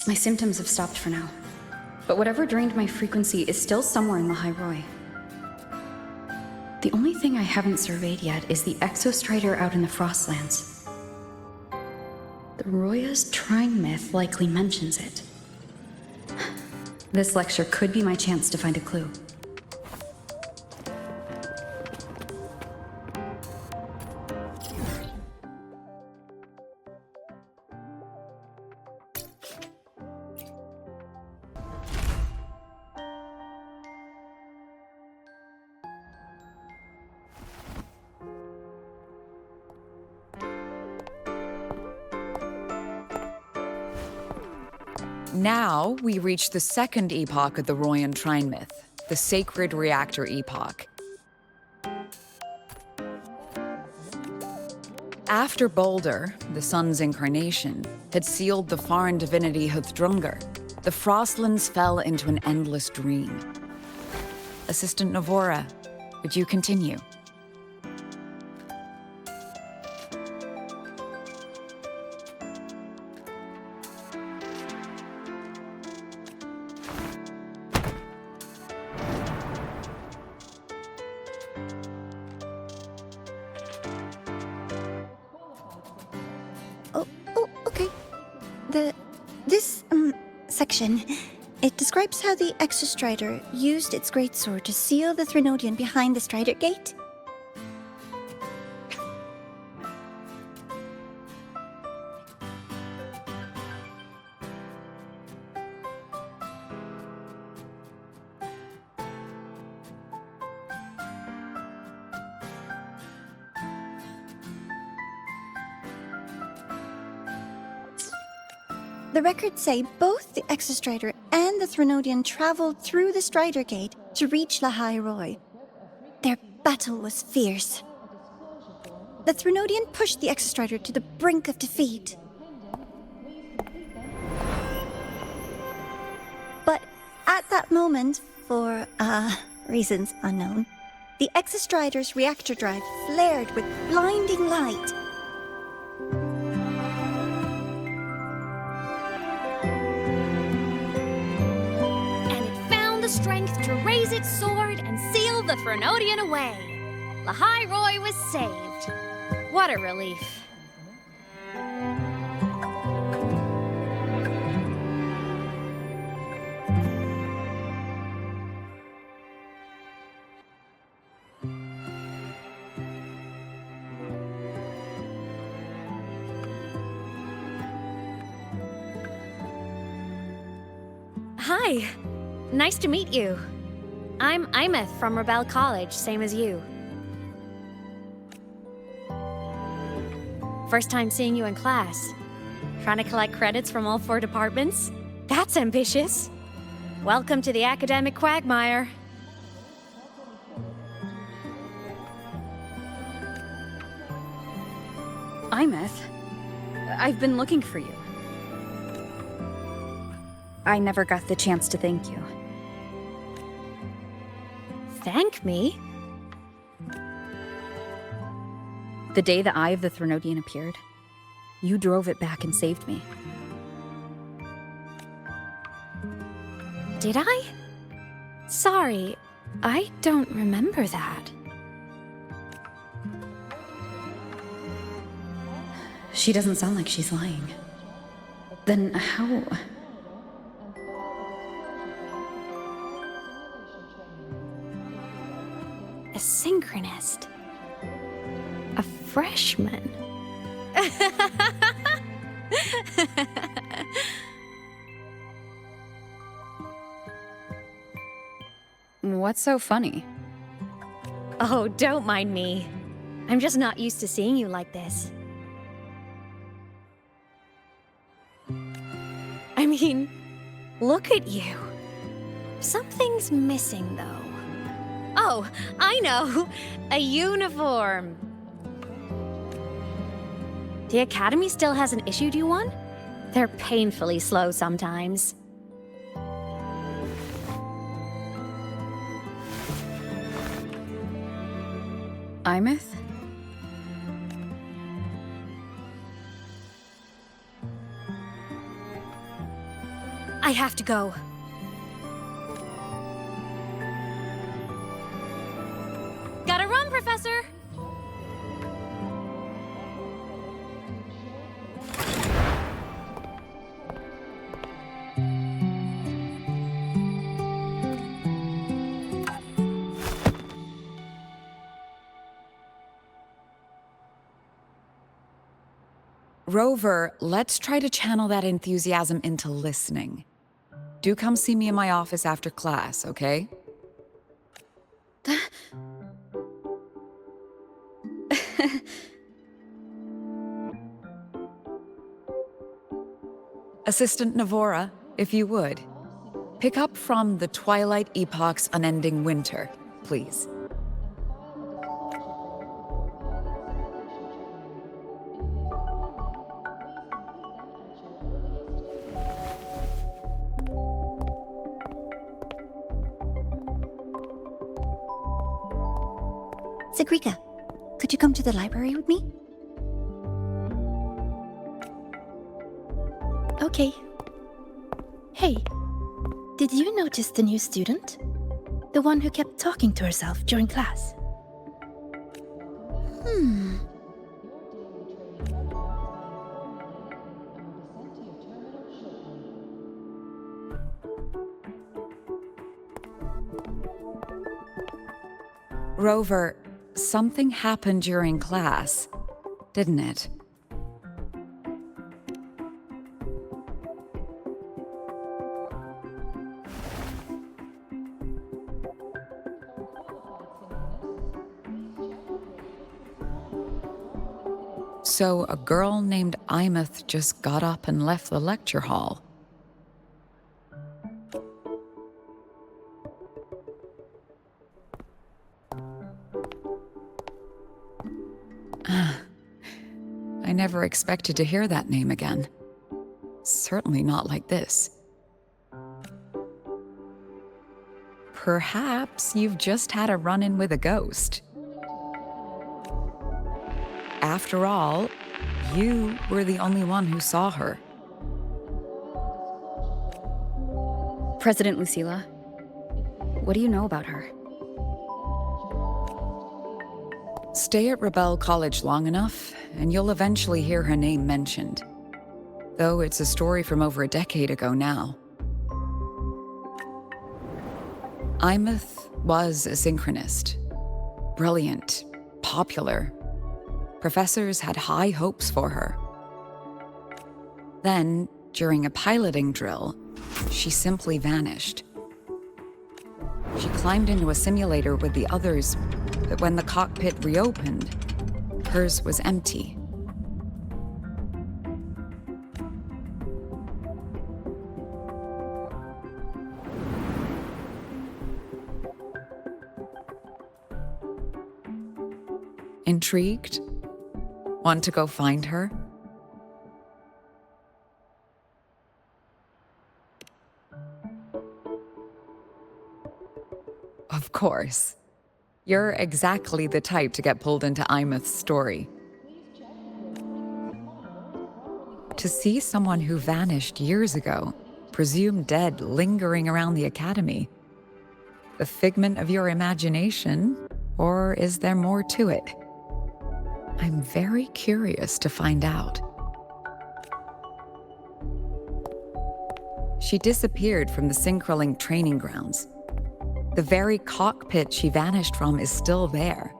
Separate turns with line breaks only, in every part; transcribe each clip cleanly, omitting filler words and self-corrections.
My symptoms have stopped for now. But whatever drained my frequency is still somewhere in Lahai-Roi. The only thing I haven't surveyed yet is the exostrider out in the Frostlands. The Roya's Trine myth likely mentions it. This lecture could be my chance to find a clue.
Now, we reach the second epoch of the Royan Trine myth, the Sacred Reactor Epoch. After Baldur, the sun's incarnation, had sealed the foreign divinity Huthdrungr, the Frostlands fell into an endless dream. Assistant Navora, would you continue?
Okay. This section, it describes how the Exostrider used its greatsword to seal the Threnodian behind the Strider Gate. The records say both the Exostrider and the Threnodian traveled through the Strider Gate to reach Lahai-Roi. Their battle was fierce. The Threnodian pushed the Exostrider to the brink of defeat. But at that moment, for reasons unknown, the Exostrider's reactor drive flared with blinding light.
Strength to raise its sword and seal the Threnodian away. Lahai-Roi was saved. What a relief. Hi. Nice to meet you. I'm Imeth from Rebel College, same as you. First time seeing you in class. Trying to collect credits from all 4 departments? That's ambitious. Welcome to the academic quagmire.
Imeth, I've been looking for you. I never got the chance to thank you.
Thank me?
The day the Eye of the Threnodian appeared, you drove it back and saved me.
Did I? Sorry, I don't remember that.
She doesn't sound like she's lying. Then how...
A synchronist. A freshman.
What's so funny?
Oh, don't mind me. I'm just not used to seeing you like this. I mean, look at you. Something's missing, though. Oh, I know! A uniform! The Academy still hasn't issued you one? They're painfully slow sometimes.
Imeth?
I have to go. Gotta run, Professor!
Rover, let's try to channel that enthusiasm into listening. Do come see me in my office after class, okay? Assistant Navora, if you would. Pick up from the Twilight Epoch's Unending Winter, please.
Sagrika, could you come to the library with me?
Okay. Hey, did you notice the new student? The one who kept talking to herself during class?
Rover, something happened during class, didn't it? So a girl named Imeth just got up and left the lecture hall. I never expected to hear that name again. Certainly not like this. Perhaps you've just had a run-in with a ghost. After all, you were the only one who saw her.
President Lucilla, what do you know about her?
Stay at Rebel College long enough, and you'll eventually hear her name mentioned. Though it's a story from over a decade ago now. Imeth was a synchronist. Brilliant, popular. Professors had high hopes for her. Then, during a piloting drill, she simply vanished. She climbed into a simulator with the others, but when the cockpit reopened, hers was empty. Intrigued? Want to go find her? Of course. You're exactly the type to get pulled into Imeth's story. To see someone who vanished years ago, presumed dead, lingering around the academy. The figment of your imagination, or is there more to it? I'm very curious to find out. She disappeared from the Synchroling training grounds. The very cockpit she vanished from is still there.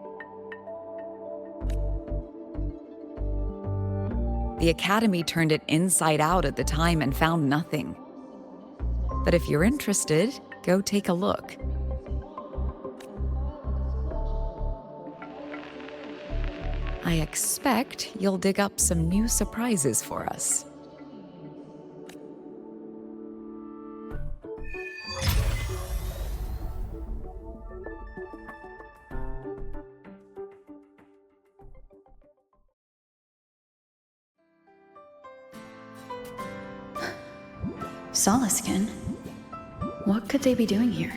The Academy turned it inside out at the time and found nothing. But if you're interested, go take a look. I expect you'll dig up some new surprises for us.
Solaskin? What could they be doing here?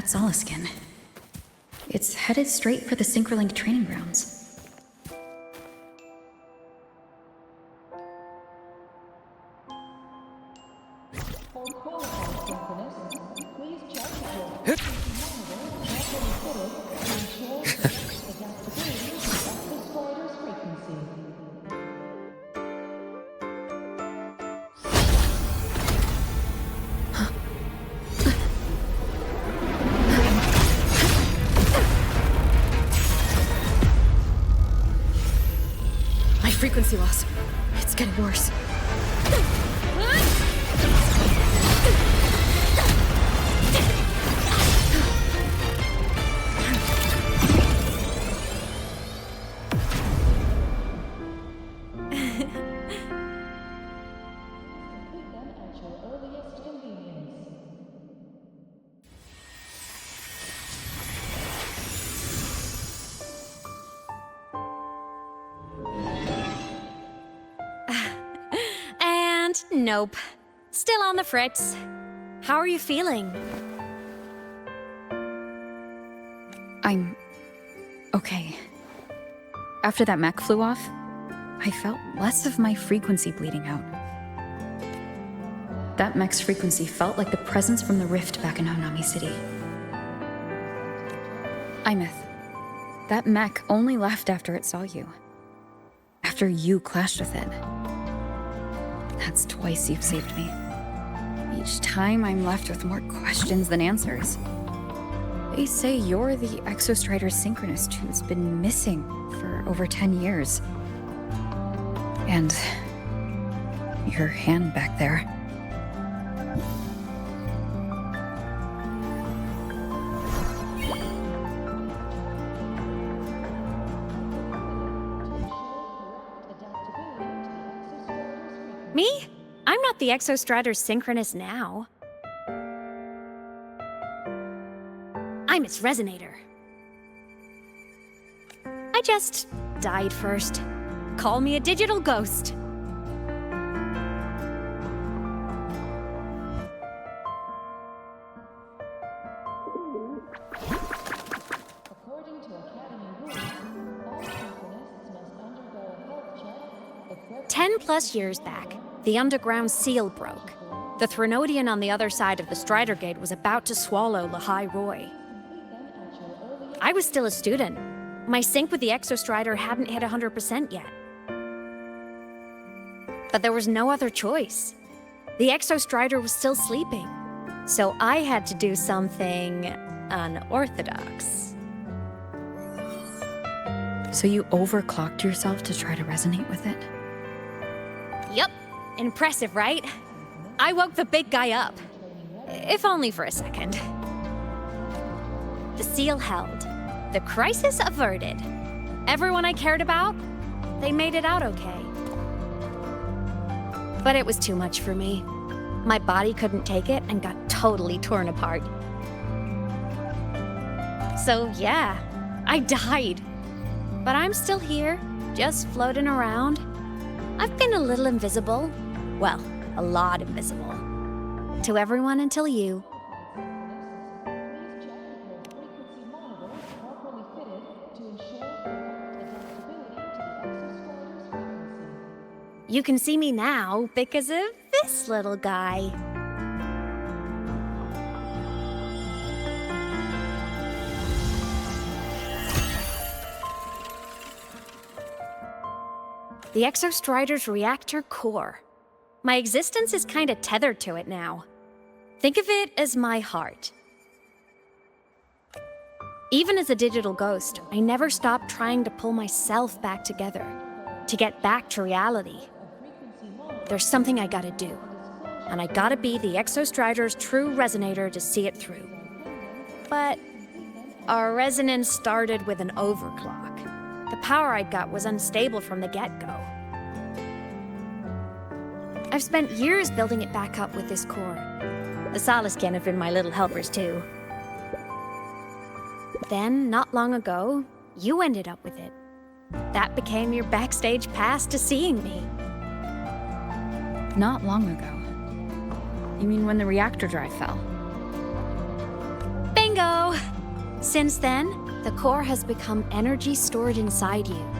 that Solaskin. It's headed straight for the Synchrolink training grounds.
Frequency loss. It's getting worse.
Nope. Still on the fritz. How are you feeling?
I'm okay. After that mech flew off, I felt less of my frequency bleeding out. That mech's frequency felt like the presence from the rift back in Honami City. Imeth, that mech only left after it saw you. After you clashed with it. That's twice you've saved me. Each time I'm left with more questions than answers. They say you're the Exostrider synchronist who's been missing for over 10 years. And your hand back there.
Me? I'm not the Exostrider synchronist now. I'm its resonator. I just died first. Call me a digital ghost.
According to Academy rules, all synchronicists must undergo a health check.
10+ years back, the underground seal broke. The Threnodian on the other side of the Strider Gate was about to swallow Lahai-Roi. I was still a student. My sync with the Exostrider hadn't hit 100% yet. But there was no other choice. The Exostrider was still sleeping. So I had to do something unorthodox.
So you overclocked yourself to try to resonate with it?
Yup. Impressive, right? I woke the big guy up. If only for a second. The seal held. The crisis averted. Everyone I cared about, they made it out okay. But it was too much for me. My body couldn't take it and got totally torn apart. So yeah, I died. But I'm still here, just floating around. I've been a little invisible. Well, a lot invisible. To everyone until you. You can see me now because of this little guy. The Exostrider's reactor core. My existence is kinda tethered to it now. Think of it as my heart. Even as a digital ghost, I never stopped trying to pull myself back together, to get back to reality. There's something I gotta do, and I gotta be the Exostrider's true resonator to see it through. But our resonance started with an overclock. The power I got was unstable from the get-go. I've spent years building it back up with this core. The Solaskin have been my little helpers too. Then, not long ago, you ended up with it. That became your backstage pass to seeing me.
Not long ago. You mean when the reactor drive fell?
Bingo! Since then, the core has become energy stored inside you.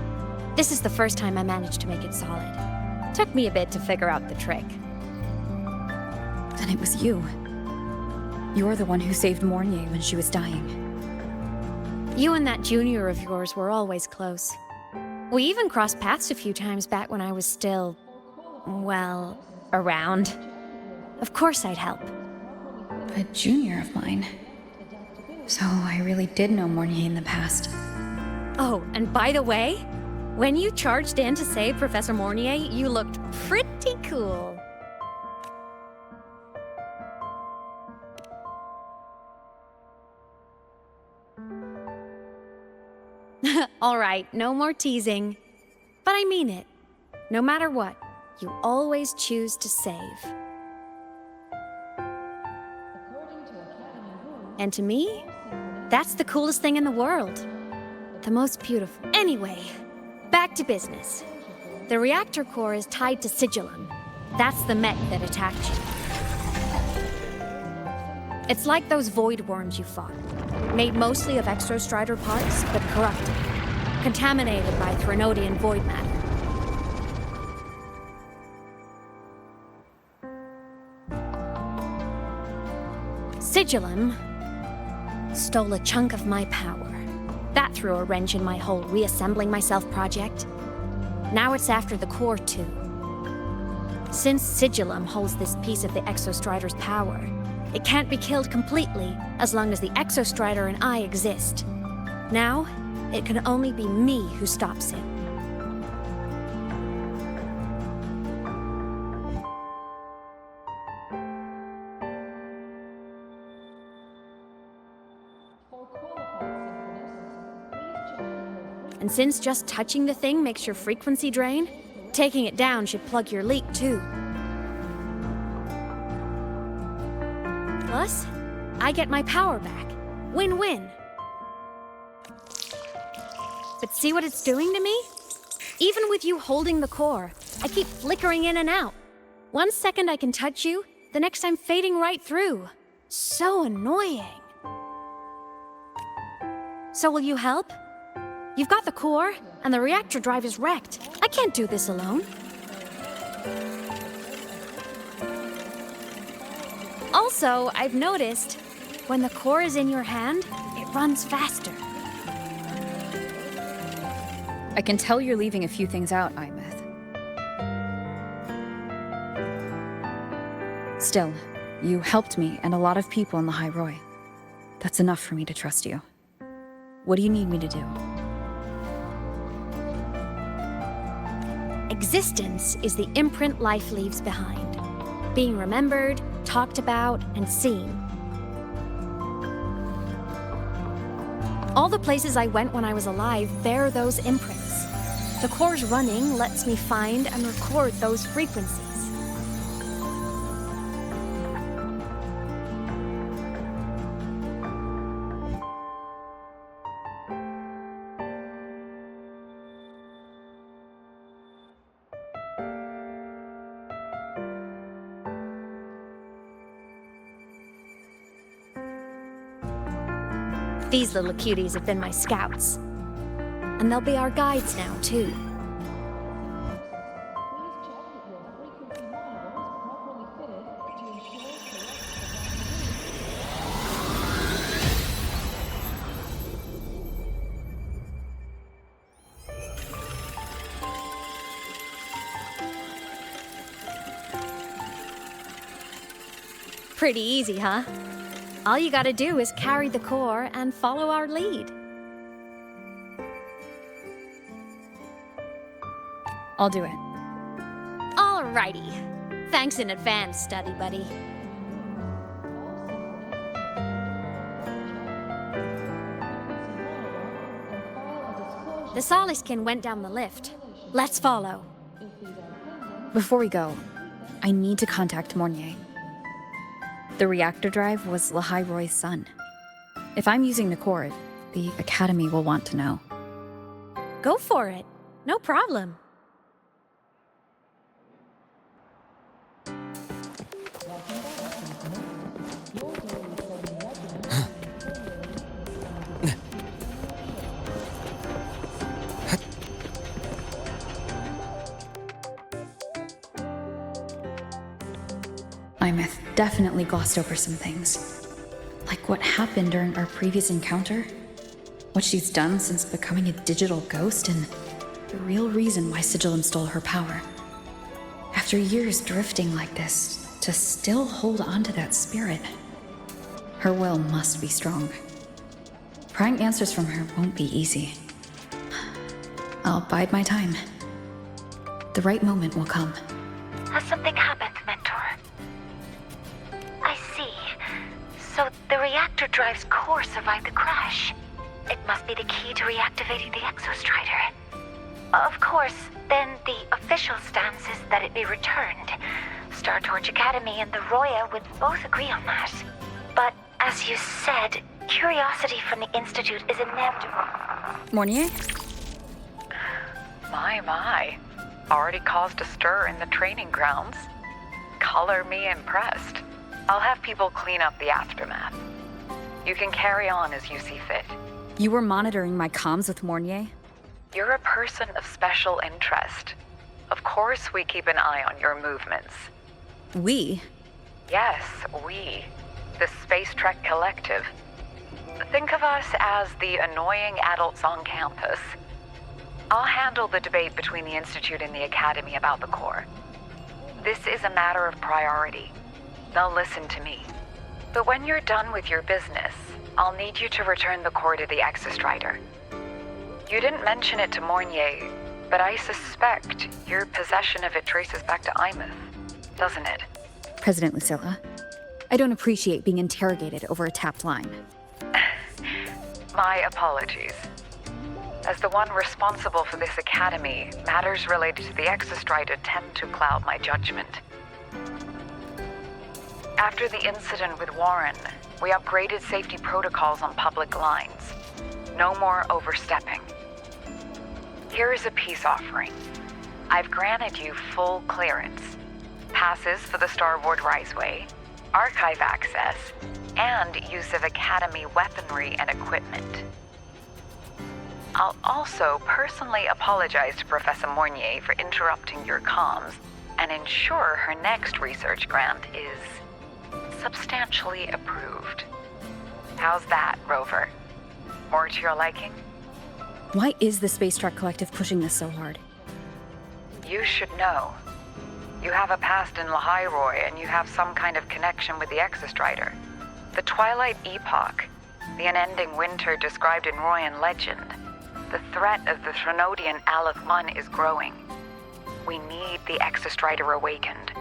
This is the first time I managed to make it solid. Took me a bit to figure out the trick.
Then it was you. You're the one who saved Mornier when she was dying.
You and that junior of yours were always close. We even crossed paths a few times back when I was still, well, around. Of course I'd help.
A junior of mine. So I really did know Mornier in the past.
Oh, and by the way, when you charged in to save Professor Mornier, you looked pretty cool. All right, no more teasing. But I mean it. No matter what, you always choose to save. And to me, that's the coolest thing in the world. The most beautiful. Anyway, back to business. The reactor core is tied to Sigillum. That's the mech that attacked you. It's like those void worms you fought. Made mostly of exostrider parts, but corrupted. Contaminated by Threnodian void matter. Sigillum stole a chunk of my power. That threw a wrench in my whole reassembling myself project. Now it's after the core too. Since Sigillum holds this piece of the Exostrider's power, it can't be killed completely as long as the Exostrider and I exist. Now, it can only be me who stops it. And since just touching the thing makes your frequency drain, taking it down should plug your leak too. Plus, I get my power back. Win-win. But see what it's doing to me? Even with you holding the core, I keep flickering in and out. 1 second I can touch you, the next I'm fading right through. So annoying. So will you help? You've got the core, and the reactor drive is wrecked. I can't do this alone. Also, I've noticed, when the core is in your hand, it runs faster.
I can tell you're leaving a few things out, Imeth. Still, you helped me and a lot of people in Lahai-Roi. That's enough for me to trust you. What do you need me to do?
Existence is the imprint life leaves behind. Being remembered, talked about, and seen. All the places I went when I was alive bear those imprints. The core's running lets me find and record those frequencies. These little cuties have been my scouts. And they'll be our guides now, too. Pretty easy, huh? All you gotta do is carry the core and follow our lead.
I'll do it.
Alrighty. Thanks in advance, study buddy. The Soliskin went down the lift. Let's follow.
Before we go, I need to contact Mornier. The reactor drive was Lahai-Roi's son. If I'm using the core, the Academy will want to know.
Go for it. No problem.
definitely glossed over some things. Like what happened during our previous encounter, what she's done since becoming a digital ghost, and the real reason why Sigillum stole her power. After years drifting like this, to still hold on to that spirit. Her will must be strong. Prying answers from her won't be easy. I'll bide my time. The right moment will come.
Has something happened, Mentor? I see. So the reactor drive's core survived the crash. It must be the key to reactivating the Exostrider. Of course, then the official stance is that it be returned. Star Torch Academy and the Roya would both agree on that. But as you said, curiosity from the Institute is inevitable.
Mornier?
My. Already caused a stir in the training grounds. Color me impressed. I'll have people clean up the aftermath. You can carry on as you see fit.
You were monitoring my comms with Mornier?
You're a person of special interest. Of course we keep an eye on your movements.
We?
Yes, we. The Space Trek Collective. Think of us as the annoying adults on campus. I'll handle the debate between the Institute and the Academy about the core. This is a matter of priority. They'll listen to me. But when you're done with your business, I'll need you to return the core to the Exostrider. You didn't mention it to Mornier, but I suspect your possession of it traces back to Imeth, doesn't it?
President Lucilla, I don't appreciate being interrogated over a tapped line.
My apologies. As the one responsible for this academy, matters related to the Exostrider tend to cloud my judgment. After the incident with Warren, we upgraded safety protocols on public lines. No more overstepping. Here is a peace offering. I've granted you full clearance. Passes for the Starboard Riseway, archive access, and use of Academy weaponry and equipment. I'll also personally apologize to Professor Mornier for interrupting your comms and ensure her next research grant is substantially approved. How's that, Rover? More to your liking?
Why is the Space Trek Collective pushing this so hard?
You should know. You have a past in Lahai-Roi, and you have some kind of connection with the Exostrider. The Twilight Epoch, the unending winter described in Royan legend. The threat of the Threnodian Aleth 1 is growing. We need the Exostrider awakened.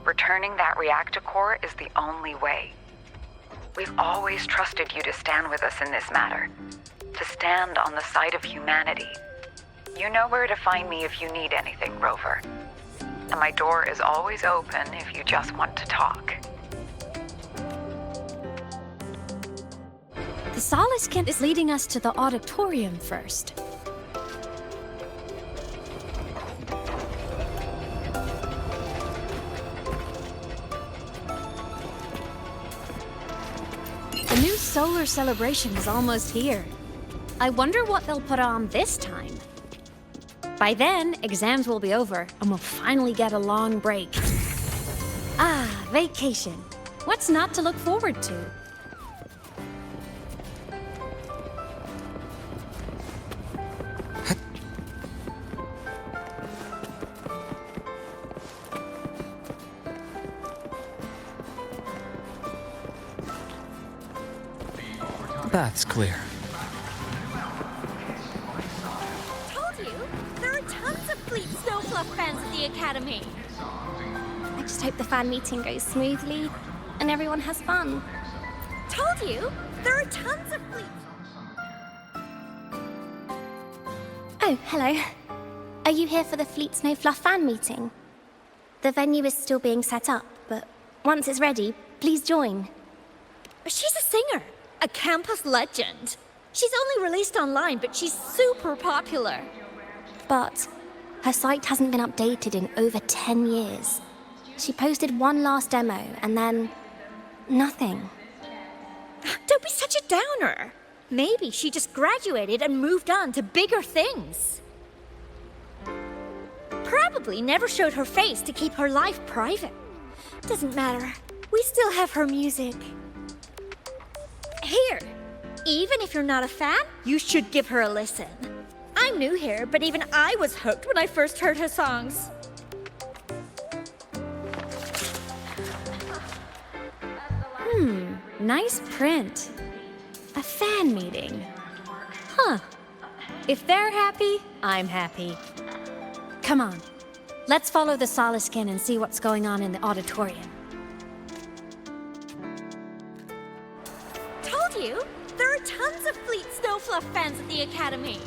Returning that reactor core is the only way. We've always trusted you to stand with us in this matter, to stand on the side of humanity. You know where to find me if you need anything, Rover. And my door is always open if you just want to talk.
The Solace Camp is leading us to the auditorium first. The new solar celebration is almost here. I wonder what they'll put on this time. By then, exams will be over, and we'll finally get a long break. Ah, vacation. What's not to look forward to?
That's clear.
Told you! There are tons of Fleet Snowfluff fans at the Academy!
I just hope the fan meeting goes smoothly, and everyone has fun.
Told you! There are tons of Fleet...
Oh, hello. Are you here for the Fleet Snowfluff fan meeting? The venue is still being set up, but once it's ready, please join.
She's a singer! A campus legend! She's only released online, but she's super popular.
But her site hasn't been updated in over 10 years. She posted one last demo, and then... nothing.
Don't be such a downer! Maybe she just graduated and moved on to bigger things. Probably never showed her face to keep her life private. Doesn't matter. We still have her music. Here, even if you're not a fan, you should give her a listen. I'm new here, but even I was hooked when I first heard her songs.
Nice print. A fan meeting. Huh. If they're happy, I'm happy. Come on. Let's follow the Soliskin and see what's going on in the auditorium.
Told you, there are tons of Fleet Snowfluff fans at the Academy.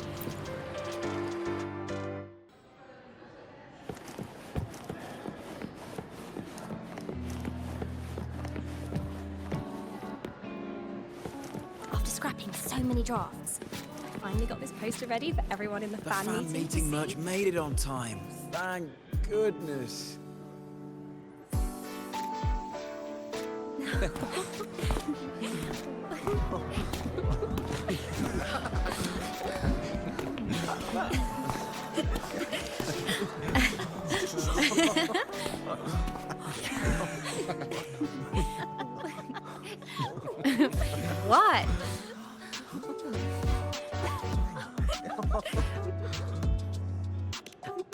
After scrapping so many drafts, I finally got this poster ready for everyone in the
The
fan
fan
meeting.
meeting merch made it on time. Thank goodness.
What?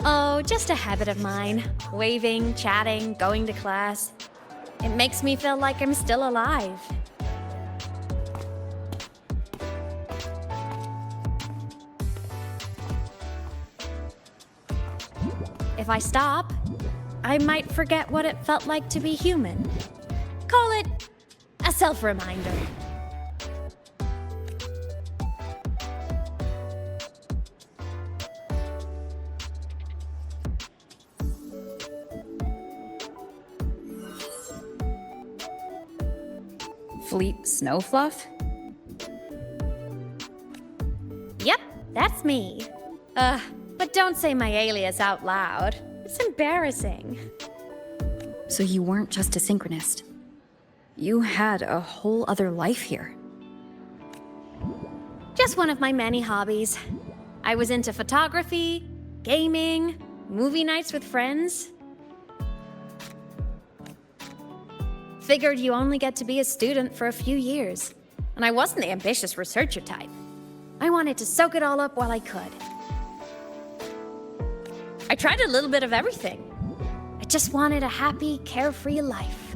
Oh, just a habit of mine. Waving, chatting, going to class. It makes me feel like I'm still alive. If I stop, I might forget what it felt like to be human. Call it a self-reminder.
Fleet Snowfluff?
Yep, that's me. But don't say my alias out loud. It's embarrassing.
So you weren't just a synchronist. You had a whole other life here.
Just one of my many hobbies. I was into photography, gaming, movie nights with friends. Figured you only get to be a student for a few years. And I wasn't the ambitious researcher type. I wanted to soak it all up while I could. I tried a little bit of everything. I just wanted a happy, carefree life.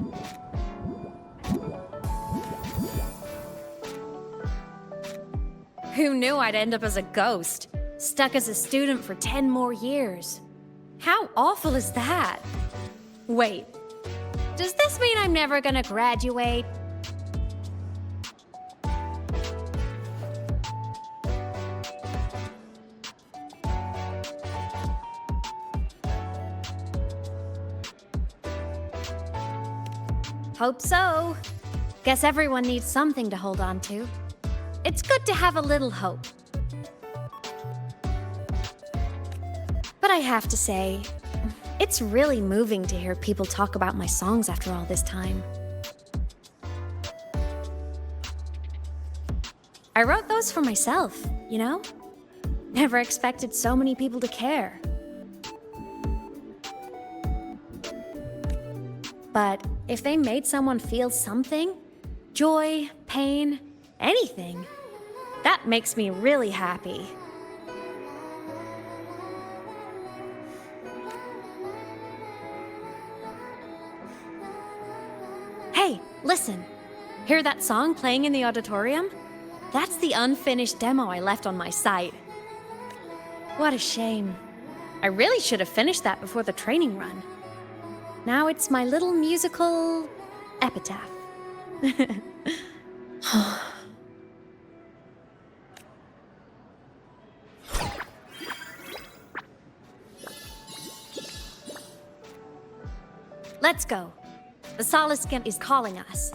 Who knew I'd end up as a ghost, stuck as a student for 10 more years? How awful is that? Wait, does this mean I'm never gonna graduate? Hope so. Guess everyone needs something to hold on to. It's good to have a little hope. But I have to say, it's really moving to hear people talk about my songs after all this time. I wrote those for myself, you know? Never expected so many people to care. But if they made someone feel something, joy, pain, anything, that makes me really happy. Hey, listen. Hear that song playing in the auditorium? That's the unfinished demo I left on my site. What a shame. I really should have finished that before the training run. Now it's my little musical epitaph. Let's go. The Soliskin is calling us.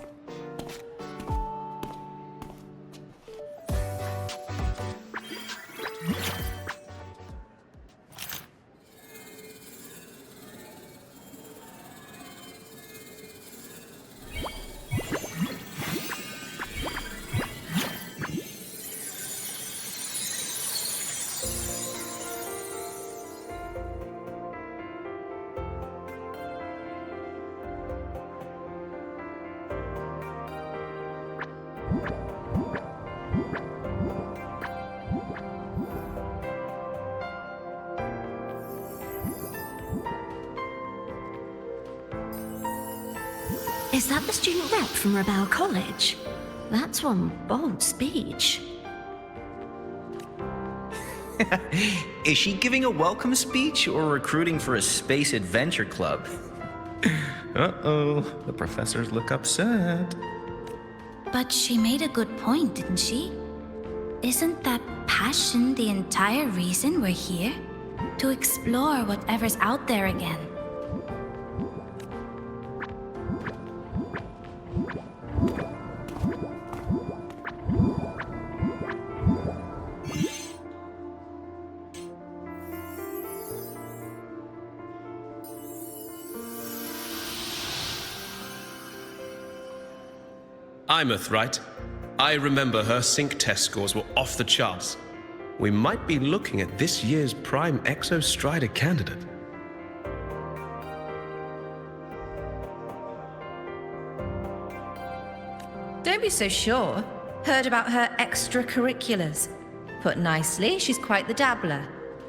Is that the student rep from Rebel College? That's one bold speech.
Is she giving a welcome speech or recruiting for a space adventure club? Uh-oh, the professors look upset.
But she made a good point, didn't she? Isn't that passion the entire reason we're here? To explore whatever's out there again.
Imeth, right? I remember her sync test scores were off the charts. We might be looking at this year's prime Exostrider candidate.
Don't be so sure. Heard about her extracurriculars. Put nicely, she's quite the dabbler.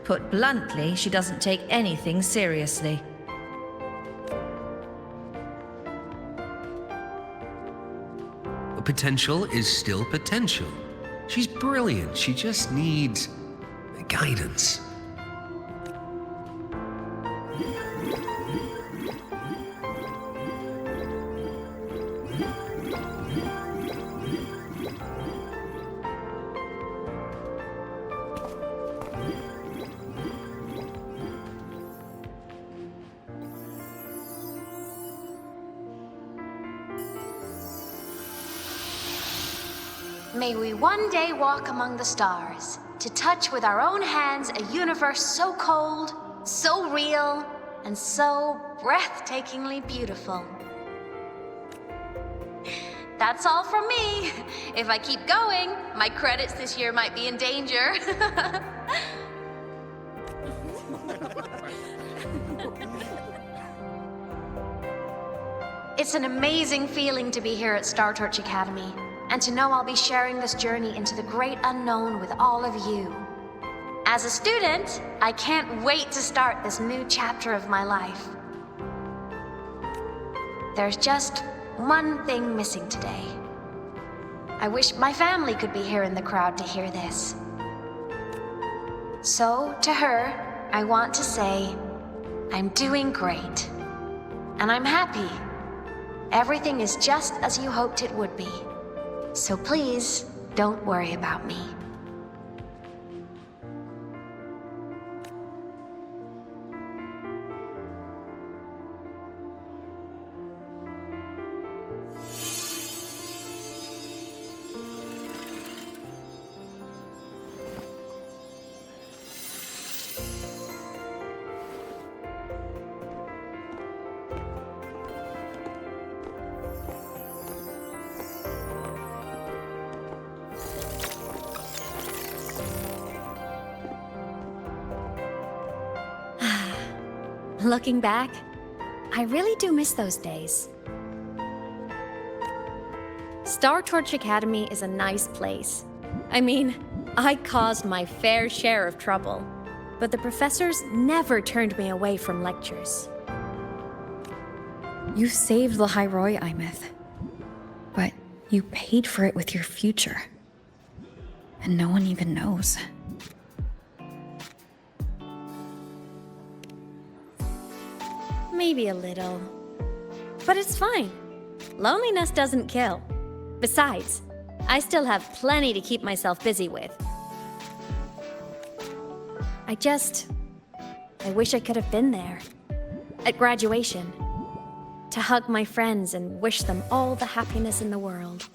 Put bluntly, she doesn't take anything seriously.
Potential is still potential. She's brilliant. She just needs guidance.
May we one day walk among the stars, to touch with our own hands a universe so cold, so real, and so breathtakingly beautiful. That's all from me. If I keep going, my credits this year might be in danger. It's an amazing feeling to be here at Star Torch Academy, and to know I'll be sharing this journey into the great unknown with all of you. As a student, I can't wait to start this new chapter of my life. There's just one thing missing today. I wish my family could be here in the crowd to hear this. So, to her, I want to say, I'm doing great. And I'm happy. Everything is just as you hoped it would be. So please, don't worry about me.
Looking back, I really do miss those days. Star Torch Academy is a nice place. I mean, I caused my fair share of trouble, but the professors never turned me away from lectures.
You saved Lahai-Roi, Imeth. But you paid for it with your future. And no one even knows.
Maybe a little. But it's fine. Loneliness doesn't kill. Besides, I still have plenty to keep myself busy with. I wish I could have been there. At graduation. To hug my friends and wish them all the happiness in the world.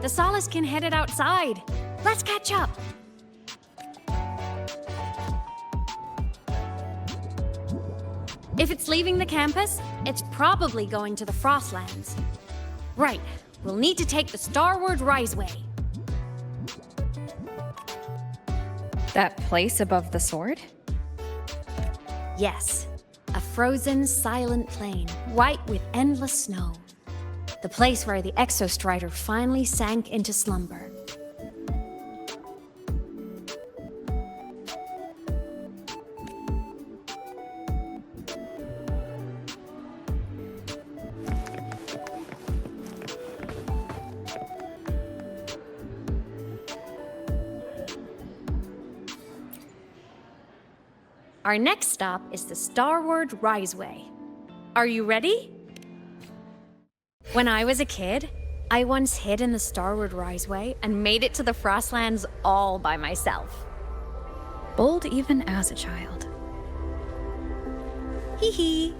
The Solace can headed outside. Let's catch up. If it's leaving the campus, it's probably going to the Frostlands. Right, we'll need to take the Starward Riseway.
That place above the sword?
Yes, a frozen, silent plain, white with endless snow. The place where the Exostrider finally sank into slumber. Our next stop is the Starward Riseway. Are you ready? When I was a kid, I once hid in the Starward Riseway and made it to the Frostlands all by myself.
Bold even as a child.
Hee hee.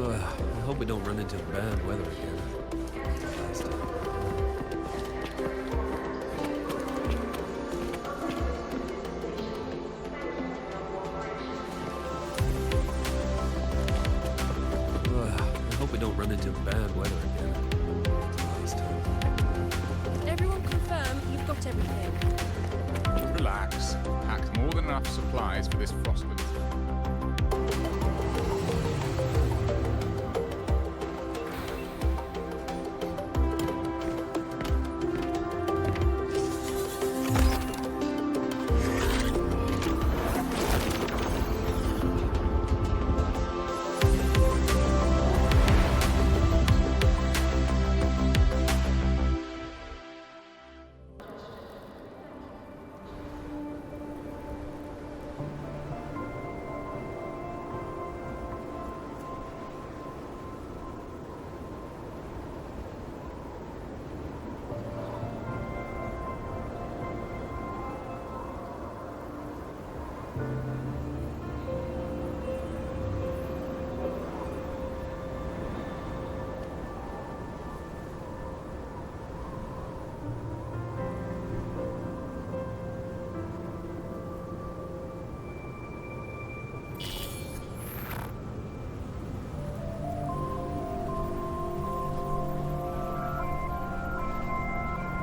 I hope we don't run into bad weather again. Last time. I hope we don't run into bad weather again. Last time.
Everyone confirm you've got everything.
Relax. Packed more than enough supplies for this frostbite.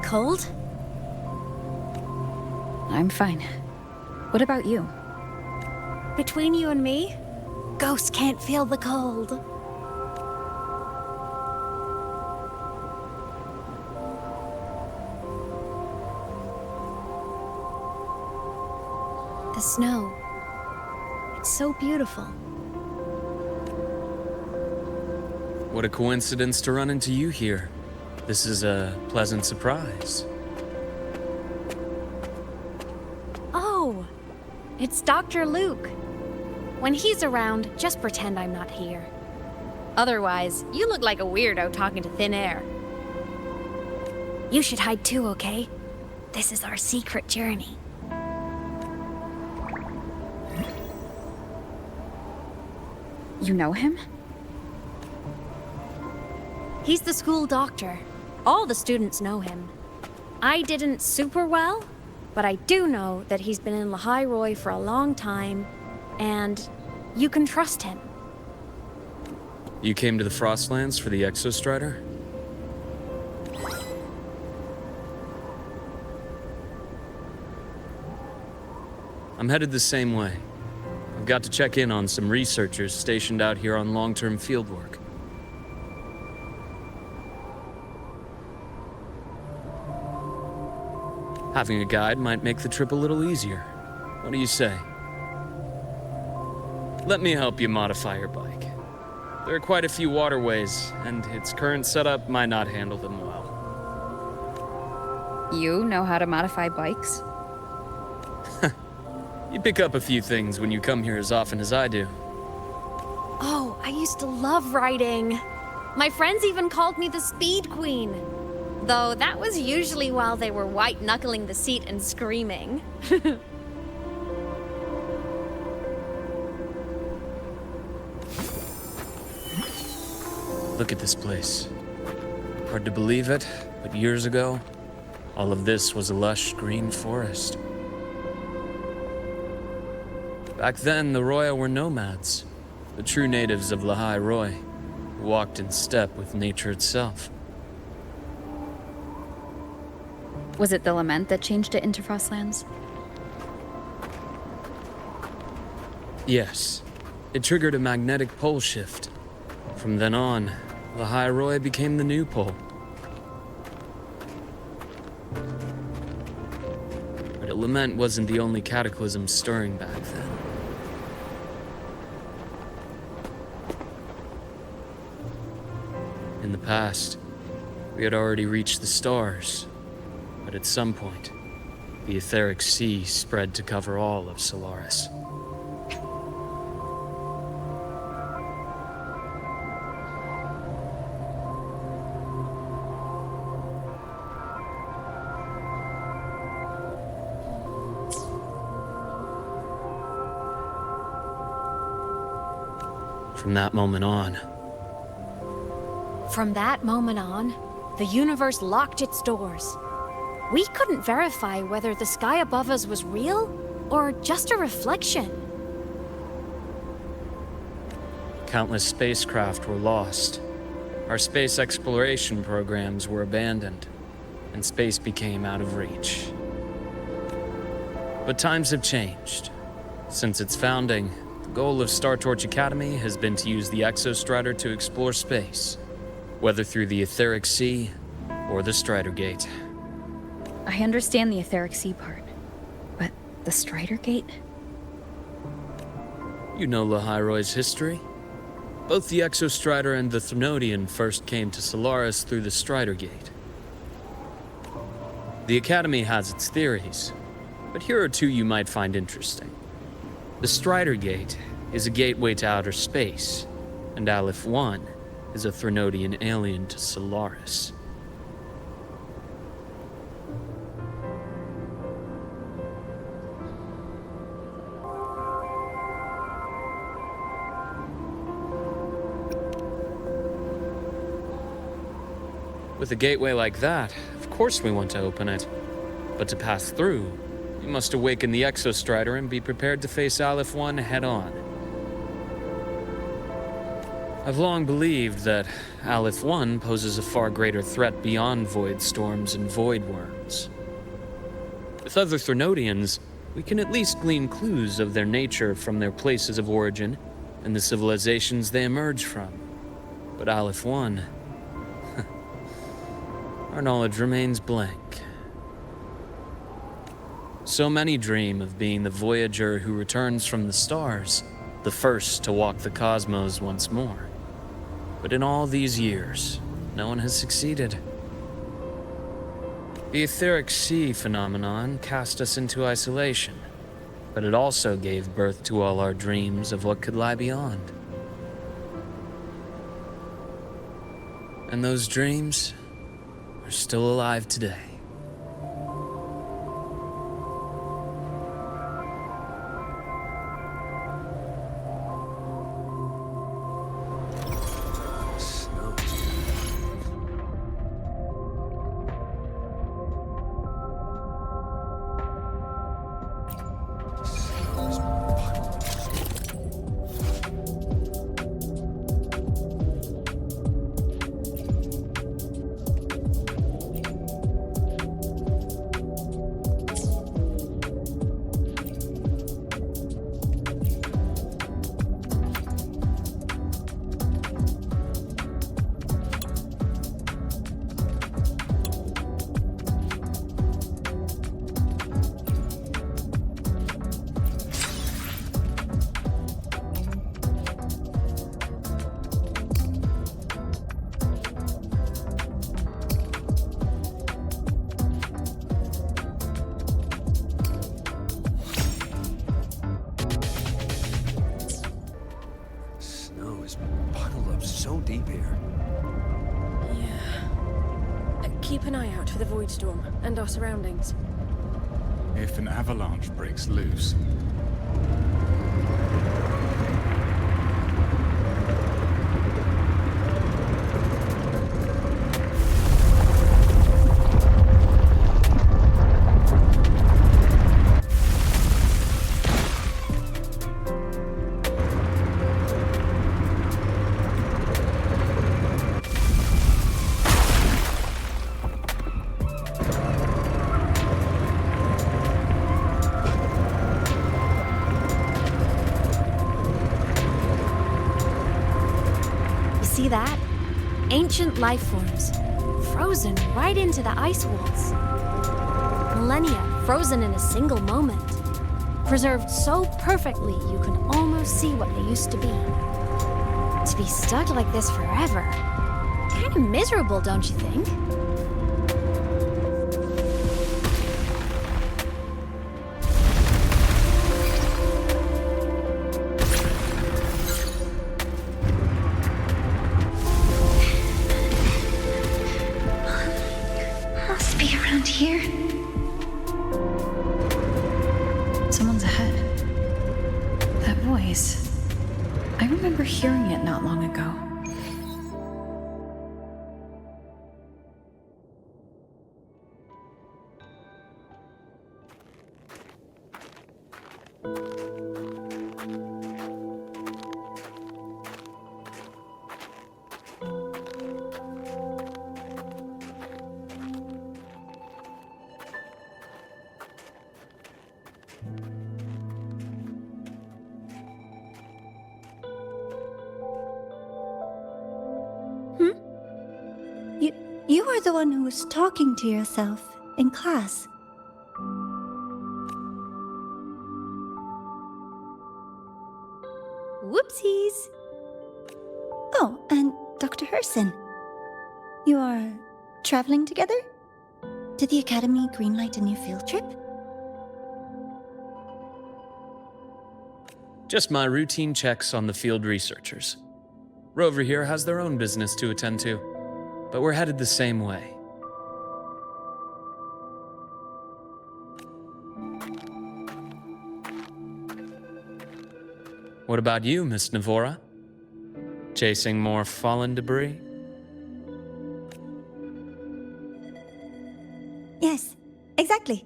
Cold?
I'm fine. What about you?
Between you and me, ghosts can't feel the cold. The snow. It's so beautiful.
What a coincidence to run into you here. This is a pleasant surprise.
Oh, it's Dr. Luke. When he's around, just pretend I'm not here. Otherwise, you look like a weirdo talking to thin air. You should hide too, okay? This is our secret journey.
You know him?
He's the school doctor. All the students know him. I didn't super well, but I do know that he's been in Lahai-Roi for a long time, and you can trust him.
You came to the Frostlands for the Exostrider? I'm headed the same way. I've got to check in on some researchers stationed out here on long-term fieldwork. Having a guide might make the trip a little easier. What do you say? Let me help you modify your bike. There are quite a few waterways, and its current setup might not handle them well.
You know how to modify bikes?
You pick up a few things when you come here as often as I do.
Oh, I used to love riding. My friends even called me the Speed Queen. Though that was usually while they were white-knuckling the seat and screaming.
Look at this place. Hard to believe it, but years ago, all of this was a lush green forest. Back then, the Roya were nomads, the true natives of Lahai-Roi, who walked in step with nature itself.
Was it the lament that changed it into Frostlands?
Yes. It triggered a magnetic pole shift. From then on, Lahai-Roi became the new pole. But lament wasn't the only cataclysm stirring back then. In the past, we had already reached the stars, but at some point, the etheric sea spread to cover all of Solaris. From that moment on,
the universe locked its doors. We couldn't verify whether the sky above us was real or just a reflection.
countless spacecraft were lost. Our space exploration programs were abandoned, and space became out of reach. But times have changed. Since its founding, the goal of Star Torch Academy has been to use the Exostrider to explore space, whether through the Etheric Sea or the Strider Gate.
I understand the Etheric Sea part, but the Strider Gate?
You know Lahai-Roi's history? Both the Exostrider and the Threnodian first came to Solaris through the Strider Gate. The Academy has its theories, but here are two you might find interesting. The Strider Gate is a gateway to outer space, and Aleph-1 is a Threnodian alien to Solaris. With a gateway like that, of course we want to open it. But to pass through, you must awaken the Exostrider and be prepared to face Aleph-1 head-on. I've long believed that Aleph-1 poses a far greater threat beyond void storms and void worms. With other Threnodians, we can at least glean clues of their nature from their places of origin and the civilizations they emerge from. But Aleph-1... our knowledge remains blank. So many dream of being the Voyager who returns from the stars, the first to walk the cosmos once more. But in all these years, no one has succeeded. The Etheric Sea phenomenon cast us into isolation, but it also gave birth to all our dreams of what could lie beyond. And those dreams are still alive today.
Keep an eye out for the Void Storm and our surroundings.
If an avalanche breaks loose,
See that? Ancient life forms, frozen right into the ice walls. Millennia frozen in a single moment. Preserved so perfectly you can almost see what they used to be. To be stuck like this forever. Kind of miserable, don't you think?
Must be around here. Someone's ahead. That voice. I remember hearing it not long ago.
You are the one who was talking to yourself in class.
Whoopsies!
Oh, and Dr. Herson. You are traveling together? Did the Academy greenlight a new field trip?
Just my routine checks on the field researchers. Rover here has their own business to attend to, but we're headed the same way. What about you, Miss Navora? Chasing more fallen debris?
Yes, exactly.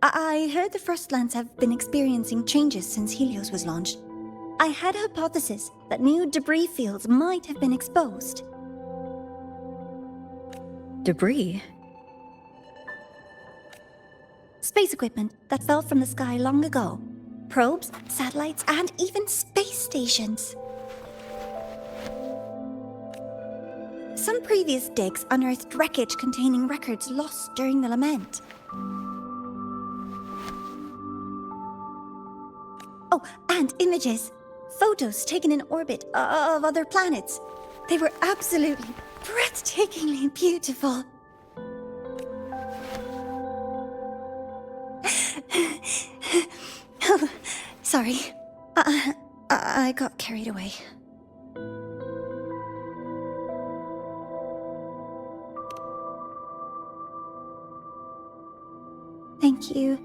I heard the Frostlands have been experiencing changes since Helios was launched. I had a hypothesis that new debris fields might have been exposed.
Debris?
Space equipment that fell from the sky long ago. Probes, satellites, and even space stations. Some previous digs unearthed wreckage containing records lost during the lament. Oh, and images. Photos taken in orbit of other planets. They were absolutely breathtakingly beautiful. Oh, sorry. I got carried away. Thank you.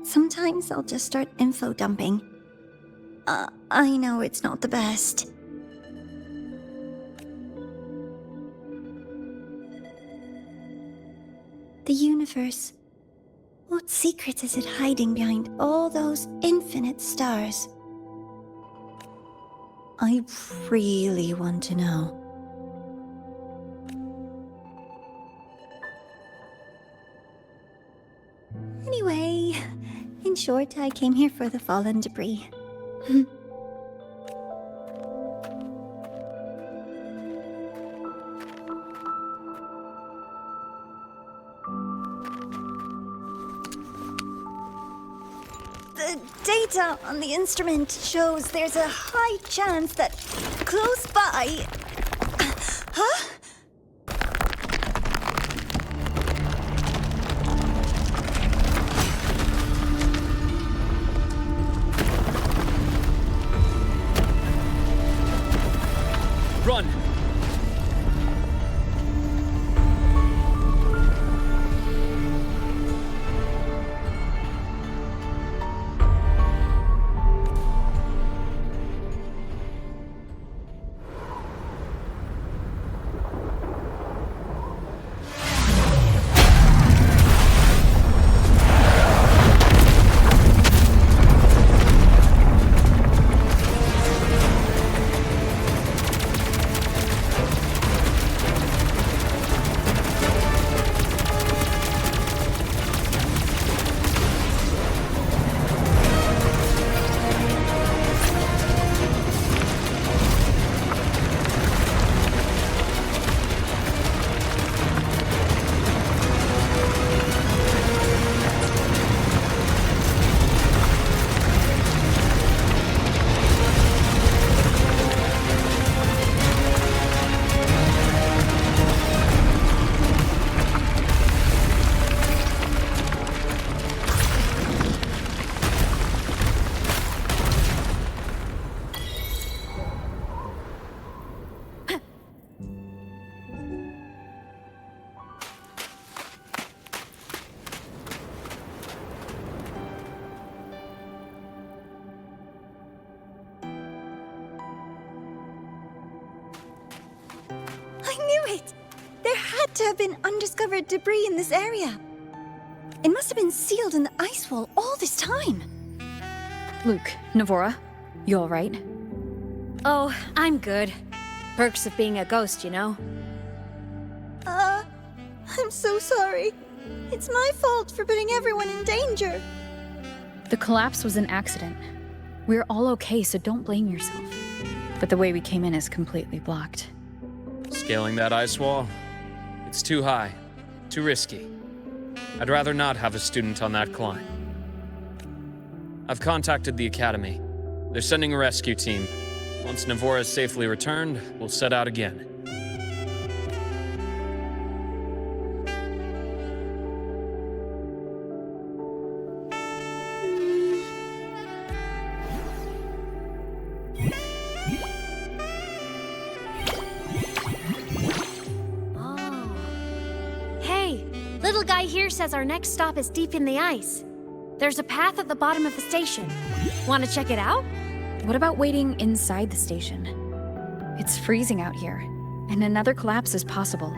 Sometimes I'll just start info dumping. I know it's not the best. The universe. What secrets is it hiding behind all those infinite stars? I really want to know. Anyway, in short, I came here for the fallen debris. The data on the instrument shows there's a high chance that close by... Huh?
Run!
it! There had to have been undiscovered debris in this area. It must have been sealed in the ice wall all this time.
Luke, Navora, you alright?
Oh, I'm good. Perks of being a ghost, you know?
I'm so sorry. It's my fault for putting everyone in danger.
The collapse was an accident. We're all okay, so don't blame yourself. But the way we came in is completely blocked.
Scaling that ice wall? It's too high. Too risky. I'd rather not have a student on that climb. I've contacted the Academy. They're sending a rescue team. Once Navora is safely returned, we'll set out again.
Little guy here says our next stop is deep in the ice. There's a path at the bottom of the station. Want to check it out?
What about waiting inside the station? It's freezing out here, and another collapse is possible.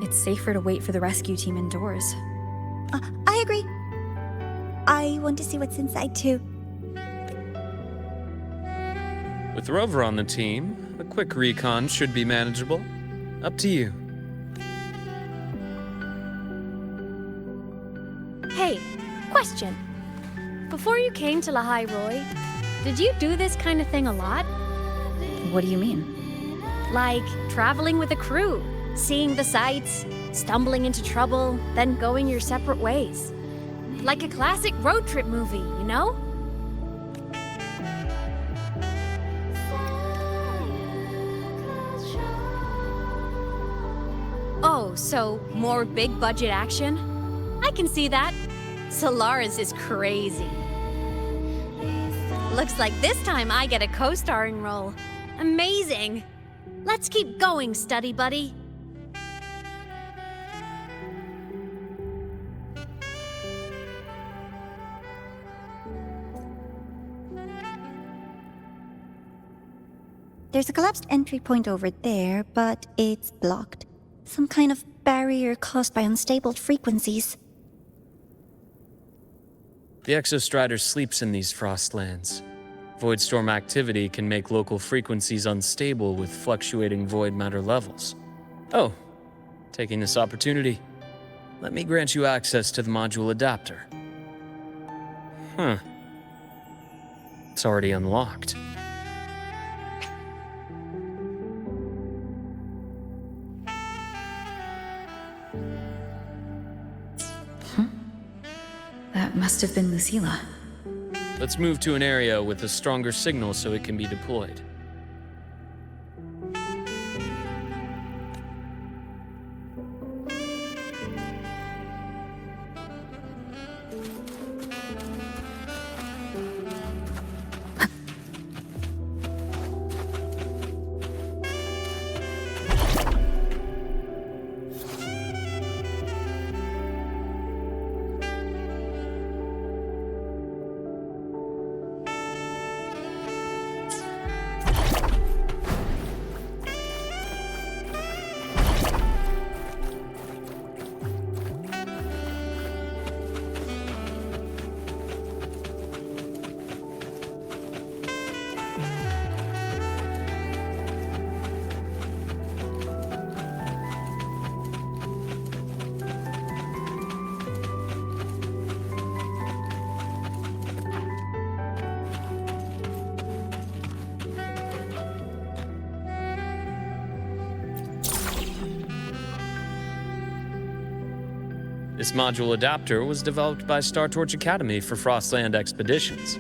It's safer to wait for the rescue team indoors.
I agree. I want to see what's inside too.
With Rover on the team, a quick recon should be manageable. Up to you.
Hey, question. Before you came to Lahai-Roi, did you do this kind of thing a lot?
What do you mean?
Like traveling with a crew, seeing the sights, stumbling into trouble, then going your separate ways. Like a classic road trip movie, you know? Oh, so more big budget action? I can see that. Solaris is crazy. Looks like this time I get a co-starring role. Amazing. Let's keep going, study buddy.
There's a collapsed entry point over there, but it's blocked. Some kind of barrier caused by unstable frequencies.
The Exostrider sleeps in these frostlands. Void storm activity can make local frequencies unstable with fluctuating void matter levels. Oh, taking this opportunity, let me grant you access to the module adapter. Huh. It's already unlocked.
That must have been Lucilla.
Let's move to an area with a stronger signal so it can be deployed. This module adapter was developed by Star Torch Academy for Frostland expeditions.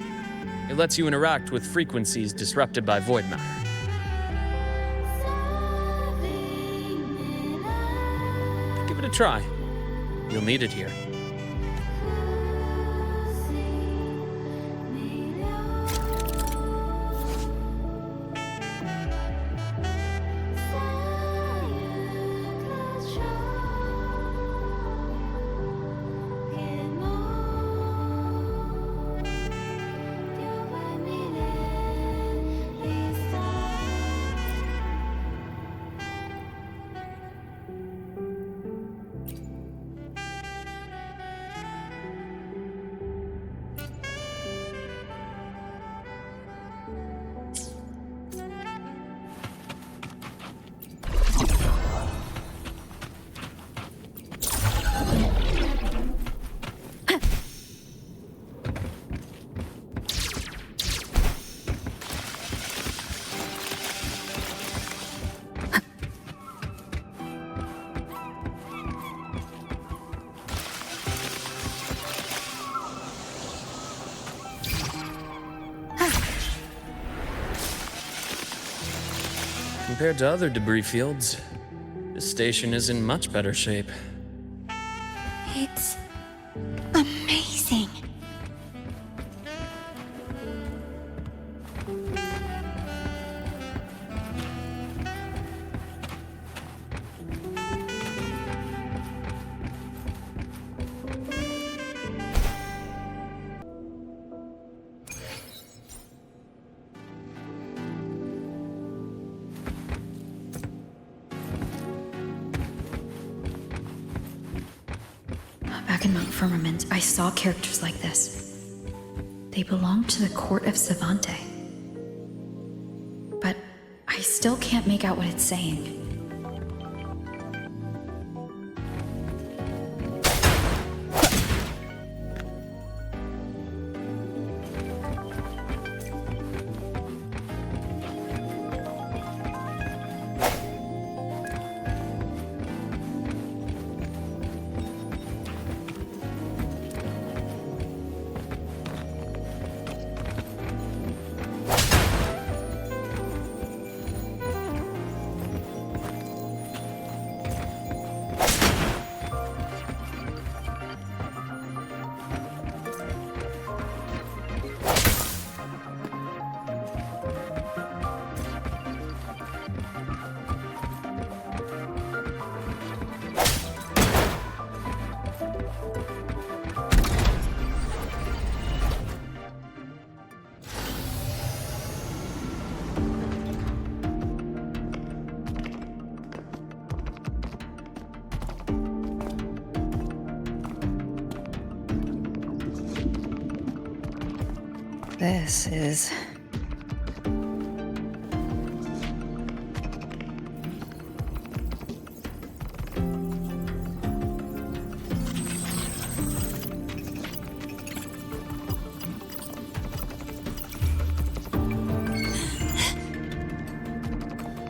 It lets you interact with frequencies disrupted by void matter. Give it a try. You'll need it here. compared to other debris fields, this station is in much better shape.
It's amazing.
Back in Mount Firmament, I saw characters like this. They belonged to the court of Savante. But I still can't make out what it's saying. This is...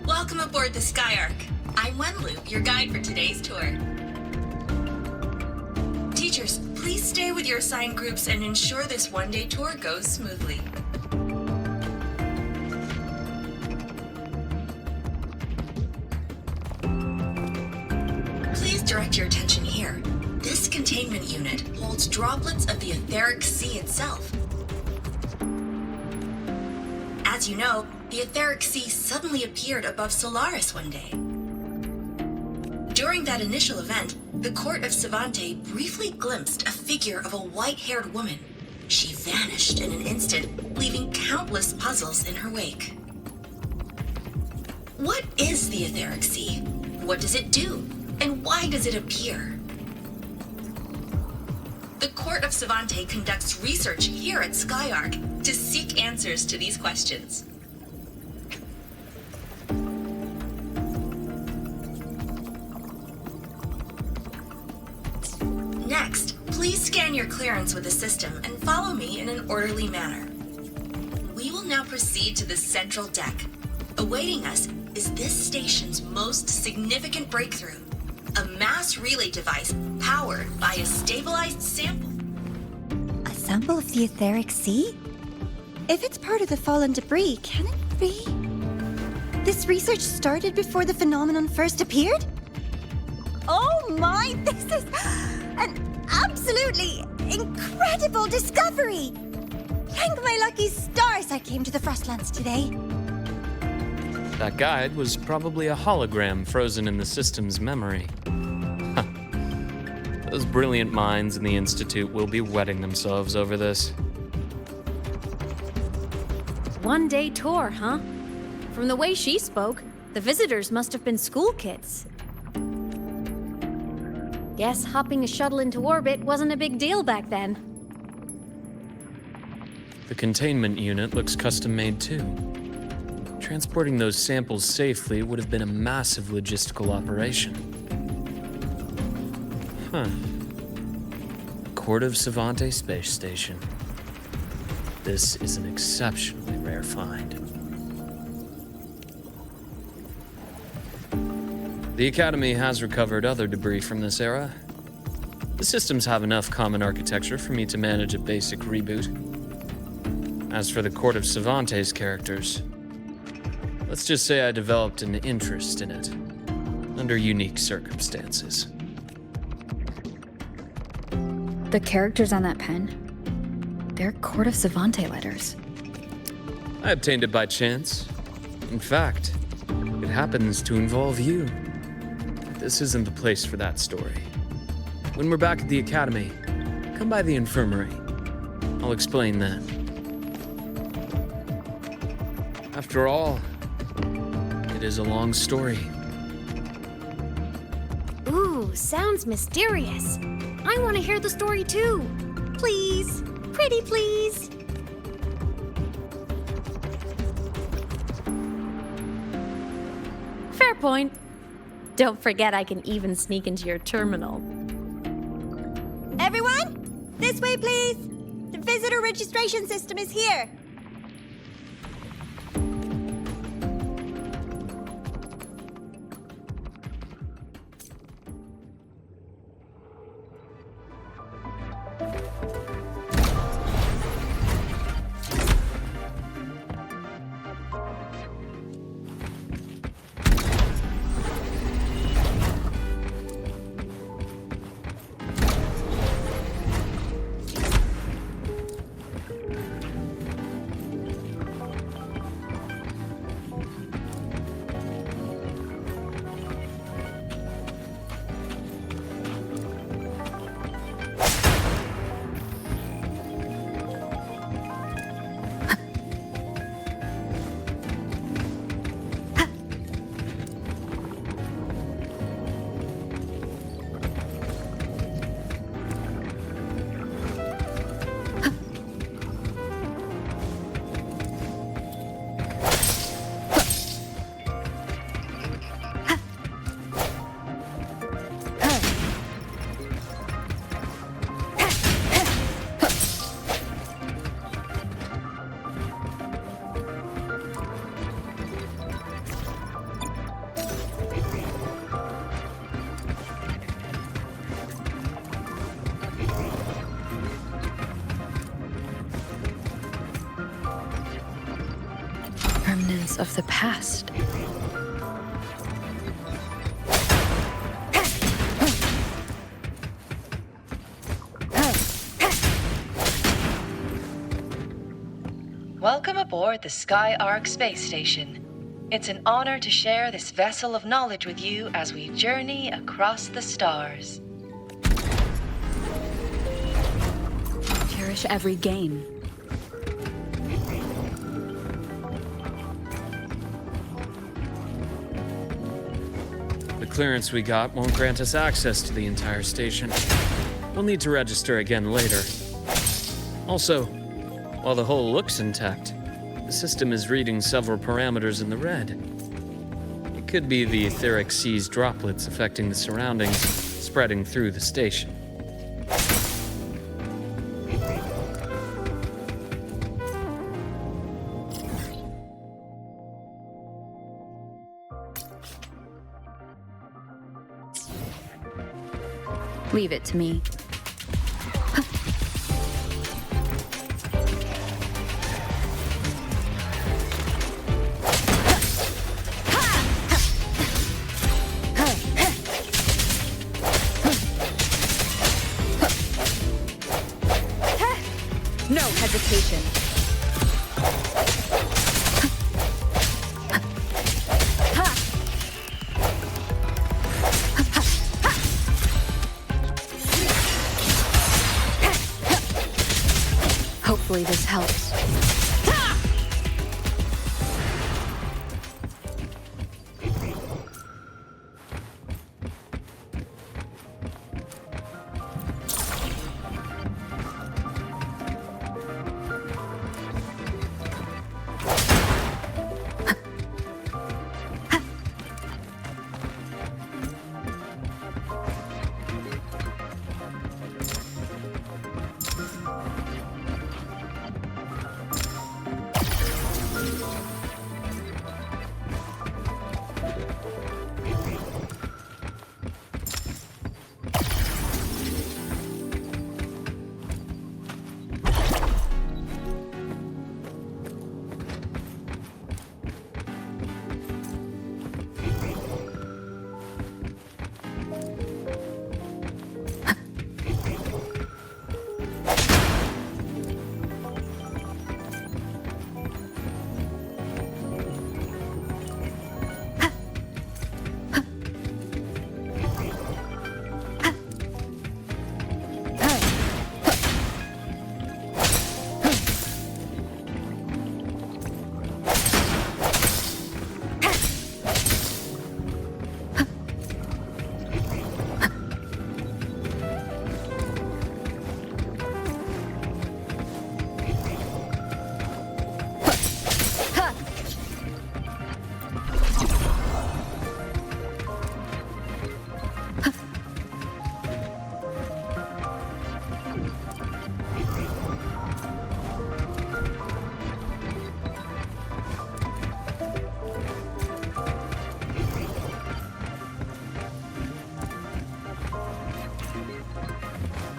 Welcome aboard the Skyark. I'm Wenlu, your guide for today's tour. Teachers, please stay with your assigned groups and ensure this one-day tour goes smoothly. Please direct your attention here. This containment unit holds droplets of the etheric sea itself. As you know, the etheric sea suddenly appeared above Solaris one day. During that initial event, the court of Savante briefly glimpsed a figure of a white-haired woman. She vanished in an instant, leaving countless puzzles in her wake. What is the etheric sea? What does it do? And why does it appear? The court of Savante conducts research here at Skyark to seek answers to these questions. Next, please scan your clearance with the system and follow me in an orderly manner. We will now proceed to the central deck. Awaiting us is this station's most significant breakthrough, a mass relay device powered by a stabilized sample.
A sample of the etheric sea? If it's part of the fallen debris, can it be? This research started before the phenomenon first appeared? Oh my, this is an absolutely incredible discovery! Thank my lucky stars I came to the Frostlands today.
That guide was probably a hologram frozen in the system's memory. Those brilliant minds in the Institute will be wetting themselves over this.
One-day tour, huh? From the way she spoke, the visitors must have been school kids. Guess hopping a shuttle into orbit wasn't a big deal back then.
The containment unit looks custom-made too. Transporting those samples safely would have been a massive logistical operation. Court of Savante Space Station. This is an exceptionally rare find. The Academy has recovered other debris from this era. The systems have enough common architecture for me to manage a basic reboot. As for the Court of Savante's characters, Let's just say I developed an interest in it, under unique circumstances.
The characters on that pen, they're Court of Savante letters.
I obtained it by chance. In fact, it happens to involve you. This isn't the place for that story. When we're back at the academy, come by the infirmary. I'll explain then. After all, it is a long story.
Ooh, sounds mysterious. I want to hear the story too. Please. Pretty please. Fair point. Don't forget I can even sneak into your terminal.
Everyone, this way, please. The visitor registration system is here.
Remnants of the past.
Welcome aboard the Sky Ark space station. It's an honor to share this vessel of knowledge with you as we journey across the stars.
Cherish every gain.
The clearance we got won't grant us access to the entire station. We'll need to register again later. Also, while the hull looks intact, the system is reading several parameters in the red. It could be the etheric sea's droplets affecting the surroundings, spreading through the station.
Leave it to me.
No hesitation.
Hopefully this helps.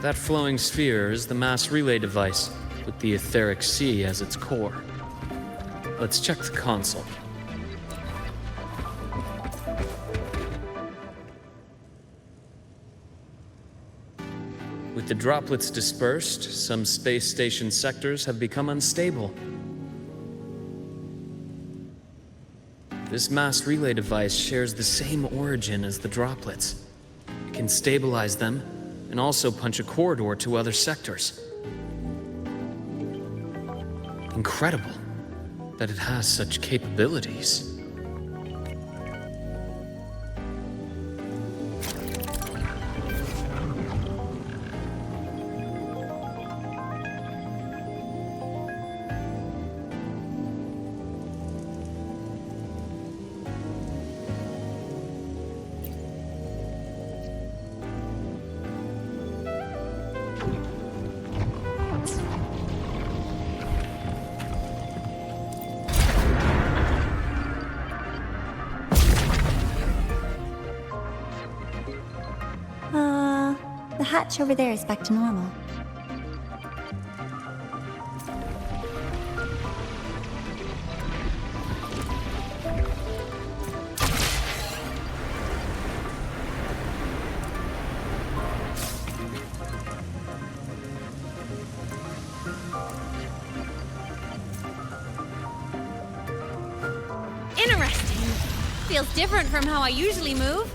That flowing sphere is the mass relay device, with the etheric sea as its core. Let's check the console. With the droplets dispersed, some space station sectors have become unstable. This mass relay device shares the same origin as the droplets. It can stabilize them and also punch a corridor to other sectors. Incredible that it has such capabilities.
The hatch over there is back to normal.
Interesting. Feels different from how I usually move.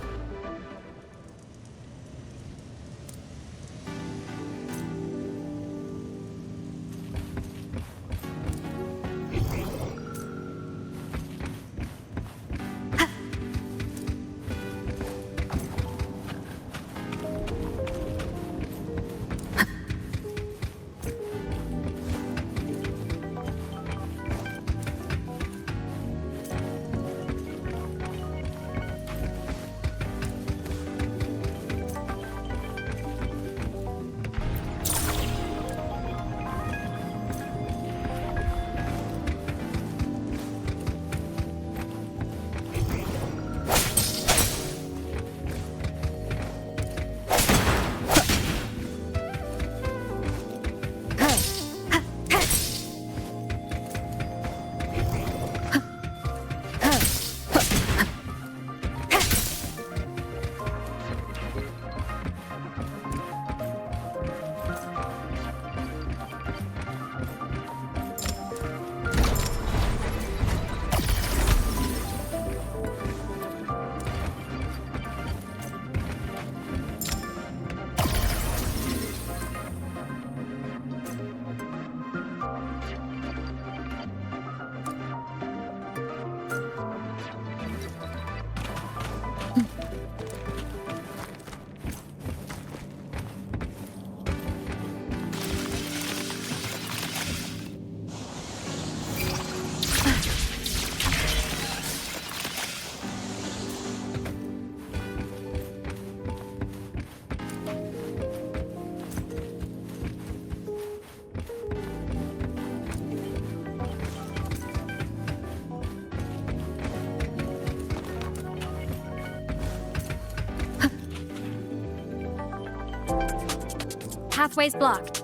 Pathway's blocked.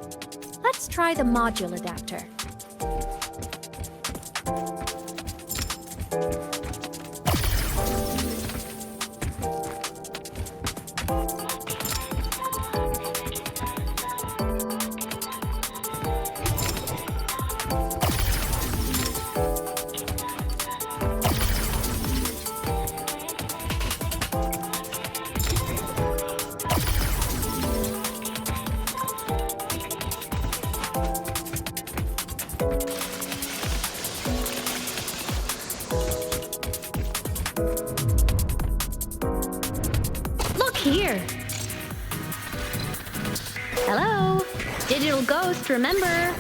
Let's try the module adapter.
Here. Hello, digital ghost, remember?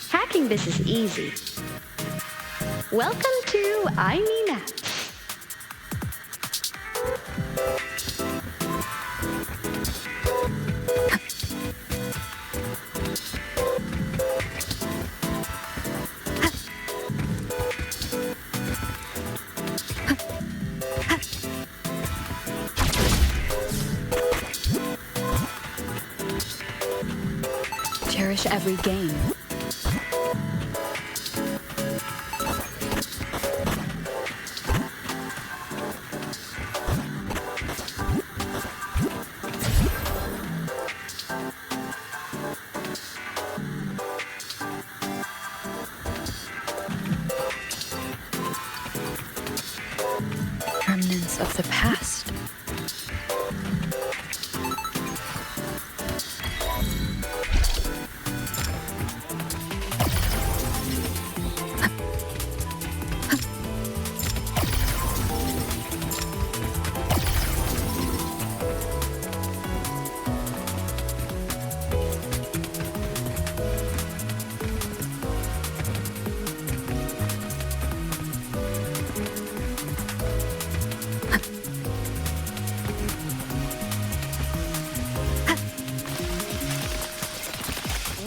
Hacking this is easy. Welcome to I Mean Apps.
watch every game. Remnants of the past.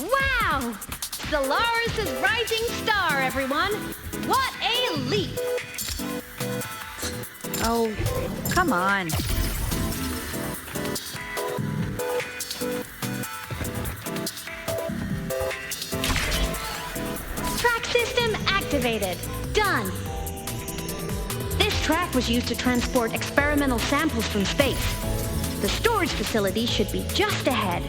Wow! Solaris' rising star, everyone! What a leap!
Oh, come on.
Track system activated. Done. This track was used to transport experimental samples from space. The storage facility should be just ahead.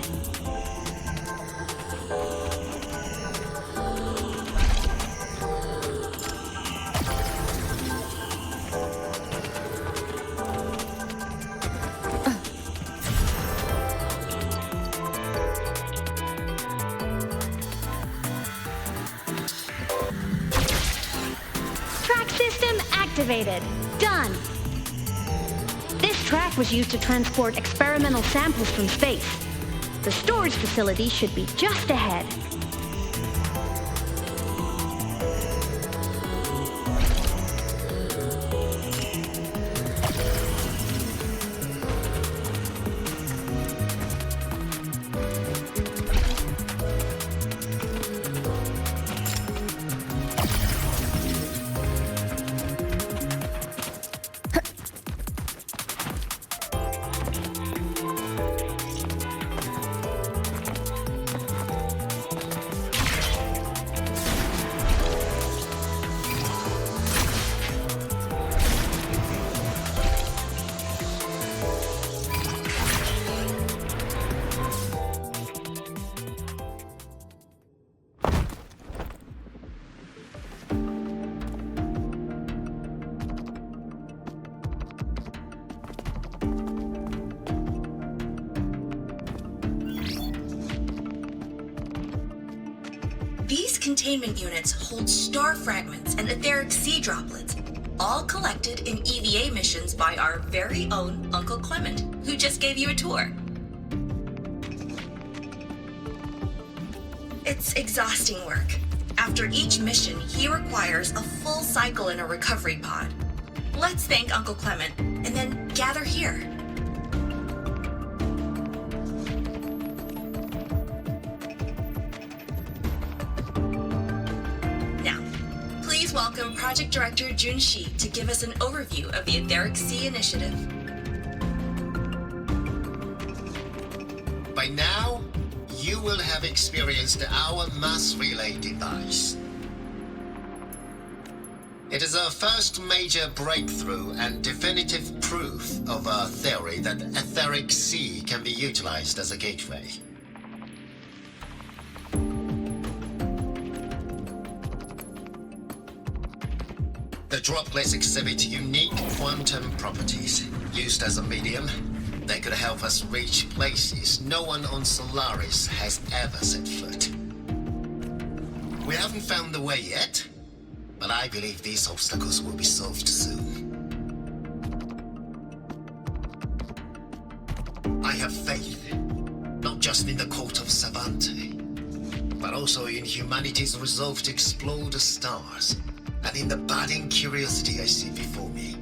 Track system activated. Done. This track was used to transport experimental samples from space. The storage facility should be just ahead.
These containment units hold star fragments and etheric sea droplets, all collected in EVA missions by our very own Uncle Clement, who just gave you a tour. It's exhausting work. After each mission, he requires a full cycle in a recovery pod. Let's thank Uncle Clement, and then gather here. Now, please welcome Project Director Junshi to give us an overview of the Etheric Sea Initiative.
By now, you will have experienced our mass relay device. It is our first major breakthrough and definitive proof of our theory that Etheric Sea can be utilized as a gateway. The droplets exhibit unique quantum properties. Used as a medium, they could help us reach places no one on Solaris has ever set foot. We haven't found the way yet, but I believe these obstacles will be solved soon. I have faith, not just in the court of Savante, but also in humanity's resolve to explore the stars, and in the budding curiosity I see before me.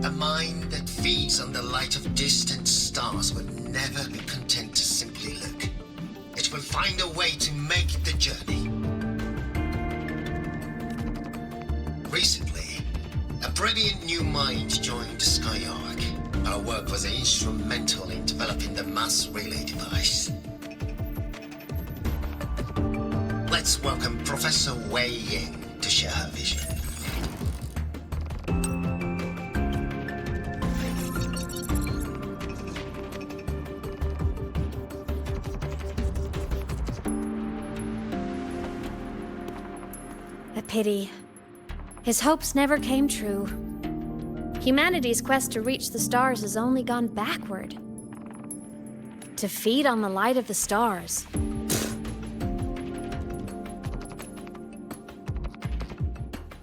A mind that feeds on the light of distant stars will never be content to simply look. It will find a way to make the journey. Recently, a brilliant new mind joined Skyark, Our work was instrumental in developing the mass relay device. Let's welcome Professor Wei Ying to share her vision.
A pity. His hopes never came true. Humanity's quest to reach the stars has only gone backward. To feed on the light of the stars.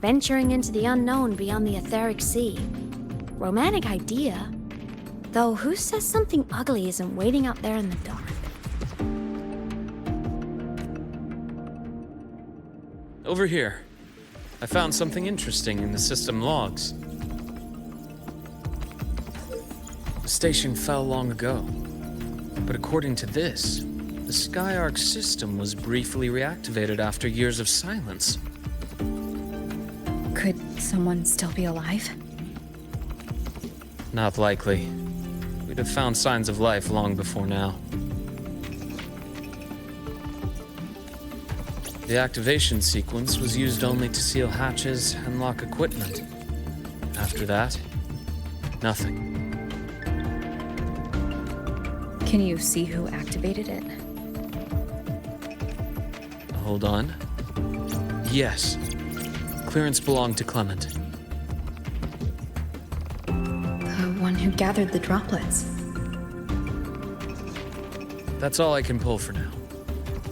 Venturing into the unknown beyond the etheric sea. Romantic idea. Though who says something ugly isn't waiting out there in the dark?
Over here. I found something interesting in the system logs. The station fell long ago. But according to this, the Skyark system was briefly reactivated after years of silence.
Could someone still be alive?
Not likely. We'd have found signs of life long before now. The activation sequence was used only to seal hatches and lock equipment. After that, nothing.
Can you see who activated it?
Hold on. Yes. Clearance belonged to Clement.
The one who gathered the droplets.
That's all I can pull for now.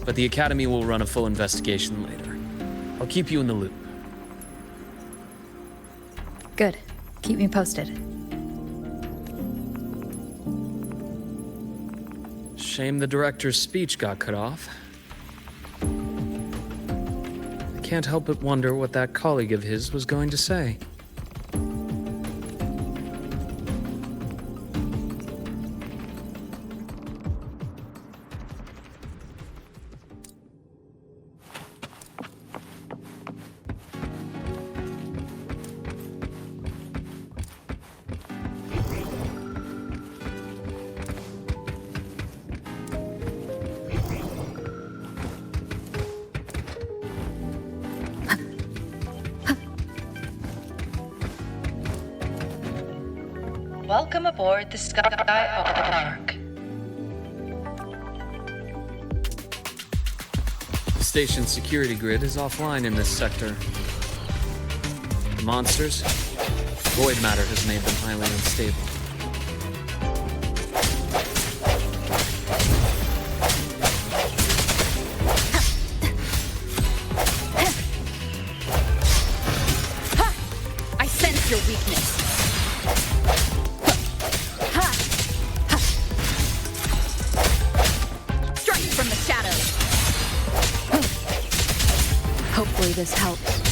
But the Academy will run a full investigation later. I'll keep you in the loop.
Good. Keep me posted.
Shame the director's speech got cut off. I can't help but wonder what that colleague of his was going to say.
Welcome aboard the Skyark.
The station's security grid is offline in this sector. The monsters, void matter has made them highly unstable.
I sense your weakness. Hopefully this helps.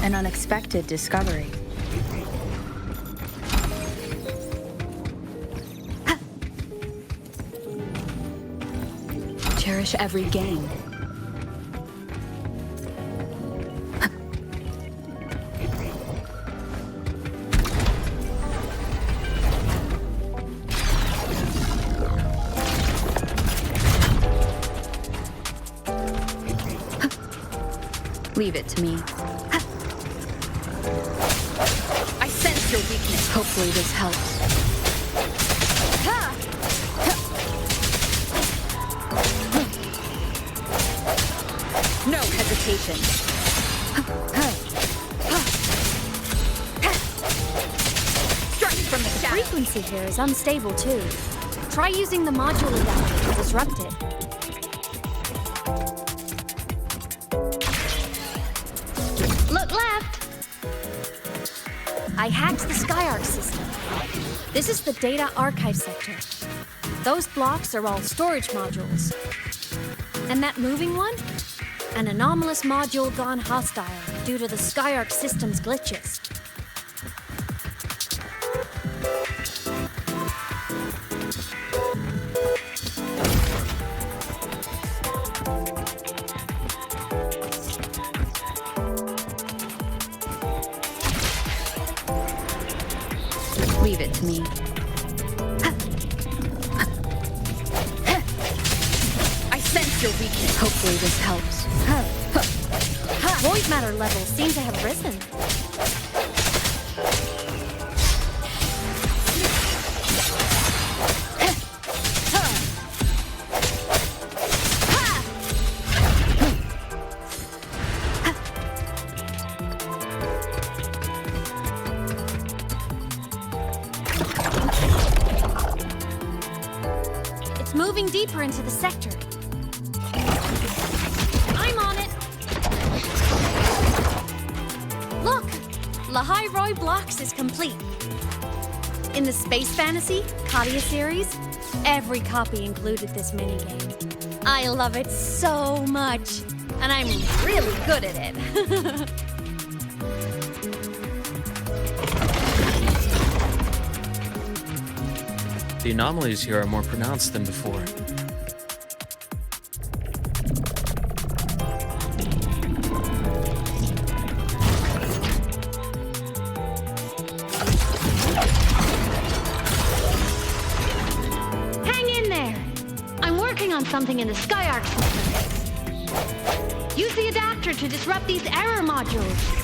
An unexpected discovery. Cherish every gain. Leave it to me. I sense your weakness. Hopefully this helps. No hesitation. Strike from the shadow.
The frequency here is unstable too. Try using the module adapter to disrupt it.
Look left!
I hacked the Skyarc system. This is the data archive sector. Those blocks are all storage modules. And that moving one? An anomalous module gone hostile due to the Skyarc system's glitches.
Leave it to me. I sense your weakness. Hopefully this helps.
Void matter levels seem to have risen. It's moving deeper into the sector. I'm on it. Look, Lahai-Roi Blocks is complete. In the Space Fantasy Katia series, every copy included this minigame. I love it so much, and I'm really good at it.
The anomalies here are more pronounced than before.
Hang in there! I'm working on something in the Skyarc system. Use the adapter to disrupt these error modules.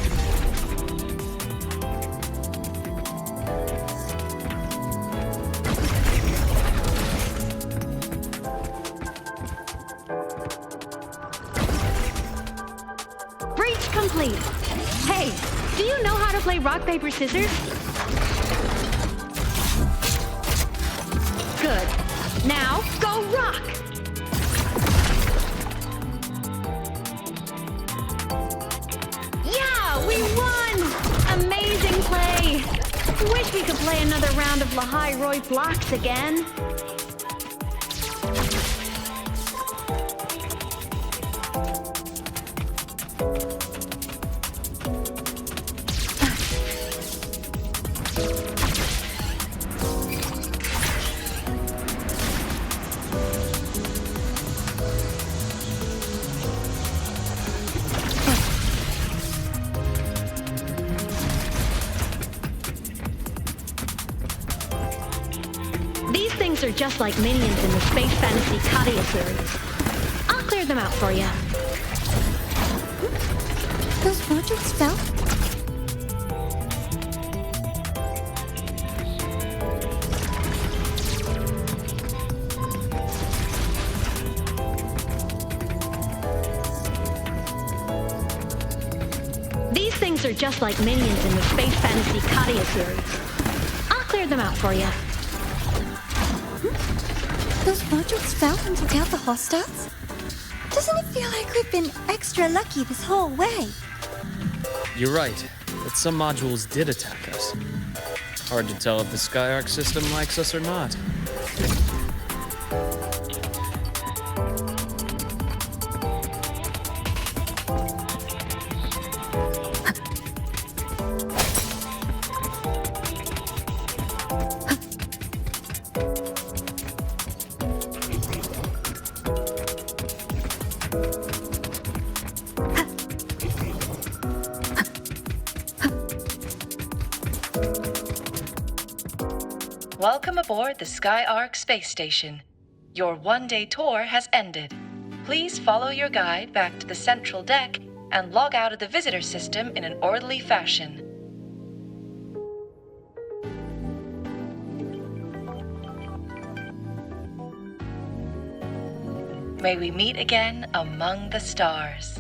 Breach complete. Hey, do you know how to play rock, paper, scissors? Good. Now, go rock! Yeah, we won! Amazing play! Wish we could play another round of Lahai-Roi Blocks again. These things are just like minions in the Space Fantasy Katia series. I'll clear them out for you.
Those modules fell?
These things are just like minions in the Space Fantasy Katia series. I'll clear them out for you.
Those modules fell and took out the hostiles? Doesn't it feel like we've been extra lucky this whole way?
You're right, but some modules did attack us. Hard to tell if the Skyarc system likes us or not.
Welcome aboard the Skyarc space station. Your one-day tour has ended. Please follow your guide back to the central deck and log out of the visitor system in an orderly fashion. May we meet again among the stars.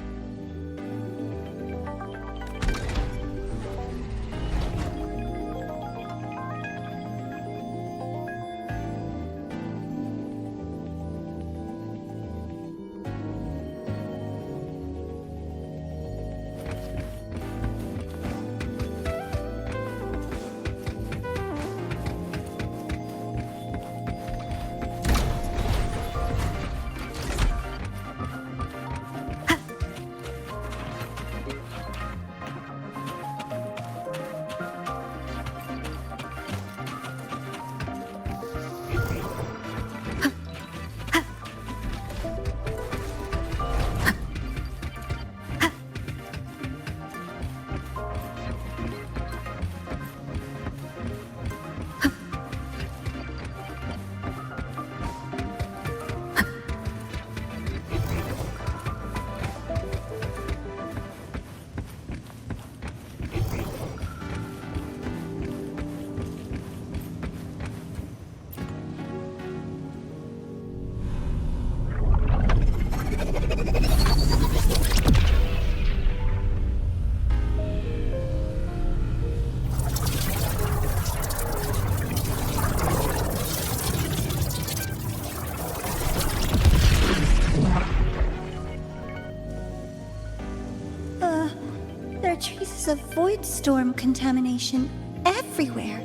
There are traces of void storm contamination everywhere.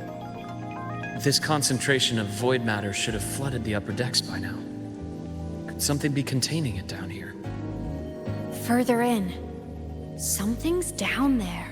This concentration of void matter should have flooded the upper decks by now. Could something be containing it down here?
Further in. Something's down there.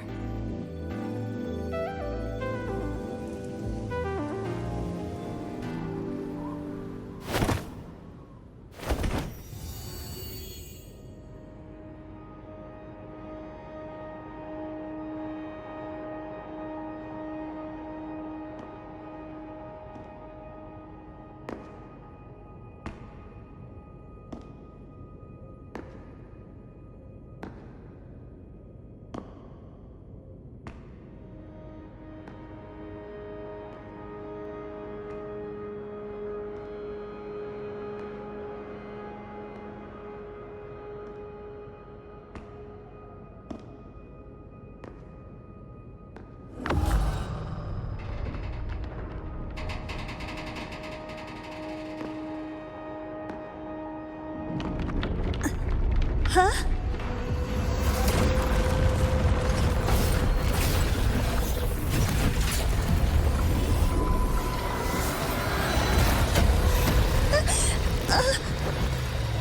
Huh?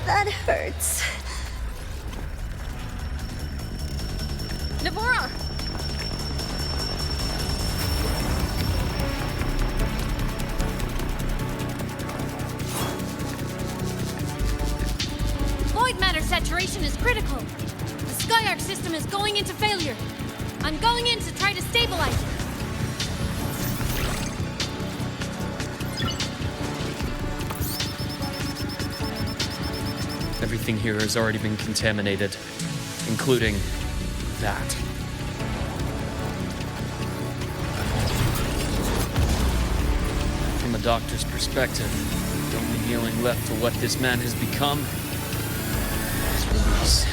That hurts.
Navora! Void matter saturation is critical. The Skyark system is going into failure. I'm going in to try to stabilize it.
Everything here has already been contaminated, including that. From a doctor's perspective, the only healing left for what this man has become is release.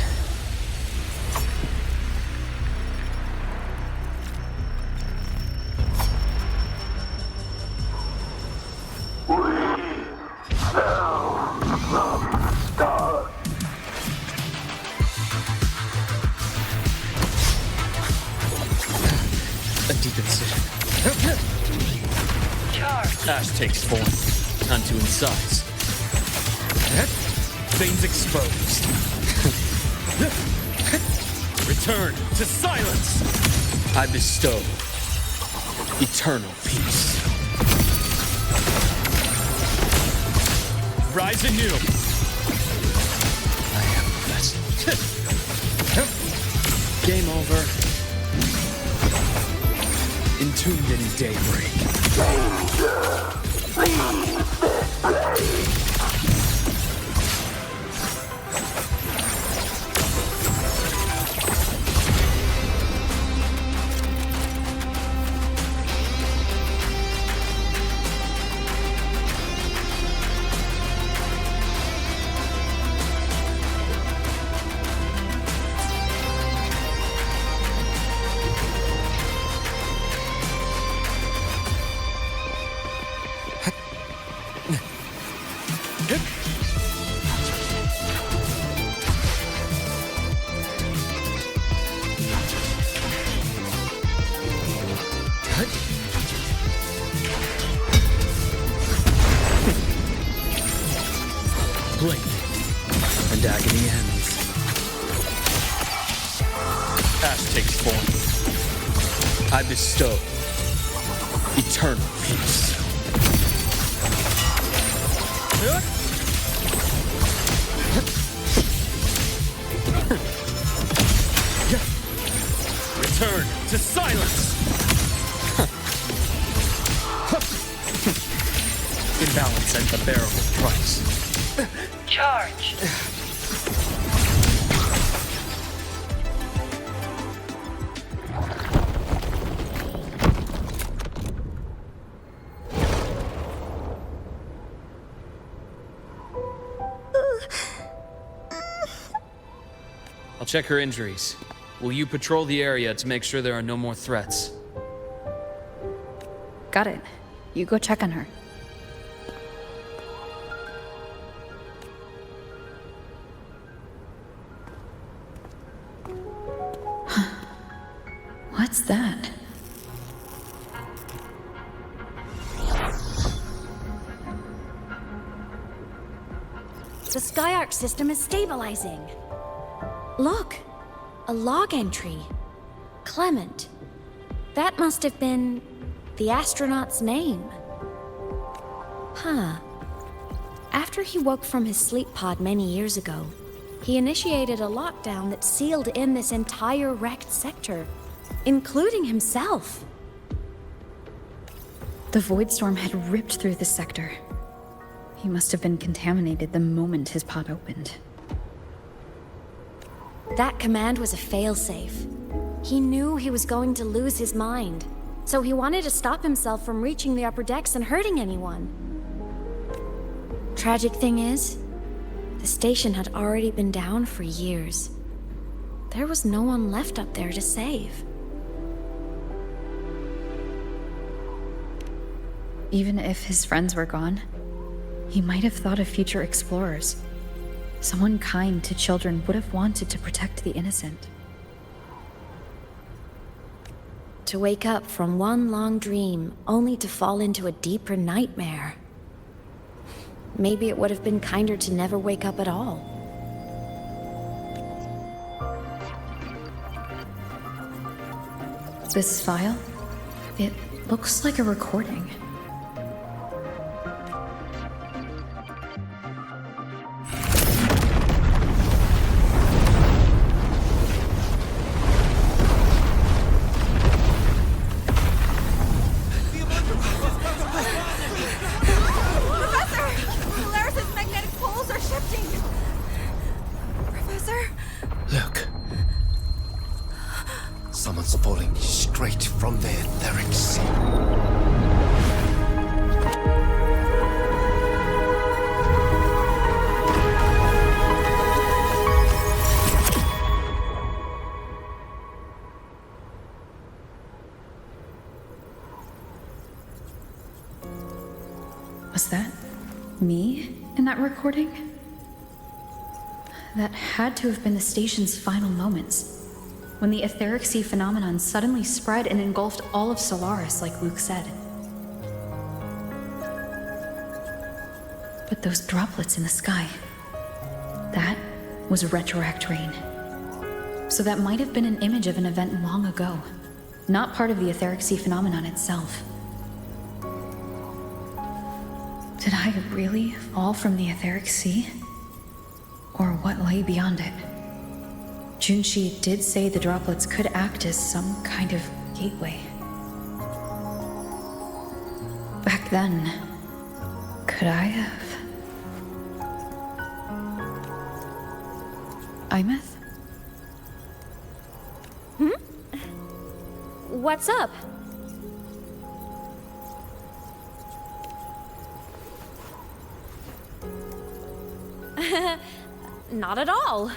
A deep incision. Ash takes form. Time to incise. Veins exposed. Return to silence. I bestow eternal peace. Rise anew. I am the vessel. Game over. Entombed in daybreak.
Danger! Leave this place!
ash takes form, I bestow eternal peace. Return to silence! Imbalance at the bearable price.
Charge!
I'll check her injuries. Will you patrol the area to make sure there are no more threats?
Got it. You go check on her. What's that?
The Skyark system is stabilizing. Look, a log entry. Clement. That must have been the astronaut's name. Huh. After he woke from his sleep pod many years ago, he initiated a lockdown that sealed in this entire wrecked sector, including himself.
The void storm had ripped through the sector. He must have been contaminated the moment his pod opened.
That command was a failsafe. He knew he was going to lose his mind, so he wanted to stop himself from reaching the upper decks and hurting anyone. Tragic thing is, the station had already been down for years. There was no one left up there to save.
Even if his friends were gone, he might have thought of future explorers. Someone kind to children would have wanted to protect the innocent.
To wake up from one long dream, only to fall into a deeper nightmare. Maybe it would have been kinder to never wake up at all.
This file? It looks like a recording.
Someone's falling straight from the etheric sea.
Was that me in that recording? That had to have been the station's final moments, when the etheric sea phenomenon suddenly spread and engulfed all of Solaris, like Luke said. But those droplets in the sky, that was retroact rain. So that might have been an image of an event long ago, not part of the etheric sea phenomenon itself. Did I really fall from the etheric sea? Or what lay beyond it? Junshi did say the droplets could act as some kind of gateway. Back then, could I have? Imeth?
What's up? Not at all.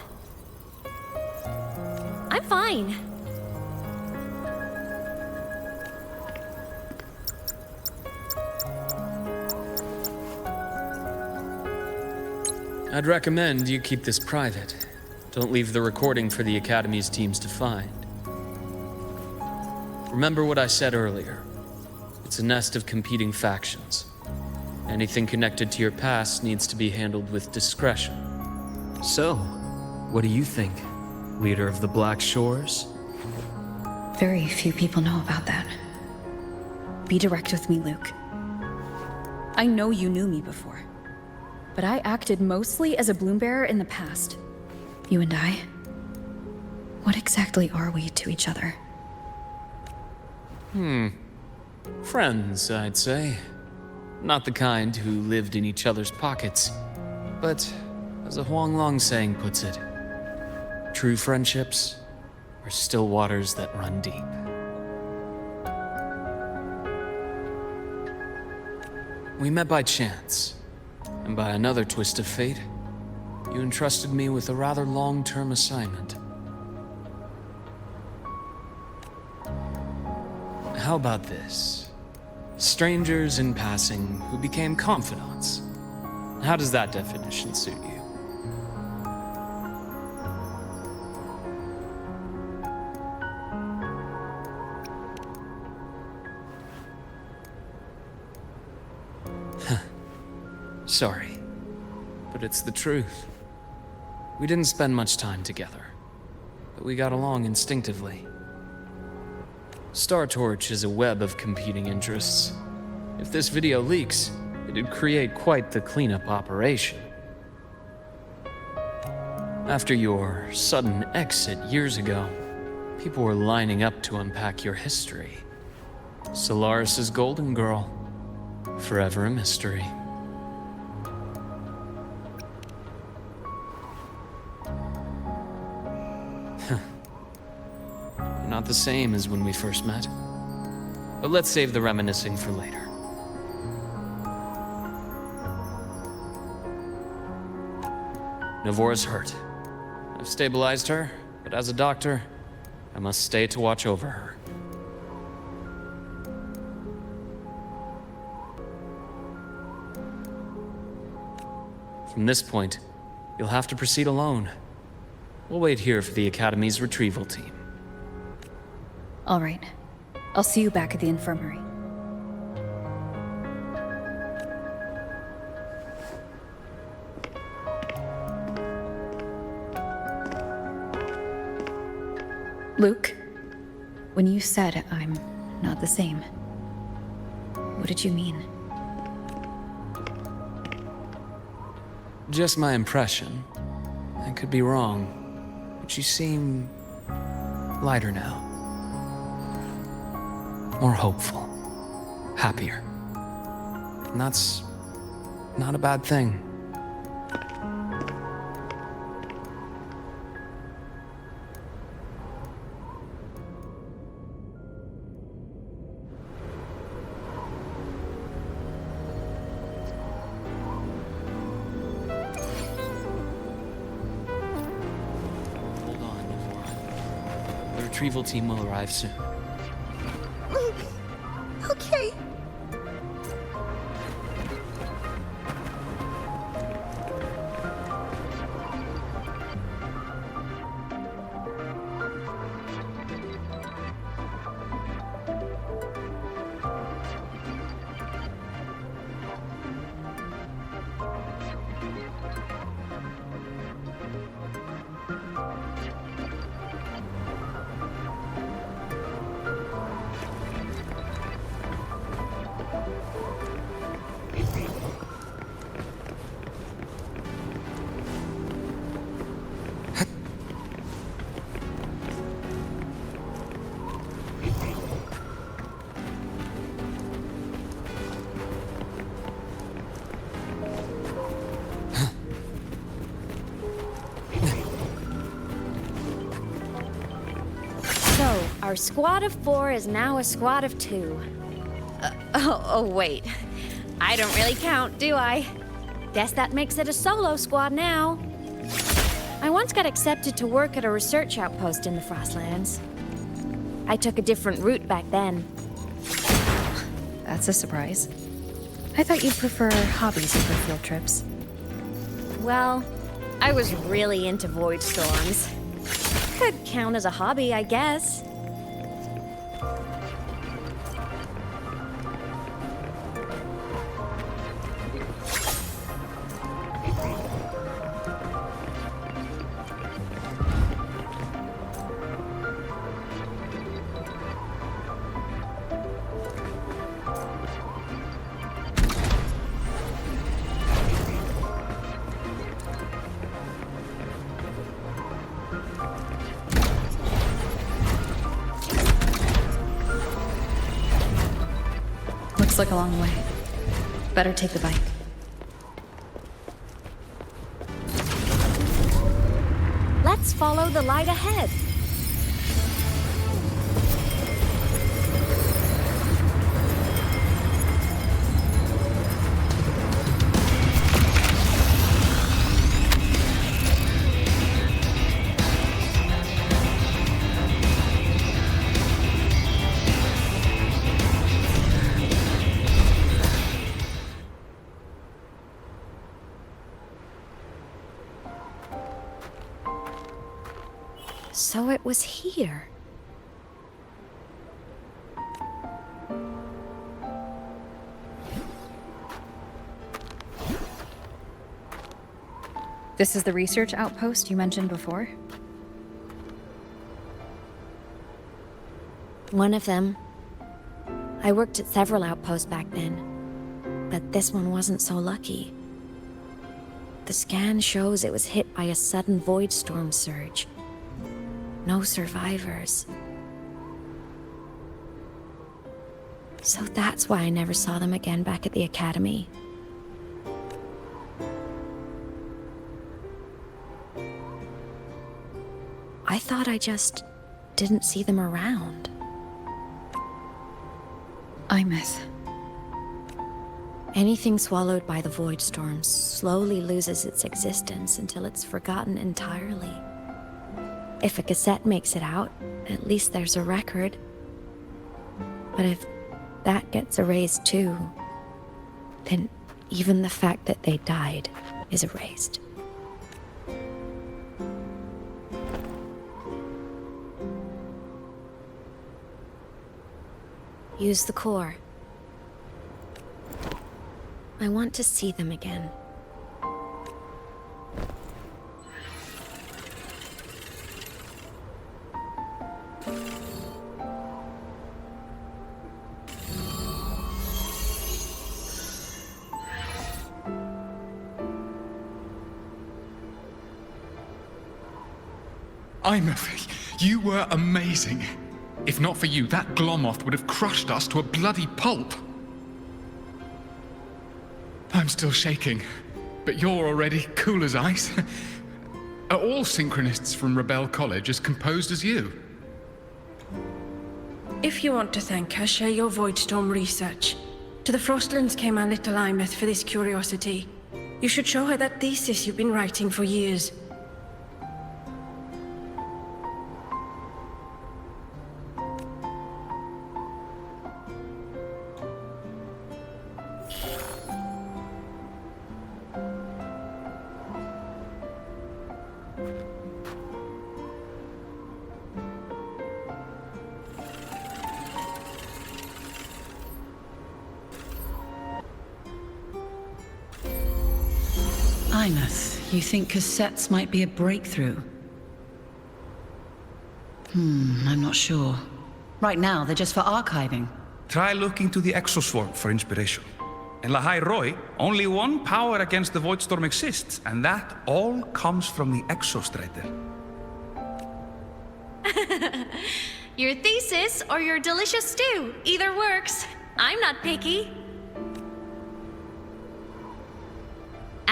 I'm fine.
I'd recommend you keep this private. Don't leave the recording for the Academy's teams to find. Remember what I said earlier. It's a nest of competing factions. Anything connected to your past needs to be handled with discretion.
So, what do you think, leader of the Black Shores?
Very few people know about that. Be direct with me, Luke. I know you knew me before, but I acted mostly as a bloom-bearer in the past. You and I, what exactly are we to each other?
Friends, I'd say. Not the kind who lived in each other's pockets, but as a Huanglong saying puts it, true friendships are still waters that run deep. We met by chance, and by another twist of fate, you entrusted me with a rather long-term assignment. How about this? Strangers in passing who became confidants. How does that definition suit you? Sorry, but it's the truth. We didn't spend much time together, but we got along instinctively. Star Torch is a web of competing interests. If this video leaks, it'd create quite the cleanup operation. After your sudden exit years ago, people were lining up to unpack your history. Solaris's Golden Girl, forever a mystery. Not the same as when we first met. But let's save the reminiscing for later. Navora's hurt. I've stabilized her, but as a doctor, I must stay to watch over her. From this point, you'll have to proceed alone. We'll wait here for the Academy's retrieval team.
All right. I'll see you back at the infirmary. Luke, when you said I'm not the same, what did you mean?
Just my impression. I could be wrong, but you seem lighter now. More hopeful. Happier. And that's not a bad thing. Hold on, Navora. The retrieval team will arrive soon.
Okay.
Our squad of 4 is now a squad of 2. Oh, wait. I don't really count, do I? Guess that makes it a solo squad now. I once got accepted to work at a research outpost in the Frostlands. I took a different route back then.
That's a surprise. I thought you'd prefer hobbies over field trips.
Well, I was really into void storms. Could count as a hobby, I guess.
like a long way. Better take the bike.
Let's follow the light ahead. So it was here.
This is the research outpost you mentioned before?
One of them. I worked at several outposts back then, but this one wasn't so lucky. The scan shows it was hit by a sudden void storm surge. No survivors. So that's why I never saw them again back at the academy. I thought I just didn't see them around.
Imeth.
Anything swallowed by the void storm slowly loses its existence until it's forgotten entirely. If a cassette makes it out, at least there's a record. But if that gets erased too, then even the fact that they died is erased. Use the core. I want to see them again.
Imeth, you were amazing. If not for you, that Glomoth would have crushed us to a bloody pulp. I'm still shaking, but you're already cool as ice. Are all synchronists from Rebel College as composed as you?
If you want to thank her, share your Voidstorm research. To the Frostlands came our little Imeth for this curiosity. You should show her that thesis you've been writing for years.
Imeth, you think cassettes might be a breakthrough? I'm not sure. Right now, they're just for archiving.
Try looking to the exoswarm for inspiration. In Lahai-Roi, only one power against the Voidstorm exists, and that all comes from the Exostrider.
Your thesis or your delicious stew, either works. I'm not picky.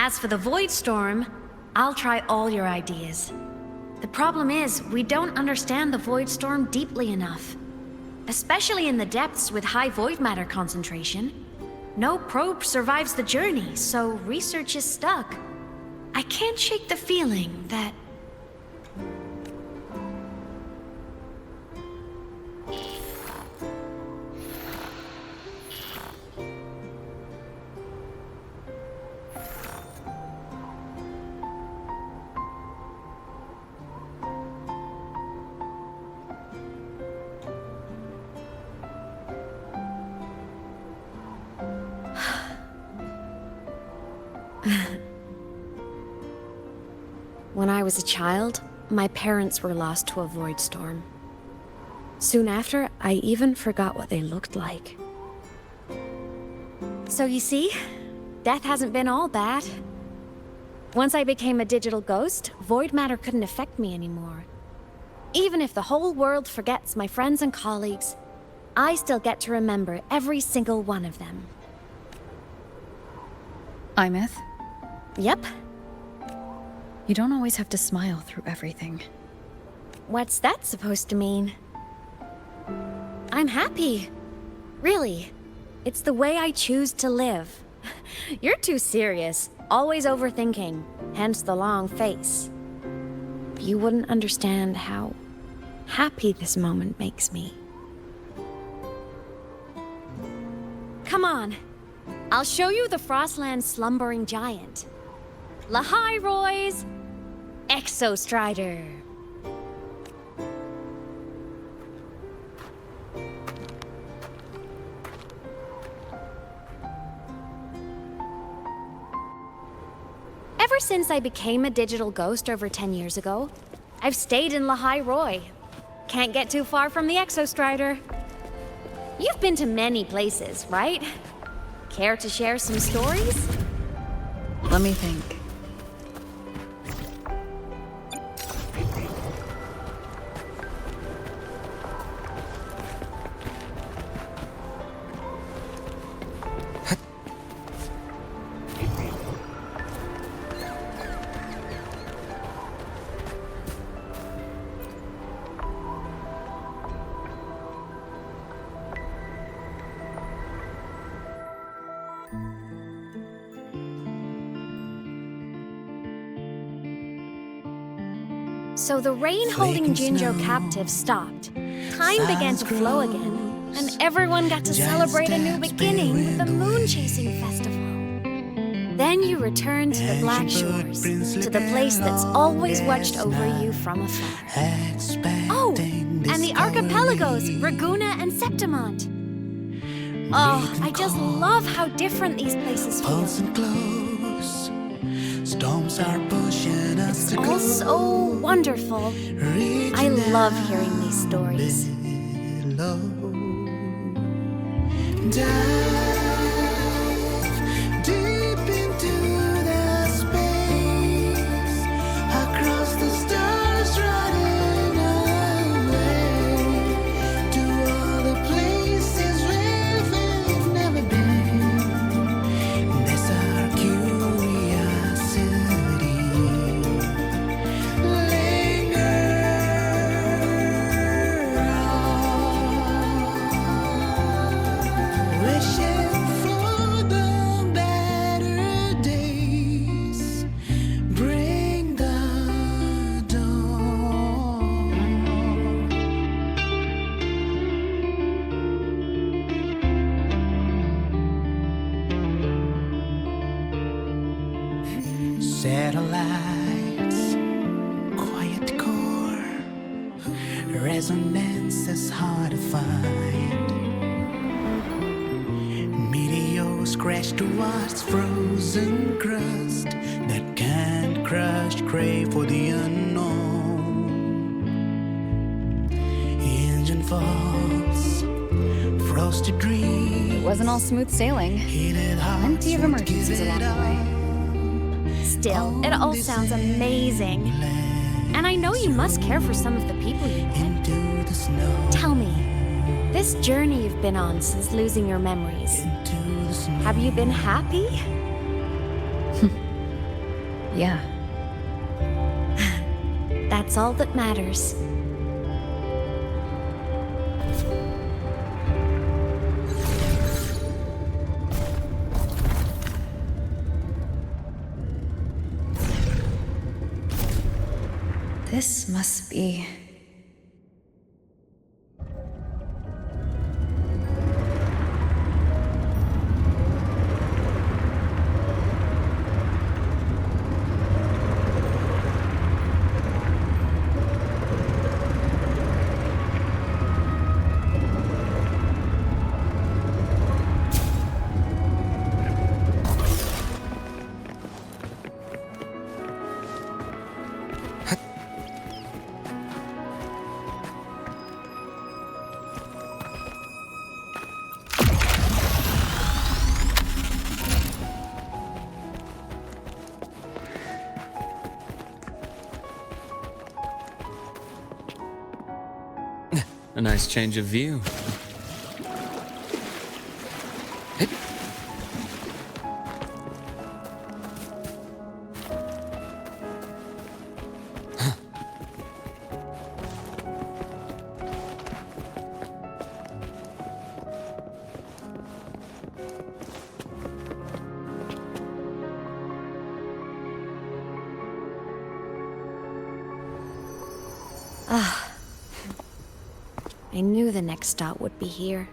As for the Voidstorm, I'll try all your ideas. The problem is, we don't understand the Voidstorm deeply enough. Especially in the depths with high void matter concentration. No probe survives the journey, so research is stuck. I can't shake the feeling that... When I was a child, my parents were lost to a void storm. Soon after, I even forgot what they looked like. So you see, death hasn't been all bad. Once I became a digital ghost, void matter couldn't affect me anymore. Even if the whole world forgets my friends and colleagues, I still get to remember every single one of them.
Imeth?
Yep.
You don't always have to smile through everything.
What's that supposed to mean? I'm happy. Really. It's the way I choose to live. You're too serious. Always overthinking. Hence the long face. You wouldn't understand how happy this moment makes me. Come on. I'll show you the Frostland's slumbering giant. Lahai-Roi's Exostrider. Ever since I became a digital ghost over 10 years ago, I've stayed in Lahai-Roi. Can't get too far from the Exostrider. You've been to many places, right? Care to share some stories?
Let me think.
So the rain holding Jinjo captive stopped. Time began to flow again, and everyone got to celebrate a new beginning with the Moon-Chasing Festival. Then you returned to the Black Shores, to the place that's always watched over you from afar. Oh, and the archipelagos, Raguna and Septimont. Oh, I just love how different these places feel.
Storms are pushing us to
all so wonderful. I love hearing these stories.
Dive deep into the space, across the stars, running away to all the places where we've never been. There's our satellites, quiet core, resonance is hard to find. Meteors crash towards frozen crust that can't crush, crave for the unknown. Engine falls, frosted dreams.
It wasn't all smooth sailing. Plenty of emergencies along the way.
Still, it all sounds amazing. And I know you must care for some of the people you met. Tell me, this journey you've been on since losing your memories, have you been happy?
Yeah.
That's all that matters.
This must be...
A nice change of view.
I knew the next stop would be here.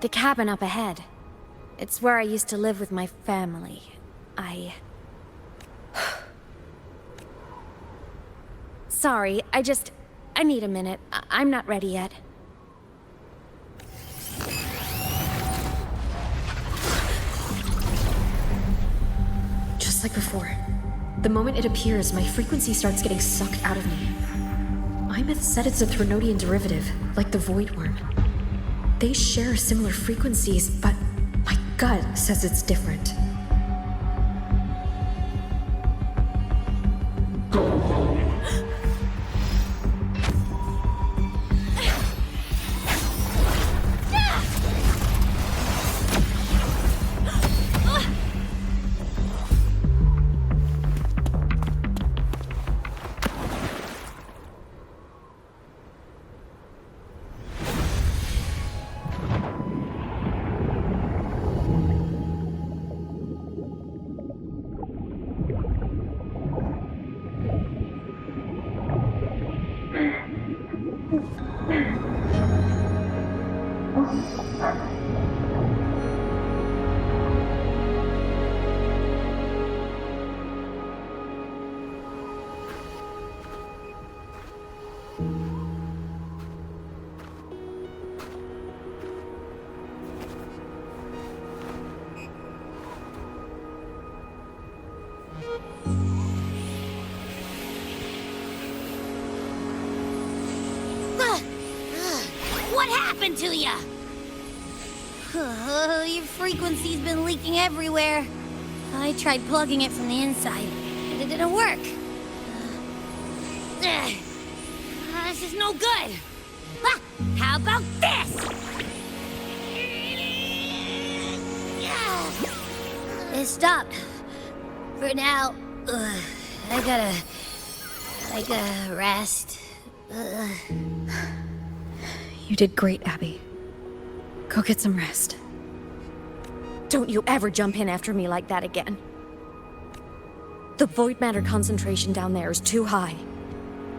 The cabin up ahead. It's where I used to live with my family. Sorry, I need a minute. I'm not ready yet.
Just like before. The moment it appears, my frequency starts getting sucked out of me. Imeth said it's a Threnodian derivative, like the Void Worm. They share similar frequencies, but my gut says it's different.
What happened to ya? Your frequency's been leaking everywhere. I tried plugging it from the inside, but it didn't work. This is no good. How about this? It stopped. For now, I gotta rest.
You did great, Abby. Go get some rest.
Don't you ever jump in after me like that again. The void matter concentration down there is too high.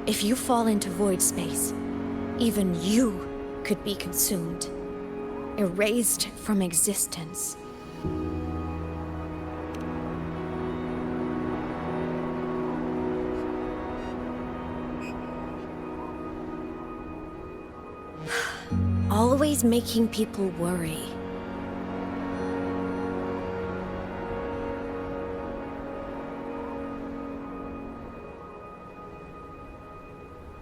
If you fall into void space, even you could be consumed, erased from existence. Always making people worry.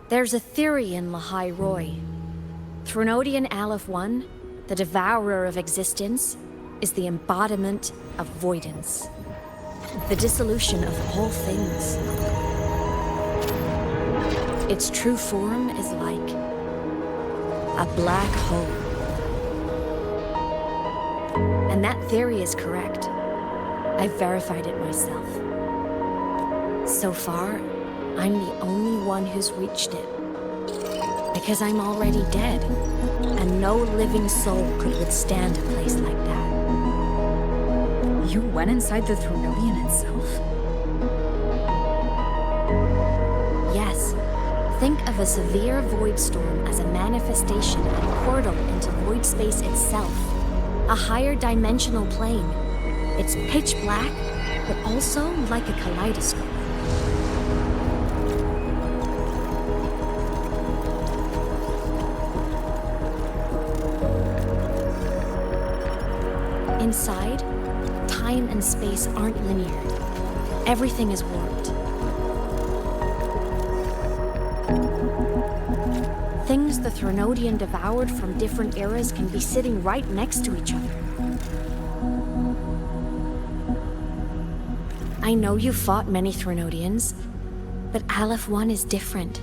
There's a theory in Lahai-Roi. Threnodian Aleph-1, the devourer of existence, is the embodiment of voidance. The dissolution of all things. Its true form is like a black hole. And that theory is correct. I've verified it myself. So far, I'm the only one who's reached it. Because I'm already dead, and no living soul could withstand a place like that.
You went inside the Threnodian itself?
Yes. Think of a severe void storm as a manifestation and portal into void space itself. A higher dimensional plane. It's pitch black, but also like a kaleidoscope. Inside, time and space aren't linear. Everything is warped. Things the Threnodian devoured from different eras can be sitting right next to each other. I know you fought many Threnodians, but Aleph-1 is different.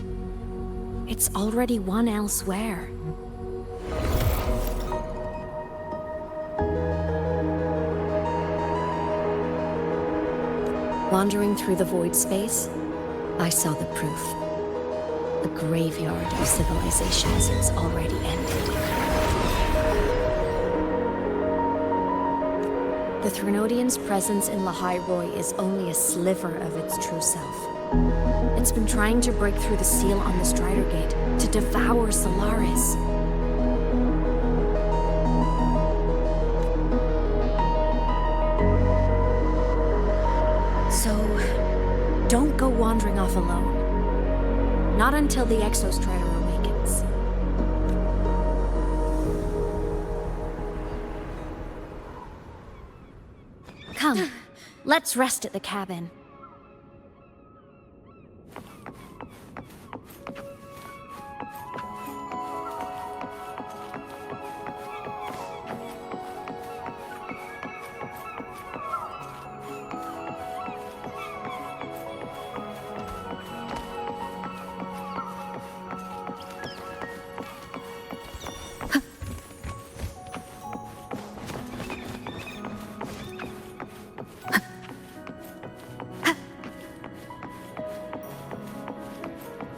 It's already won elsewhere. Wandering through the void space, I saw the proof. The graveyard of civilizations has already ended. The The Threnodian's presence in Lahai-Roi is only a sliver of its true self. It's been trying to break through the seal on the Strider Gate to devour Solaris. So, don't go wandering off alone. Not until the Exostrider awakens. Come, let's rest at the cabin.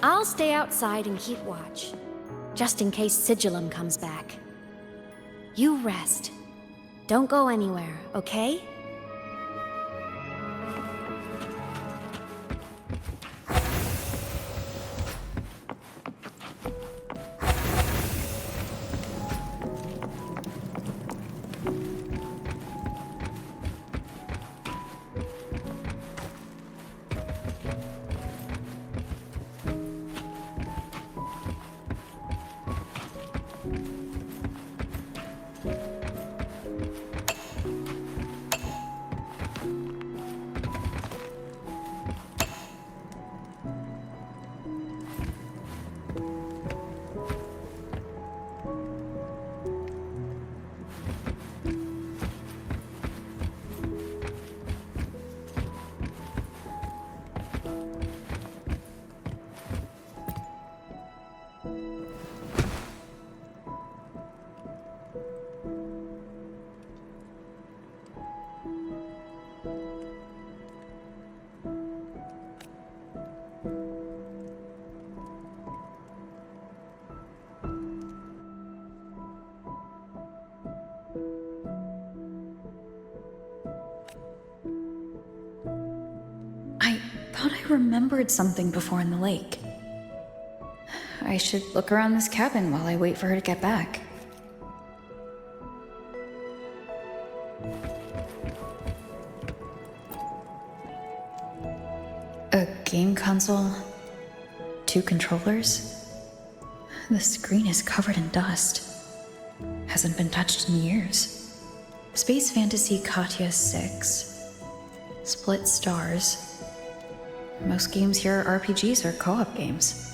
I'll stay outside and keep watch, just in case Sigillum comes back. You rest. Don't go anywhere, okay?
I thought I remembered something before in the lake. I should look around this cabin while I wait for her to get back. A game console, 2 controllers. The screen is covered in dust. Hasn't been touched in years. Space Fantasy Katya 6. Split stars. Most games here are RPGs or co-op games.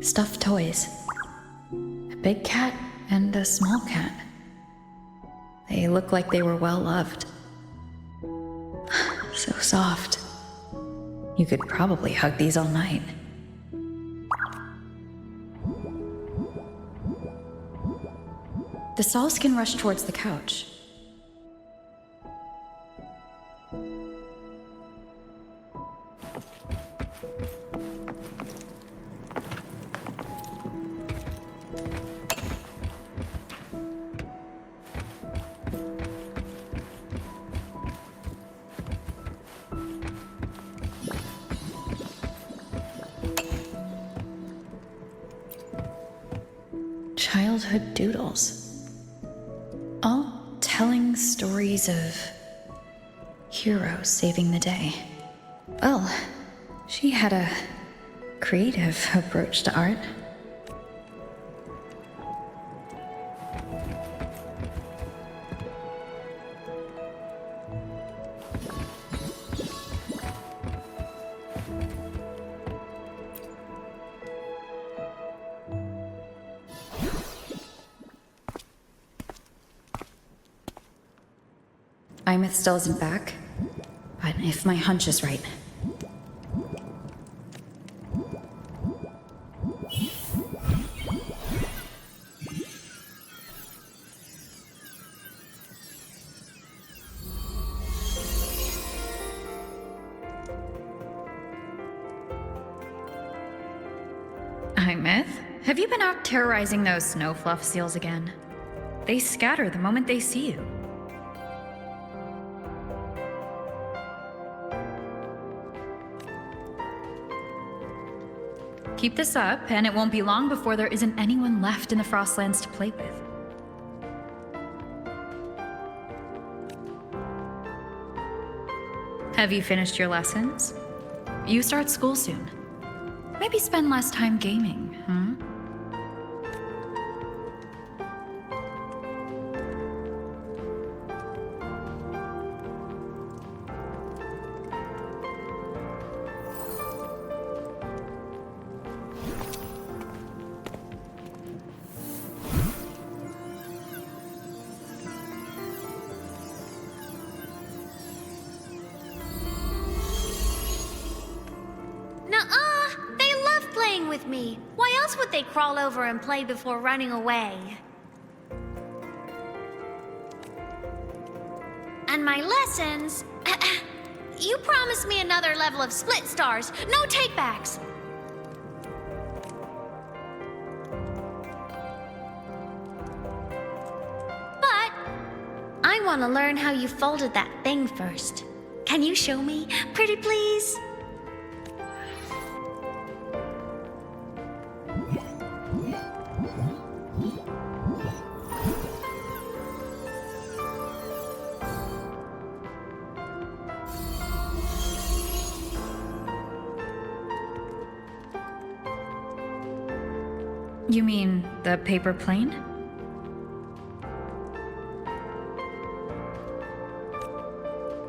Stuffed toys. A big cat and a small cat. They look like they were well loved. So soft. You could probably hug these all night. The Sauls can rush towards the couch. Childhood doodles. All telling stories of heroes saving the day. Well, she had a creative approach to art. Imeth still isn't back? But if my hunch is right... Hi, Myth. Have you been out terrorizing those snow fluff seals again? They scatter the moment they see you. Keep this up, and it won't be long before there isn't anyone left in the Frostlands to play with. Have you finished your lessons? You start school soon. Maybe spend less time gaming, huh?
Nuh-uh! They love playing with me. Why else would they crawl over and play before running away? And my lessons... You promised me another level of split stars. No takebacks. But I want to learn how you folded that thing first. Can you show me? Pretty please?
You mean the paper plane?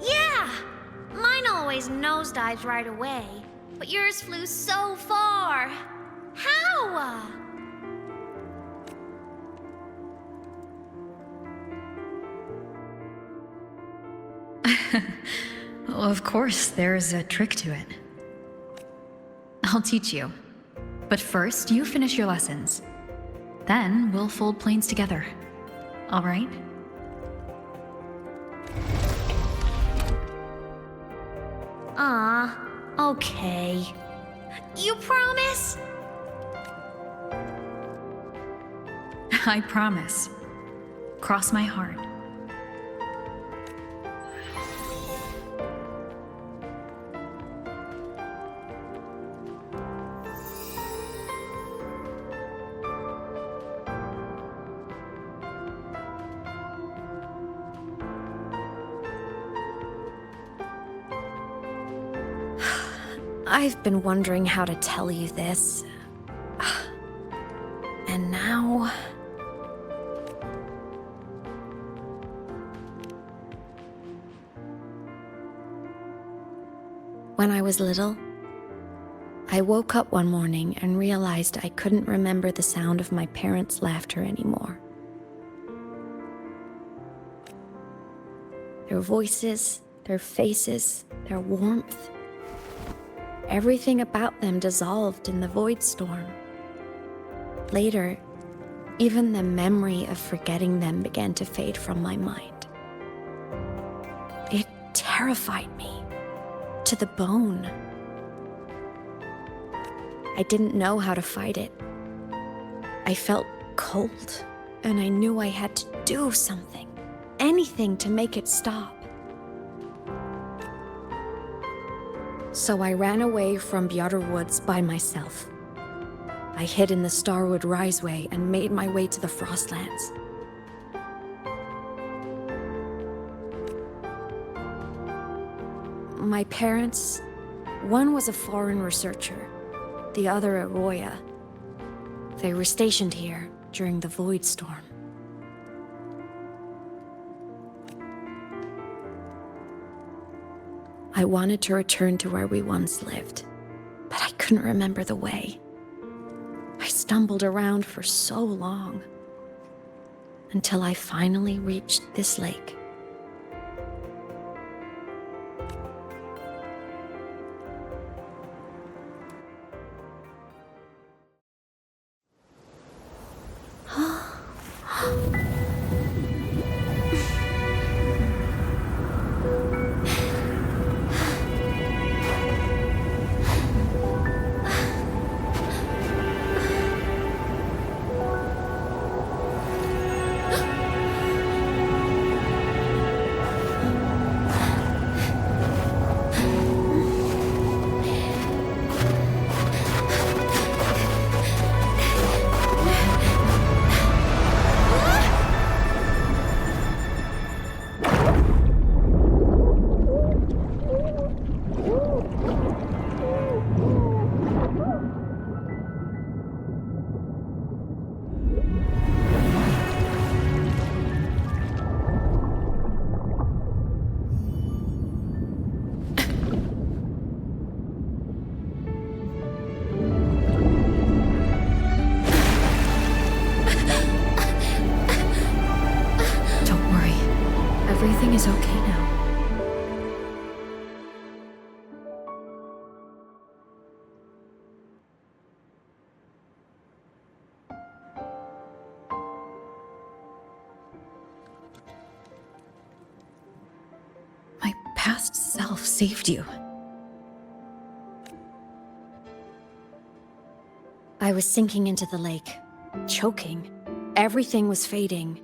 Yeah! Mine always nosedives right away, but yours flew so far. How?
Well, of course, there's a trick to it. I'll teach you. But first, you finish your lessons. Then we'll fold planes together. All right?
Okay. You promise?
I promise. Cross my heart.
I've been wondering how to tell you this. And now... When I was little, I woke up one morning and realized I couldn't remember the sound of my parents' laughter anymore. Their voices, their faces, their warmth. Everything about them dissolved in the void storm. Later, even the memory of forgetting them began to fade from my mind. It terrified me to the bone. I didn't know how to fight it. I felt cold, and I knew I had to do something, anything to make it stop. So I ran away from Bjarter Woods by myself. I hid in the Starwood Riseway and made my way to the Frostlands. My parents, one was a foreign researcher, the other a Roya. They were stationed here during the Void Storm. I wanted to return to where we once lived, but I couldn't remember the way. I stumbled around for so long, until I finally reached this lake.
past self saved you.
I was sinking into the lake, choking. Everything was fading,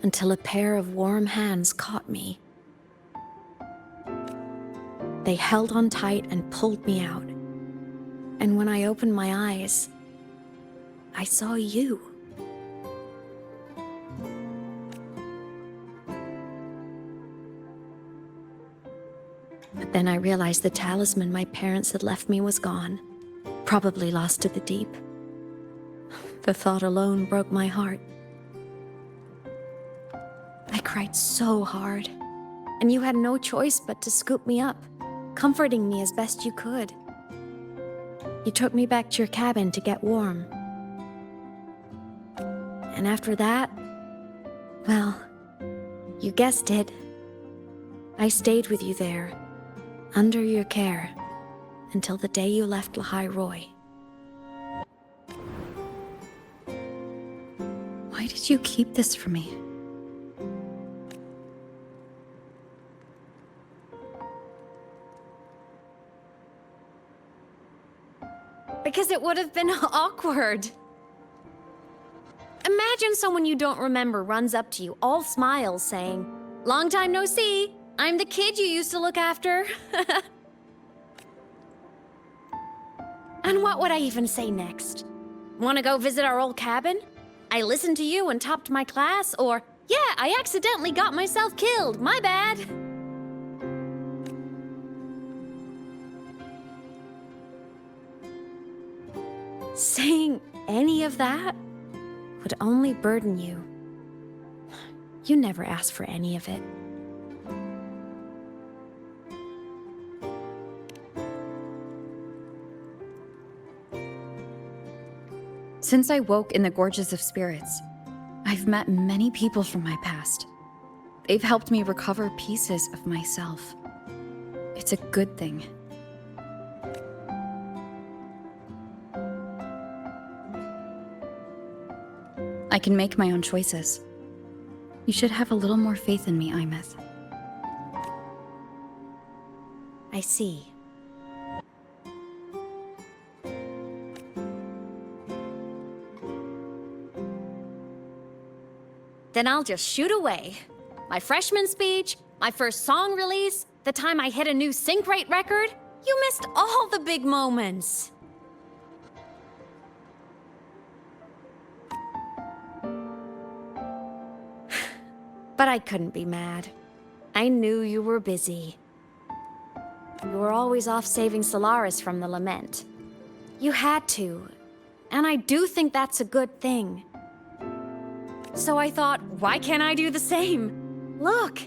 until a pair of warm hands caught me. They held on tight and pulled me out. And when I opened my eyes, I saw you. But then I realized the talisman my parents had left me was gone, probably lost to the deep. The thought alone broke my heart. I cried so hard, and you had no choice but to scoop me up, comforting me as best you could. You took me back to your cabin to get warm. And after that, well, you guessed it. I stayed with you there, under your care, until the day you left Lahai-Roi.
Why did you keep this from me?
Because it would have been awkward. Imagine someone you don't remember runs up to you, all smiles, saying, "Long time no see. I'm the kid you used to look after." And what would I even say next? Want to go visit our old cabin? I listened to you and topped my class, or, "Yeah, I accidentally got myself killed. My bad." Saying any of that would only burden you. You never asked for any of it.
Since I woke in the Gorges of Spirits, I've met many people from my past. They've helped me recover pieces of myself. It's a good thing. I can make my own choices. You should have a little more faith in me, Imeth.
I see. Then I'll just shoot away. My freshman speech, my first song release, the time I hit a new sync rate record. You missed all the big moments. But I couldn't be mad. I knew you were busy. You were always off saving Solaris from the lament. You had to, and I do think that's a good thing. So I thought, why can't I do the same? Look,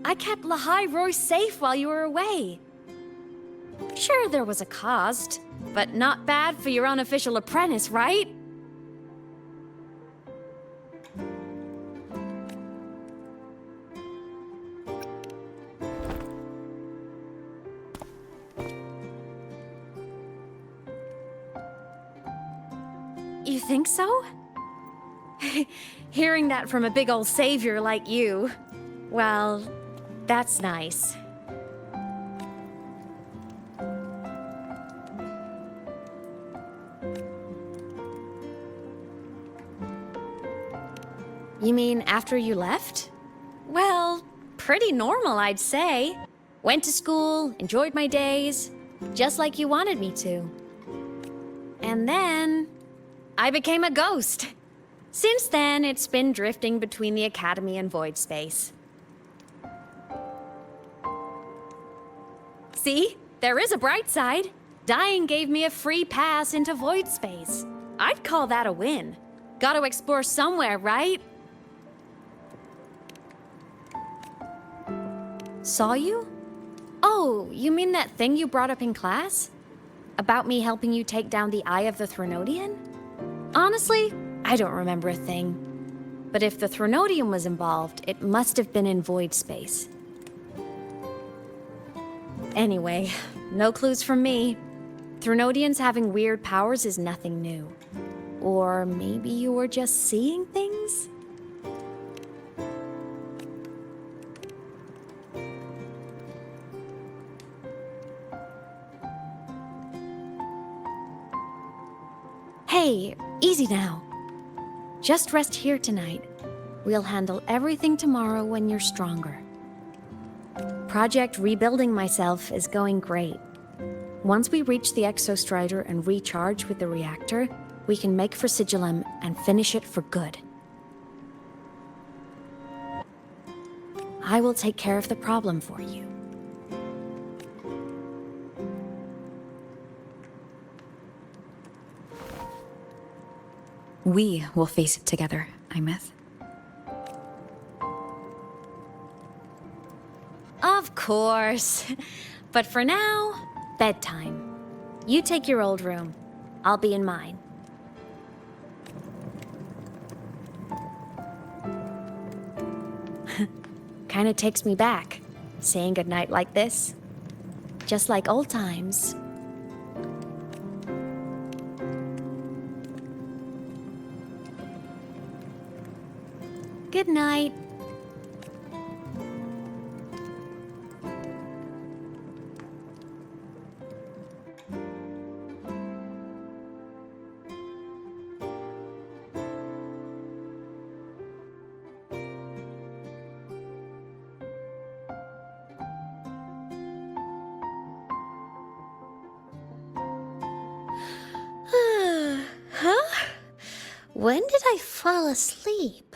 I kept Lahai-Roi safe while you were away. Sure, there was a cost, but not bad for your unofficial apprentice, right? You think so? Hearing that from a big old savior like you, well, that's nice. You mean after you left? Well, pretty normal, I'd say. Went to school, enjoyed my days, just like you wanted me to. And then I became a ghost. Since then, it's been drifting between the Academy and Void Space. See? There is a bright side. Dying gave me a free pass into Void Space. I'd call that a win. Gotta explore somewhere, right? Saw you? Oh, you mean that thing you brought up in class? About me helping you take down the Eye of the Threnodian? Honestly, I don't remember a thing. But if the Threnodian was involved, it must have been in Void Space. Anyway, no clues from me. Threnodians having weird powers is nothing new. Or maybe you were just seeing things? Hey, easy now. Just rest here tonight. We'll handle everything tomorrow when you're stronger. Project Rebuilding Myself is going great. Once we reach the Exostrider and recharge with the reactor, we can make for Sigillum and finish it for good. I will take care of the problem for you.
We will face it together, Imeth.
Of course. But for now, bedtime. You take your old room. I'll be in mine. Kinda takes me back, saying goodnight like this. Just like old times. Good night.
Huh? When did I fall asleep?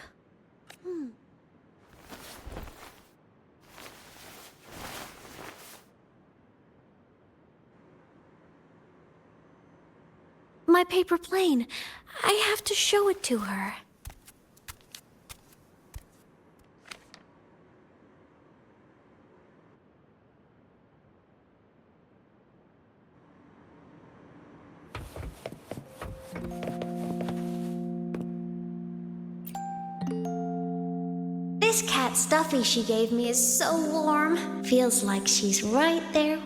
My paper plane. I have to show it to her.
This cat stuffy she gave me is so warm. Feels like she's right there.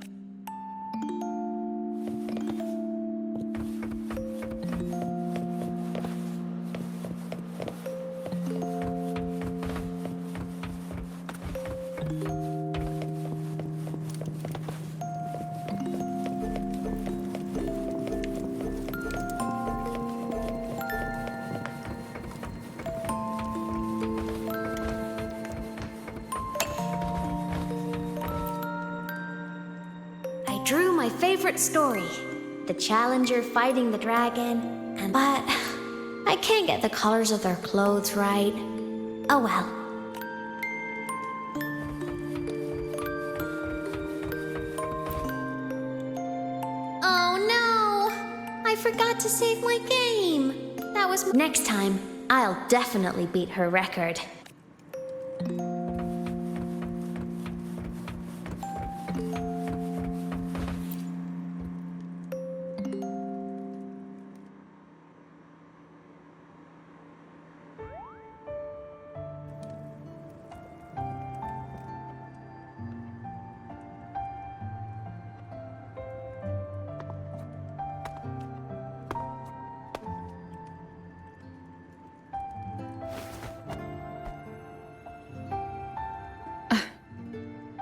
Drew my favorite story, the Challenger fighting the dragon, but I can't get the colors of their clothes right. Oh well. Oh no! I forgot to save my game. That was next time. I'll definitely beat her record.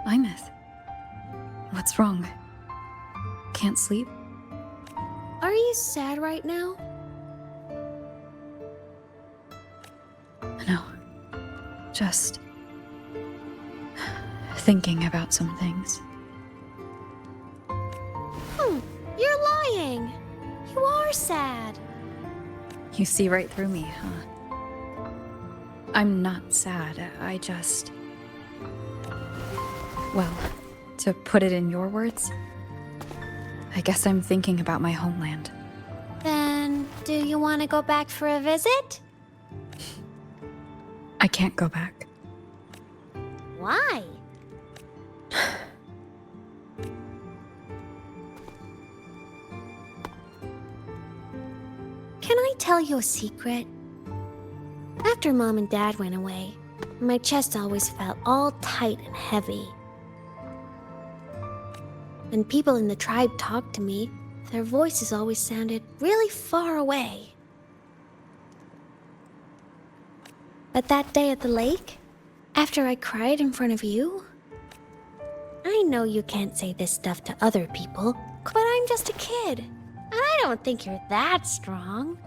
Imeth. What's wrong? Can't sleep?
Are you sad right now?
No. Just thinking about some things.
You're lying. You are sad.
You see right through me, huh? I'm not sad. I just... Well, to put it in your words, I guess I'm thinking about my homeland.
Then, do you want to go back for a visit?
I can't go back.
Why?
Can I tell you a secret? After Mom and Dad went away, my chest always felt all tight and heavy. When people in the tribe talked to me, their voices always sounded really far away. But that day at the lake, after I cried in front of you, I know you can't say this stuff to other people, but I'm just a kid, and I don't think you're that strong.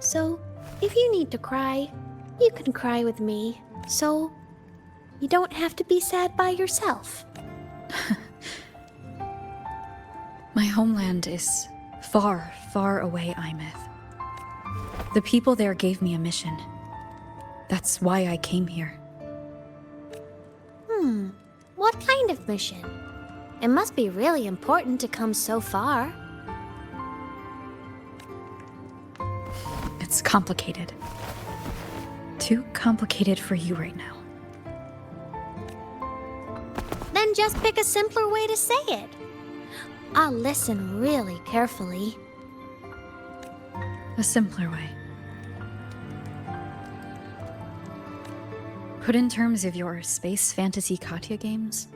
So, if you need to cry, you can cry with me. So, you don't have to be sad by yourself.
My homeland is far, far away, Imeth. The people there gave me a mission. That's why I came here.
What kind of mission? It must be really important to come so far.
It's complicated. Too complicated for you right now.
Then just pick a simpler way to say it. I'll listen really carefully.
A simpler way. Put in terms of your space fantasy Katya games,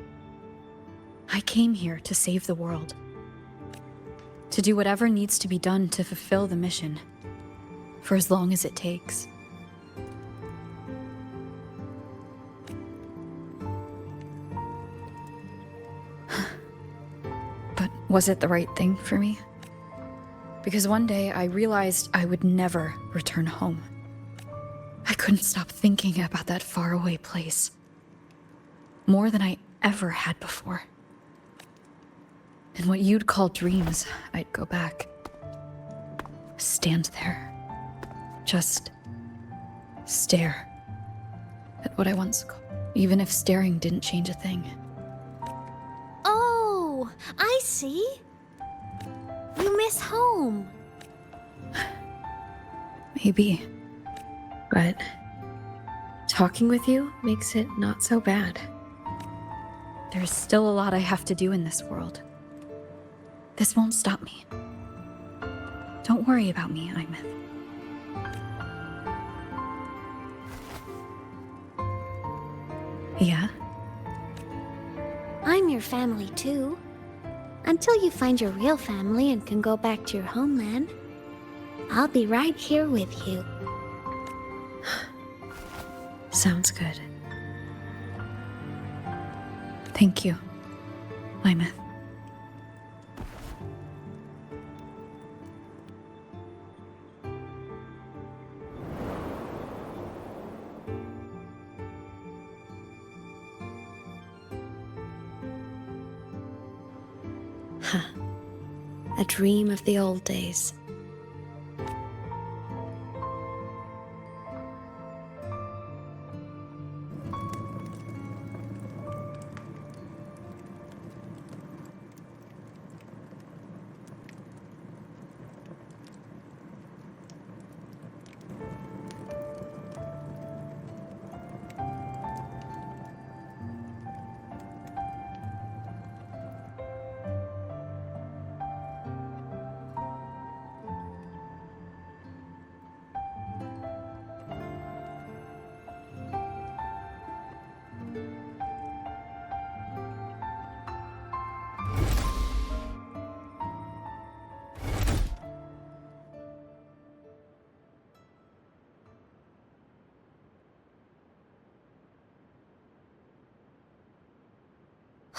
I came here to save the world. To do whatever needs to be done to fulfill the mission, for as long as it takes. But was it the right thing for me? Because one day I realized I would never return home. I couldn't stop thinking about that faraway place. More than I ever had before. In what you'd call dreams, I'd go back. Stand there. Just stare at what I once called. Even if staring didn't change a thing.
Oh, I see. You miss home.
Maybe. But talking with you makes it not so bad. There's still a lot I have to do in this world. This won't stop me. Don't worry about me, Imeth. Yeah?
I'm your family too. Until you find your real family and can go back to your homeland, I'll be right here with you.
Sounds good. Thank you, Imeth.
A dream of the old days.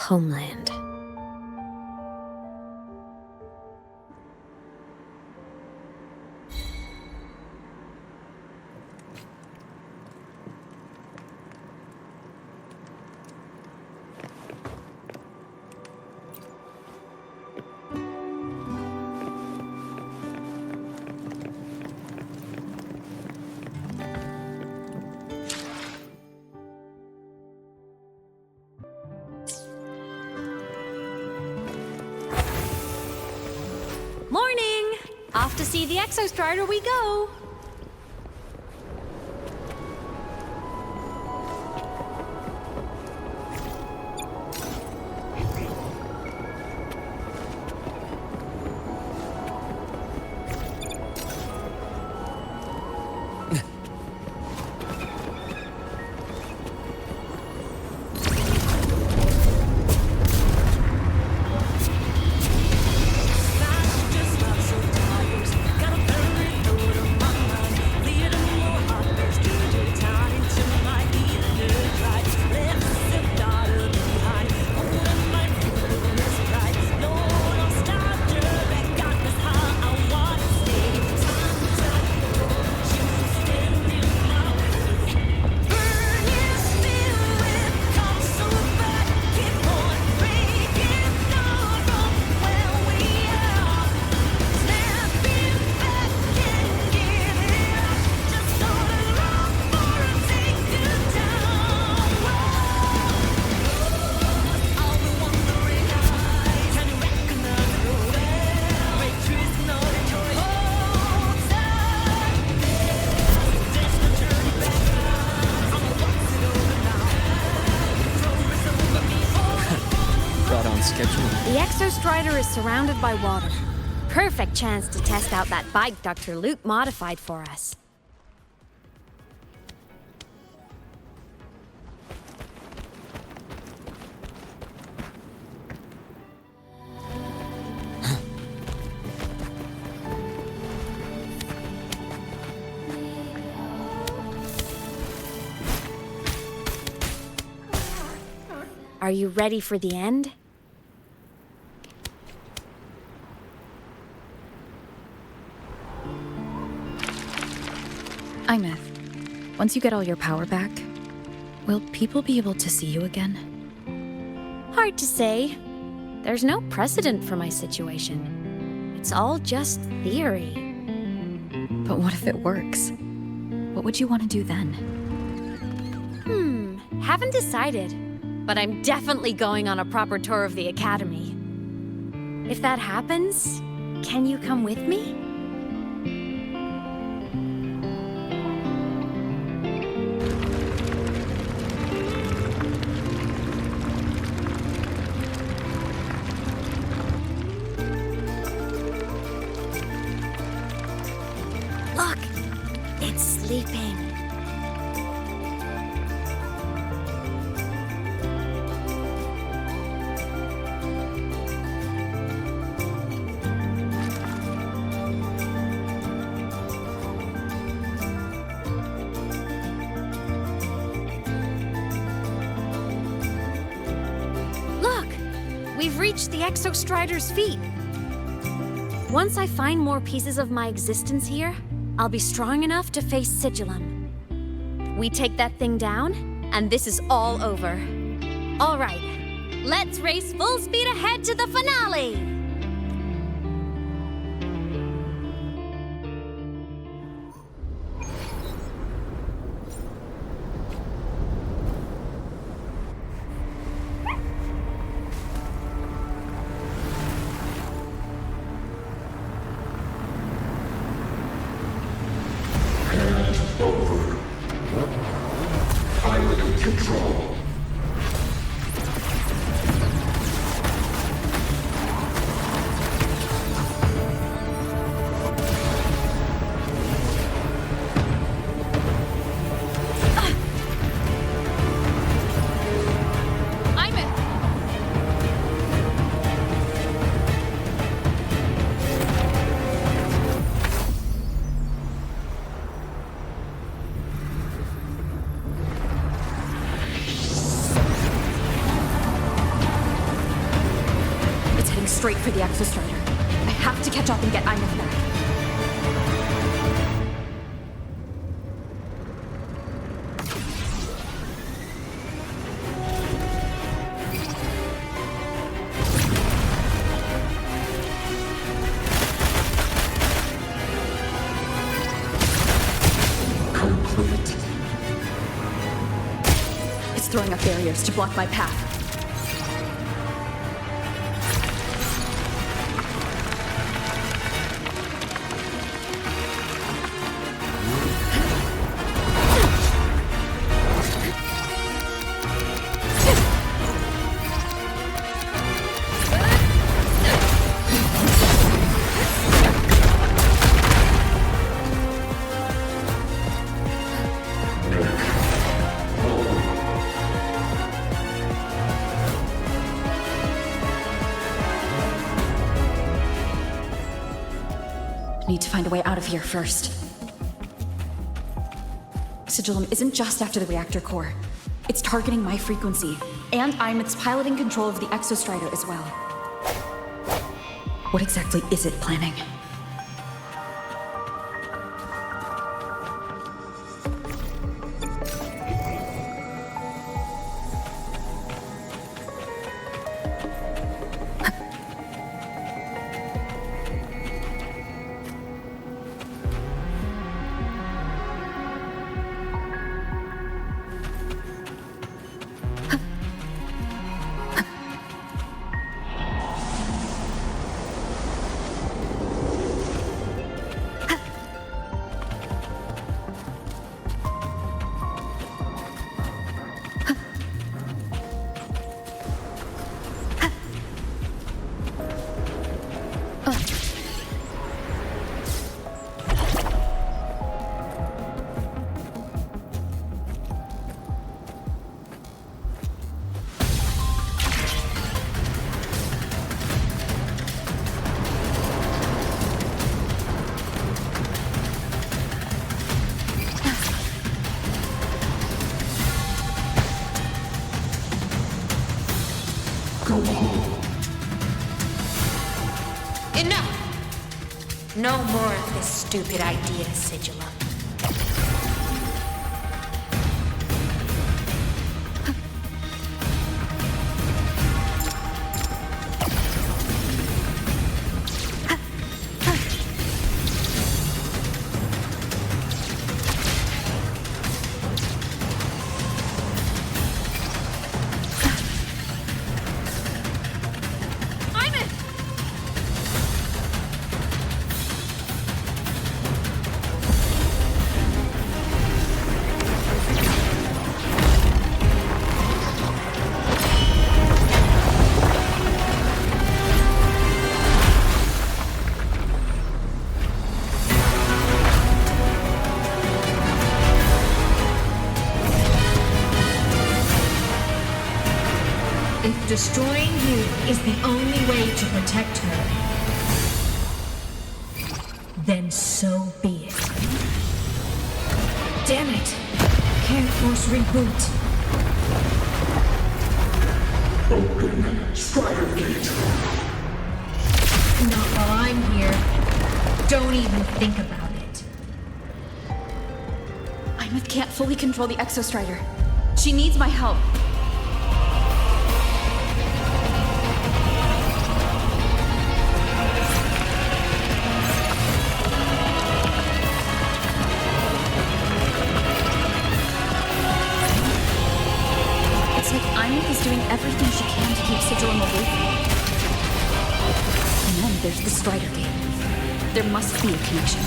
Homeland.
Morning! Off to see the Exostrider we go!
Exostrider is surrounded by water. Perfect chance to test out that bike Dr. Luke modified for us. Are you ready for the end?
Imeth, once you get all your power back, will people be able to see you again?
Hard to say. There's no precedent for my situation. It's all just theory.
But what if it works? What would you want to do then?
Haven't decided. But I'm definitely going on a proper tour of the Academy. If that happens, can you come with me?
Look, it's sleeping.
We've reached the Exostrider's feet. Once I find more pieces of my existence here, I'll be strong enough to face Sigillum. We take that thing down, and this is all over. All right, let's race full speed ahead to the finale!
Straight for the Exostrider. I have to catch up and get Imeth back.
Complete.
It's throwing up barriers to block my path. Need to find a way out of here first. Sigillum isn't just after the reactor core. It's targeting my frequency, and Imeth's piloting control of the Exostrider as well. What exactly is it planning?
Enough! No more of this stupid idea, Sigilla.
If destroying you is the only way to protect her, then so be it. Damn it! Can't force reboot.
Open Strider Gate.
Not while I'm here. Don't even think about it.
Imeth can't fully control the Exostrider. She needs my help. Imeth is doing everything she can to keep Sigillum away from me. And then there's the Strider Gate. There must be a connection.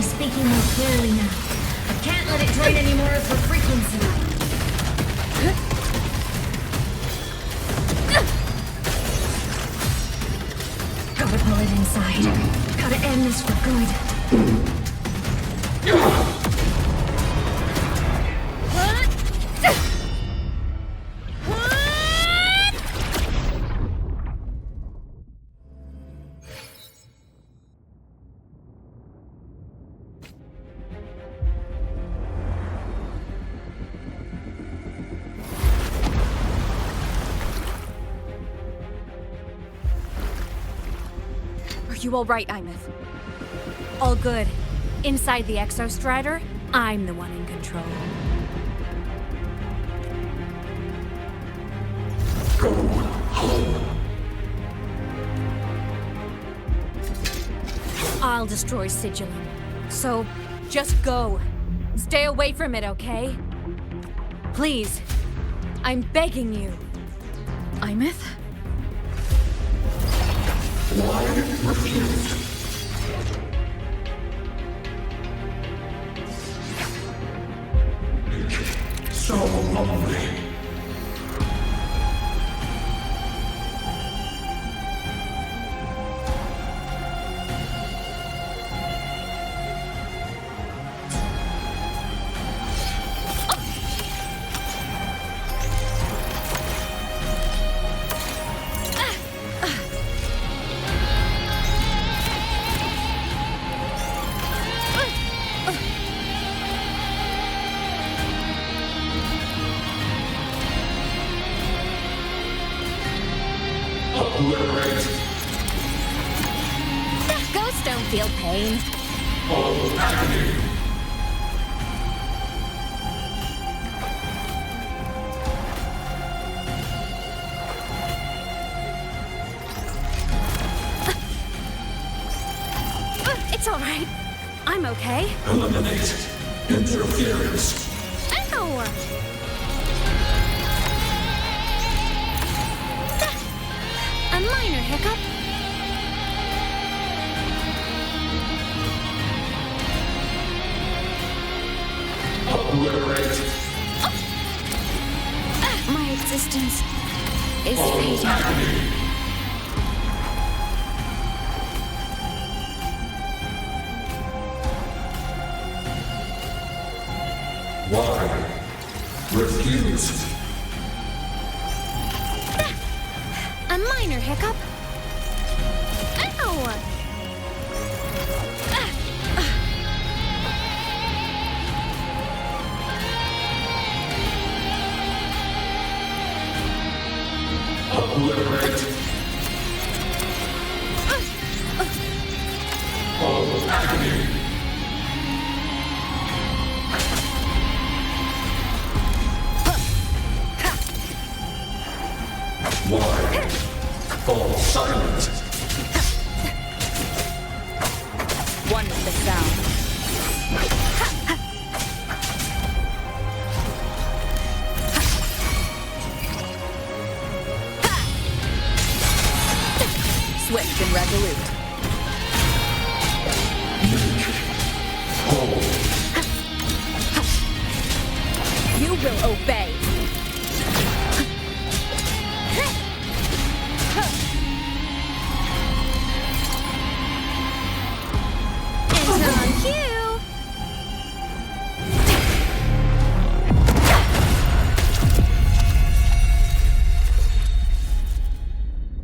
Speaking more clearly now. I can't let it drain any more of her frequency. Gotta pull it inside. Gotta end this for good.
Are you all right, Imeth?
All good. Inside the Exostrider, I'm the one in control.
Go home.
I'll destroy Sigillum. So, just go. Stay away from it, okay? Please. I'm begging you.
Imeth?
Why refused? So lonely.
Ghosts don't feel pain.
Oh, agony.
It's all right. I'm okay.
Eliminate interference.
Ow! A minor hiccup.
Obliterate.
My
resistance is fading.
Why? Refused.
A minor hiccup. Ow!
Obliterate. All agony. Why? Fall silent.
One with the sound. Swift and resolute. You will obey.
On cue.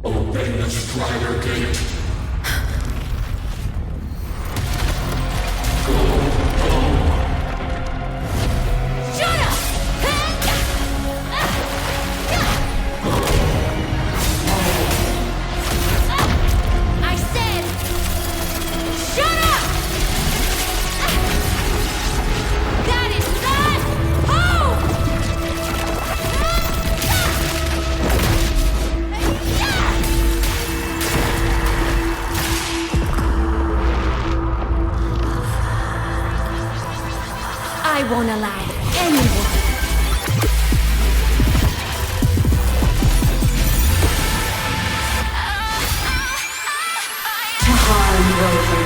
Obey the Strider Gate.
Shut up! I said, shut up! That is not home!
I won't allow anyone.
To harm Rover.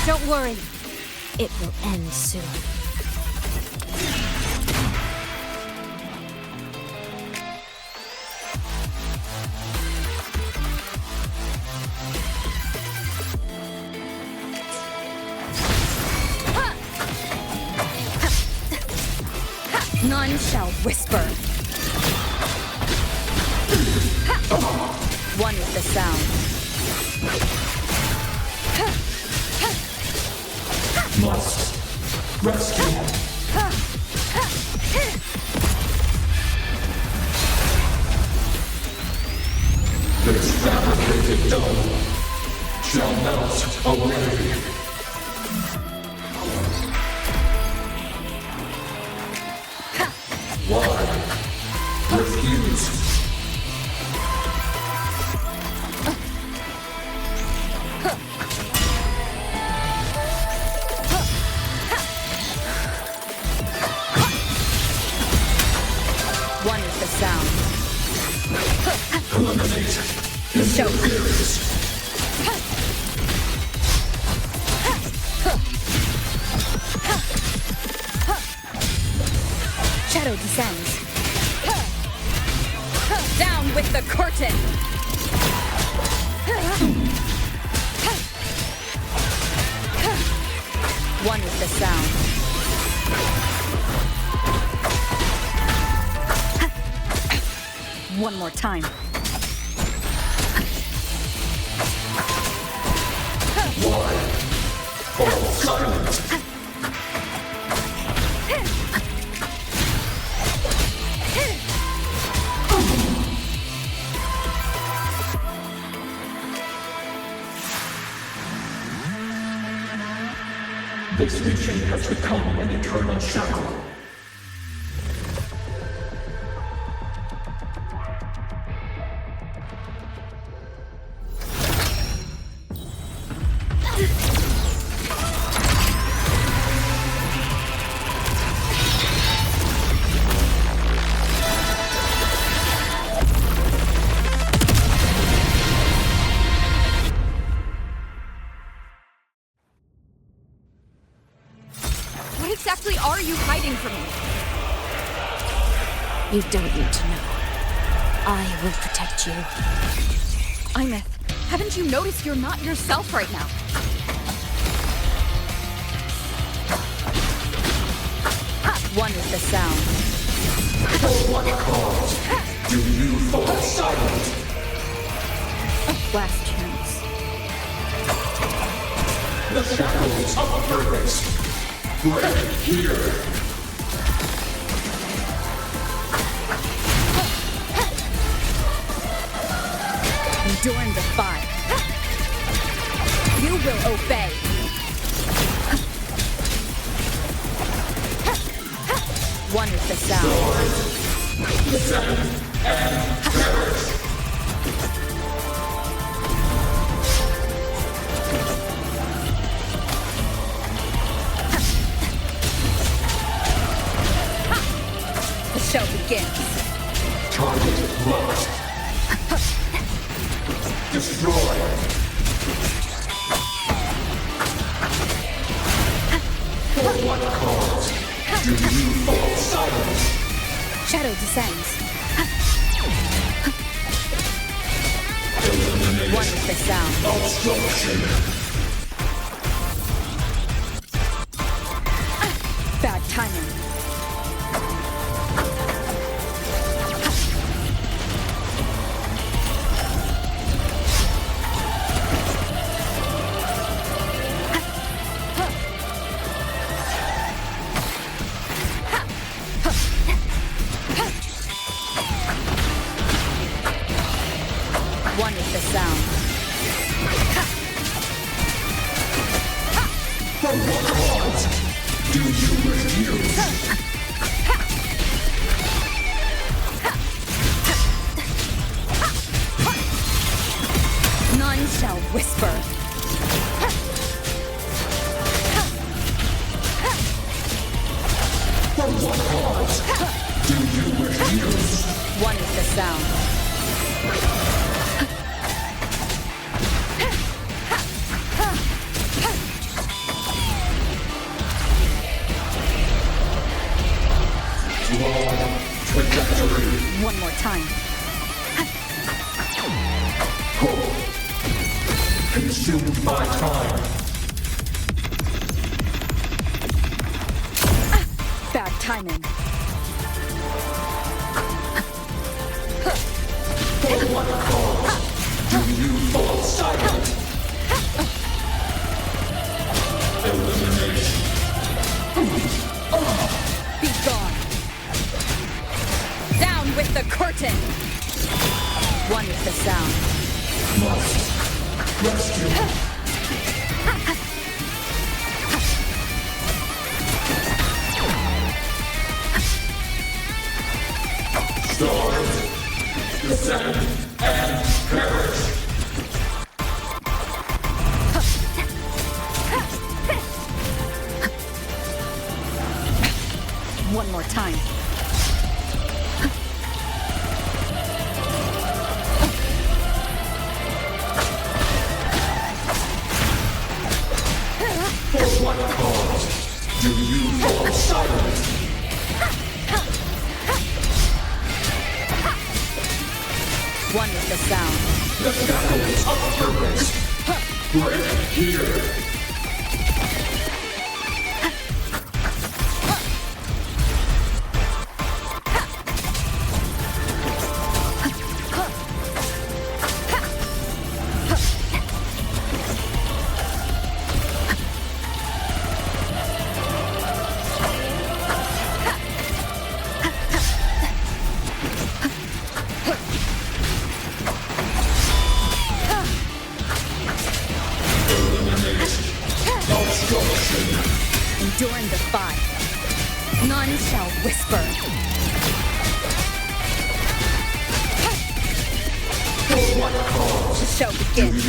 Don't worry. It will end soon.
None shall whisper. One with the sound.
Must rescue. This fabricated dome shall melt away. Why? Refuse.
One with the sound.
Eliminate interference.
Shadow descends. Down with the curtain. One with the sound. One more time.
Why? Fall silent. This mission has become an eternal shackle.
exactly are you hiding from me?
You don't need to know. I will protect you.
Imeth, haven't you noticed you're not yourself right now? One with the sound.
For what cause do you fall silent?
Last chance.
The shackles of purpose. Break here.
Endure and defy. You will obey. One with the sound.
Descend and perish.
The show begins.
Target locked. Destroy. For what cause do you fall silent?
Shadow descends.
Eliminate.
One with the sound.
Obstruction.
Bad timing. One with the sound.
For what cause do you refuse?
None shall whisper.
For what cause do you refuse?
One with the sound.
Trajectory.
One more time.
Consumed by time.
Bad timing.
For what cause do you fall silent? Elimination.
Be gone. Down with the curtain. One with the sound.
Must rescue. Stars. Descend and perish.
One more time.
For what cause do you fall silent?
One with the sound.
The shackles of purpose. Break here.
Endure and defy. None shall whisper.
For what cause
The show begins.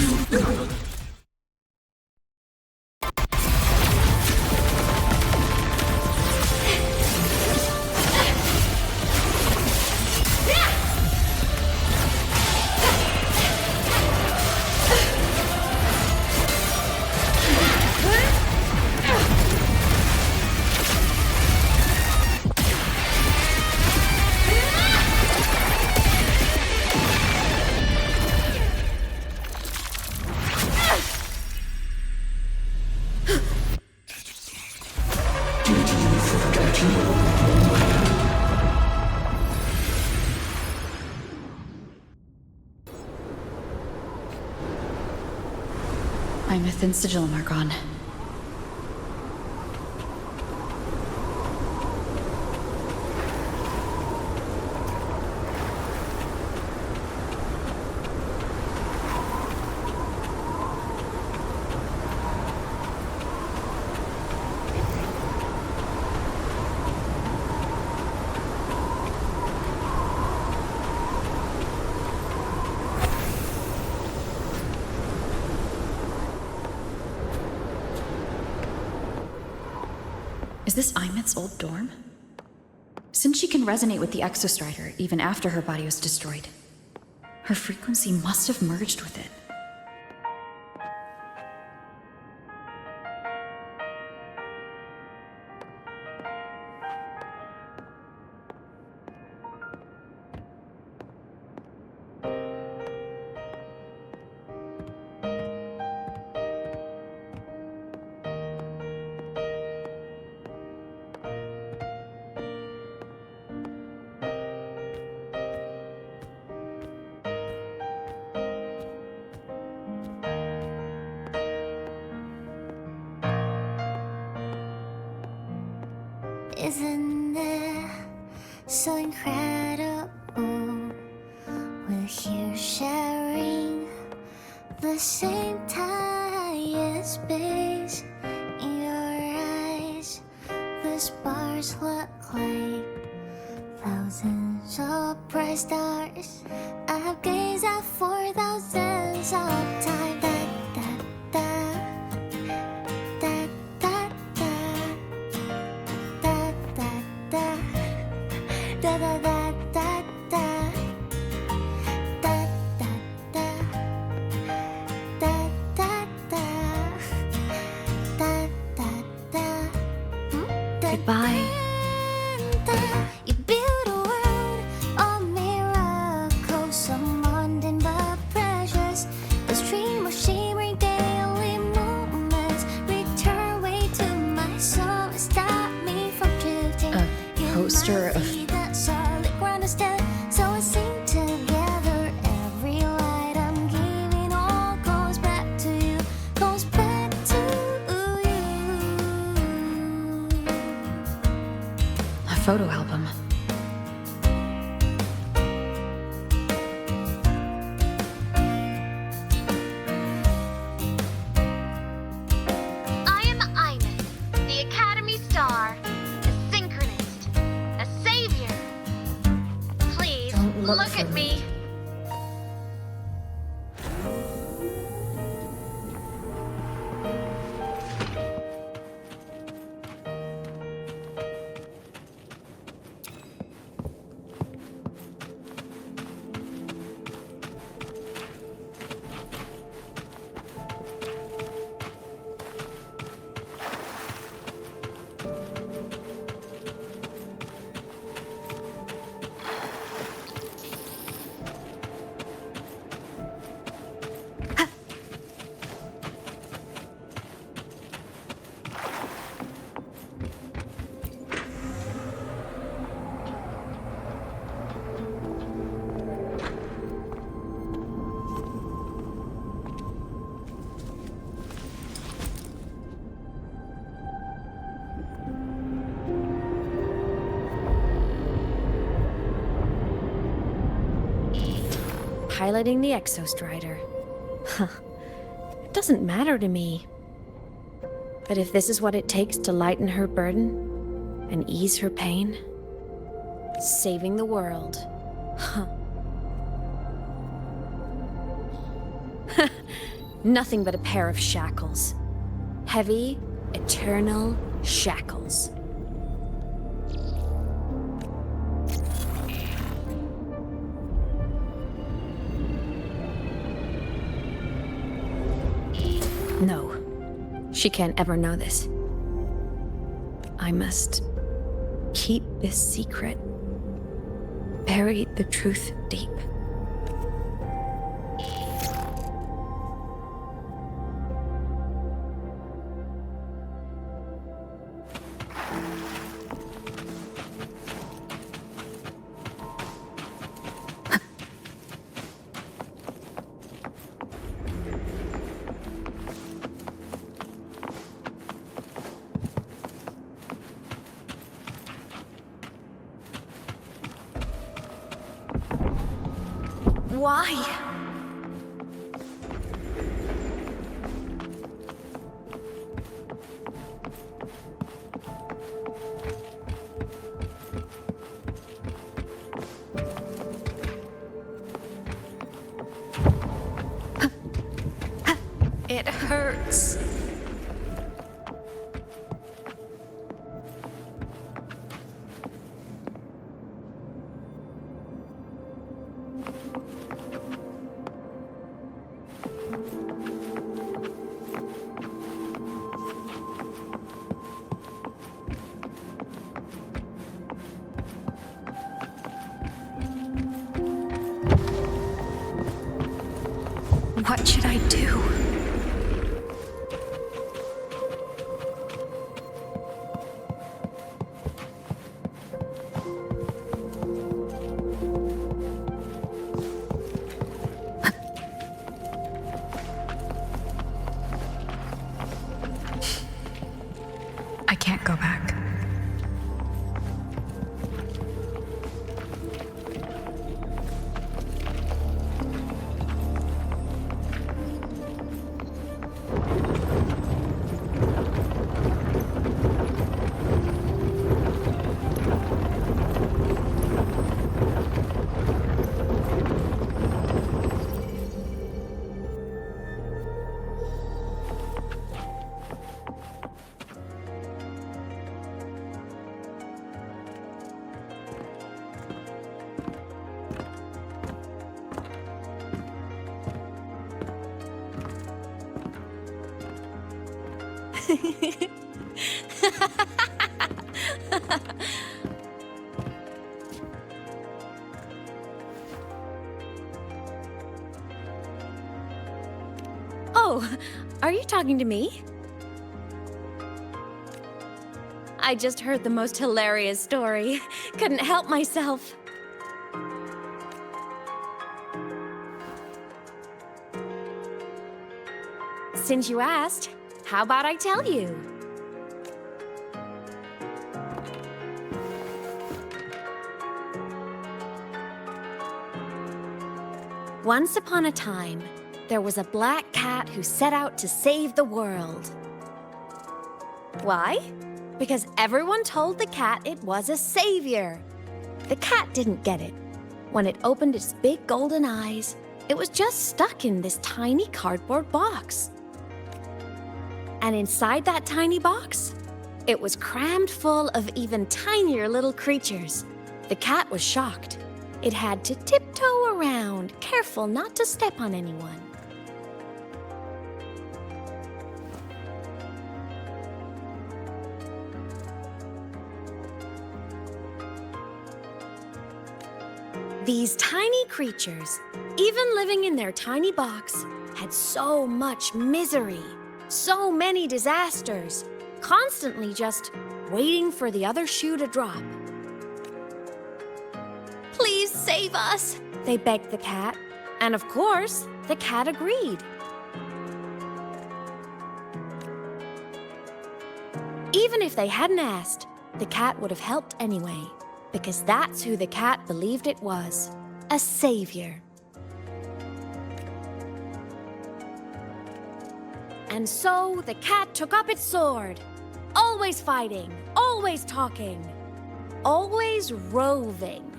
Truth and Sigillum are gone. Is this Imet's old dorm? Since she can resonate with the Exostrider even after her body was destroyed, her frequency must have merged with it.
Isn't it so incredible? We're here sharing the same time and space. In your eyes, the stars look like thousands of bright stars. I have gazed at for thousands of times.
Goodbye.
You build a world of miracles, so mundane but precious. A stream of shimmering daily moments return way to my soul, stop me from drifting.
A poster of
that solid ground instead, so we sing together. Every light I'm giving all goes back to you, goes back to you.
a photo album.
I am Imet, the Academy Star, a synchronist, a savior. Please,
Don't
look at me.
Piloting the Exostrider. Huh. It doesn't matter to me. But if this is what it takes to lighten her burden and ease her pain, saving the world. Huh. Nothing but a pair of shackles. Heavy, eternal shackles. No, she can't ever know this. I must keep this secret, bury the truth deep.
Why? It hurts. What should I do?
I can't go back.
Oh, are you talking to me? I just heard the most hilarious story. Couldn't help myself. Since you asked, how about I tell you? Once upon a time, there was a black cat who set out to save the world. Why? Because everyone told the cat it was a savior. The cat didn't get it. When it opened its big golden eyes, it was just stuck in this tiny cardboard box. And inside that tiny box, it was crammed full of even tinier little creatures. The cat was shocked. It had to tiptoe around, careful not to step on anyone. These tiny creatures, even living in their tiny box, had so much misery, so many disasters, constantly just waiting for the other shoe to drop. Please save us, they begged the cat. And of course, the cat agreed. Even if they hadn't asked, the cat would have helped anyway, because that's who the cat believed it was, a savior. And so the cat took up its sword, always fighting, always talking, always roving.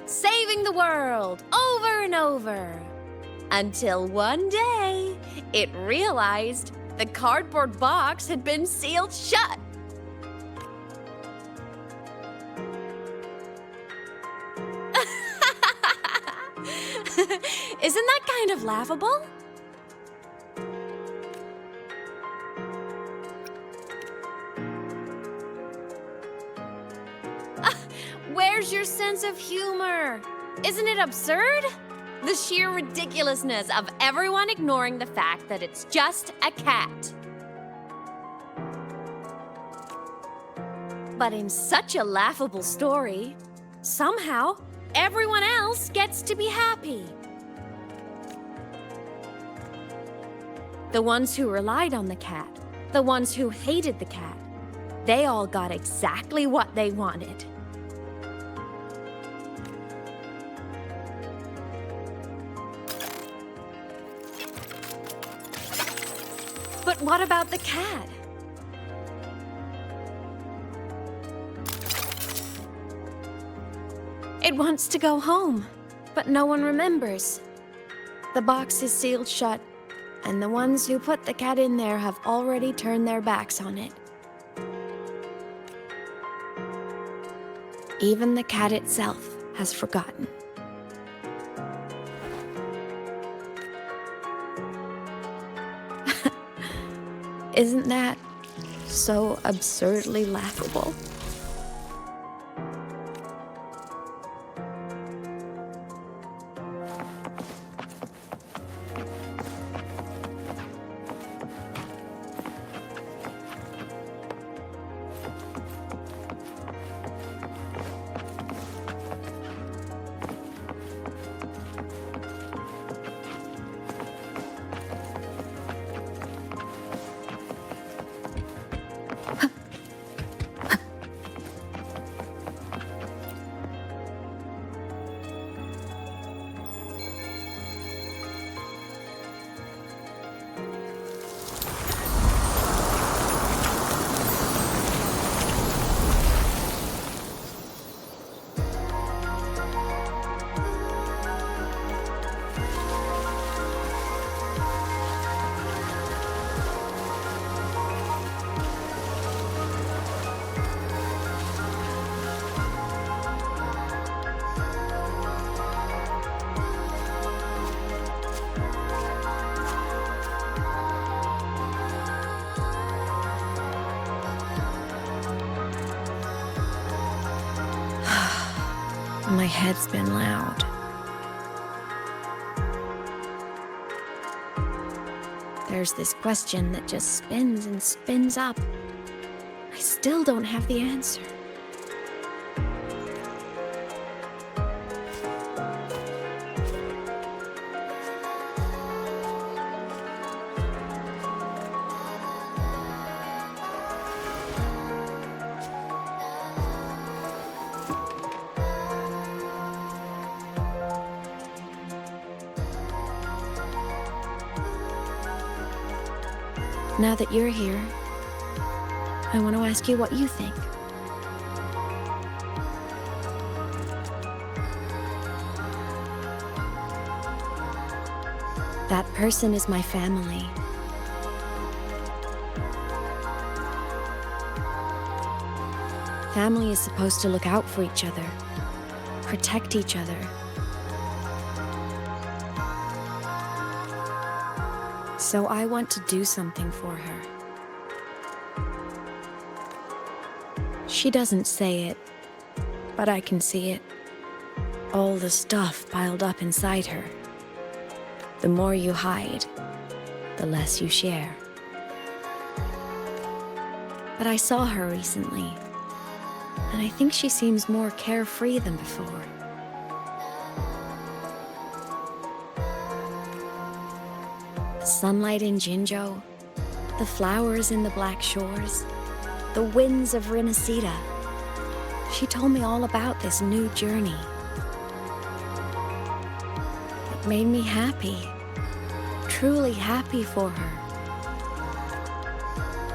Saving the world over and over. Until one day, it realized the cardboard box had been sealed shut. Isn't that kind of laughable? Where's your sense of humor? Isn't it absurd? The sheer ridiculousness of everyone ignoring the fact that it's just a cat. But in such a laughable story, somehow everyone else gets to be happy. The ones who relied on the cat, the ones who hated the cat, They all got exactly what they wanted. But what about the cat? It wants to go home, but no one remembers. The box is sealed shut, and the ones who put the cat in there have already turned their backs on it. Even the cat itself has forgotten. Isn't that so absurdly laughable? My head's been loud. There's this question that just spins and spins up. I still don't have the answer. Now that you're here, I want to ask you what you think. That person is my family. Family is supposed to look out for each other, protect each other. So I want to do something for her. She doesn't say it, but I can see it. All the stuff piled up inside her. The more you hide, the less you share. But I saw her recently, and I think she seems more carefree than before. The sunlight in Jinzhou, the flowers in the Black Shores, the winds of Rinasita. She told me all about this new journey. It made me happy, truly happy for her.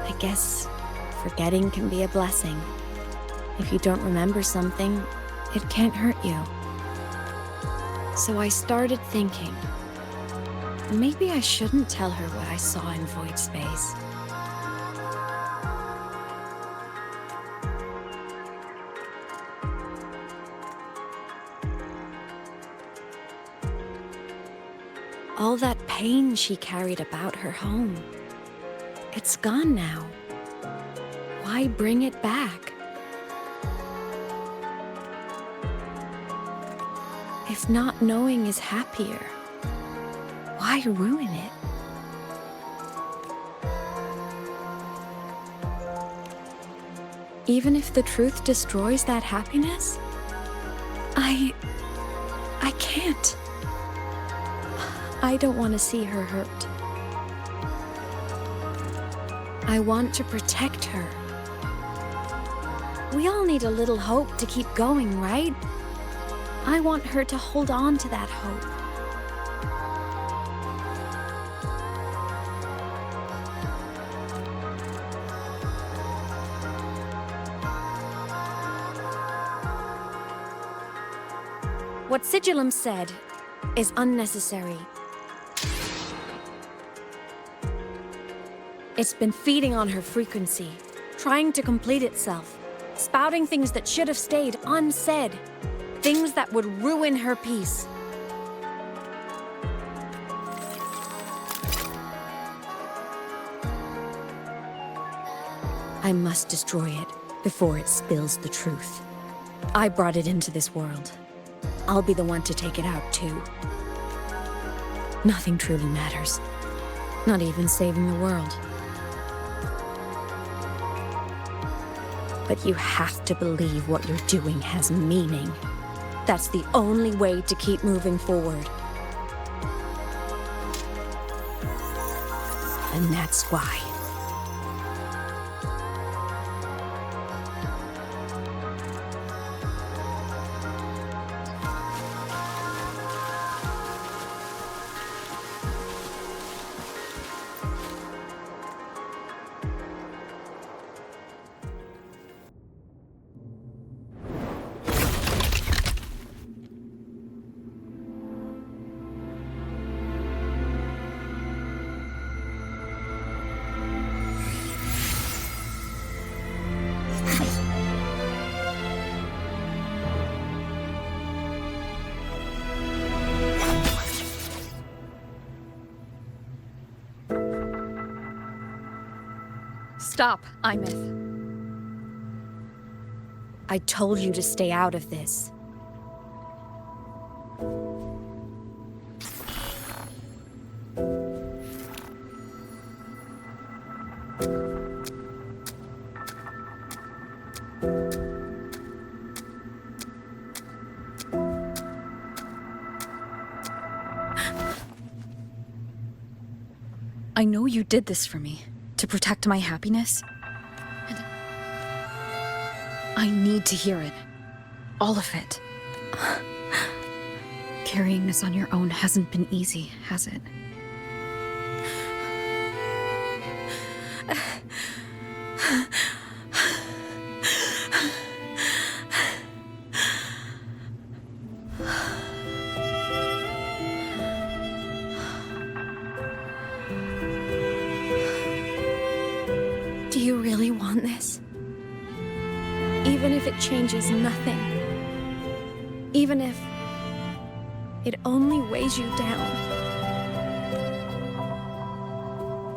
I guess forgetting can be a blessing. If you don't remember something, it can't hurt you. So I started thinking, maybe I shouldn't tell her what I saw in void space. All that pain she carried about her home, it's gone now. Why bring it back? If not knowing is happier, why ruin it? Even if the truth destroys that happiness, I can't. I don't want to see her hurt. I want to protect her, We all need a little hope to keep going, right? I want her to hold on to that hope. What Sigillum said is unnecessary. It's been feeding on her frequency, trying to complete itself, spouting things that should have stayed unsaid, things that would ruin her peace. I must destroy it before it spills the truth. I brought it into this world. I'll be the one to take it out, too. Nothing truly matters. Not even saving the world. But you have to believe what you're doing has meaning. That's the only way to keep moving forward. And that's why.
Stop, Imith.
I told you to stay out of this.
I know you did this for me, to protect my happiness. And I need to hear it. All of it. Carrying this on your own hasn't been easy, has it?
Do you really want this? Even if it changes nothing. Even if it only weighs you down.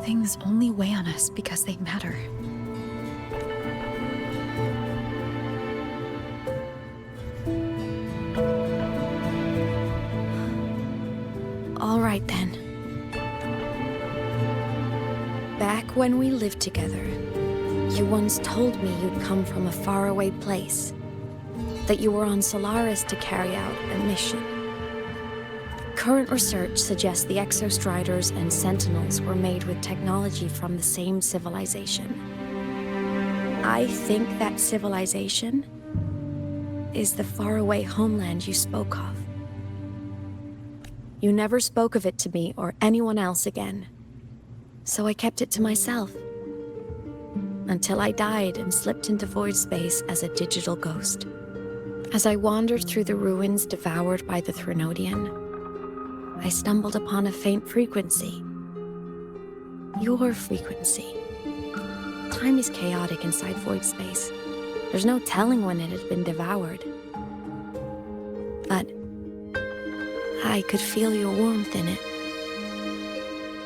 Things only weigh on us because they matter.
All right then. Back when we lived together, you once told me you'd come from a faraway place. That you were on Solaris to carry out a mission. Current research suggests the Exostriders and Sentinels were made with technology from the same civilization. I think that civilization is the faraway homeland you spoke of. You never spoke of it to me or anyone else again, so I kept it to myself. Until I died and slipped into void space as a digital ghost. As I wandered through the ruins devoured by the Threnodian, I stumbled upon a faint frequency. Your frequency. Time is chaotic inside void space. There's no telling when it had been devoured. But I could feel your warmth in it.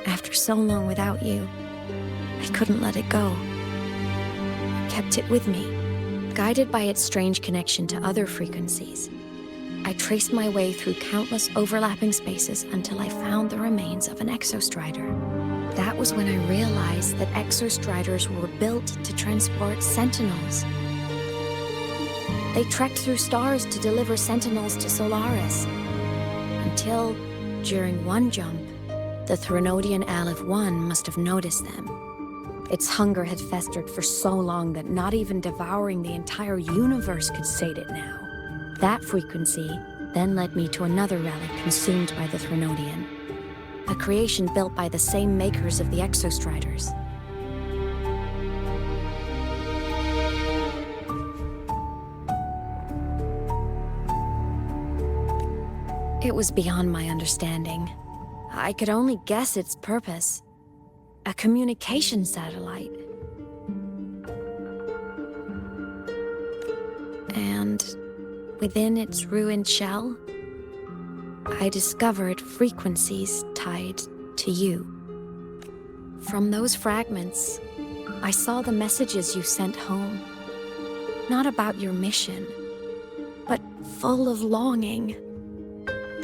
After so long without you, I couldn't let it go. I kept it with me. Guided by its strange connection to other frequencies, I traced my way through countless overlapping spaces until I found the remains of an Exostrider. That was when I realized that Exostriders were built to transport Sentinels. They trekked through stars to deliver Sentinels to Solaris. Until, during one jump, the Threnodian Aleph-1 must have noticed them. Its hunger had festered for so long that not even devouring the entire universe could sate it now. That frequency then led me to another relic consumed by the Threnodian, a creation built by the same makers of the Exostriders. It was beyond my understanding. I could only guess its purpose. A communication satellite. And within its ruined shell, I discovered frequencies tied to you. From those fragments, I saw the messages you sent home. Not about your mission, but full of longing.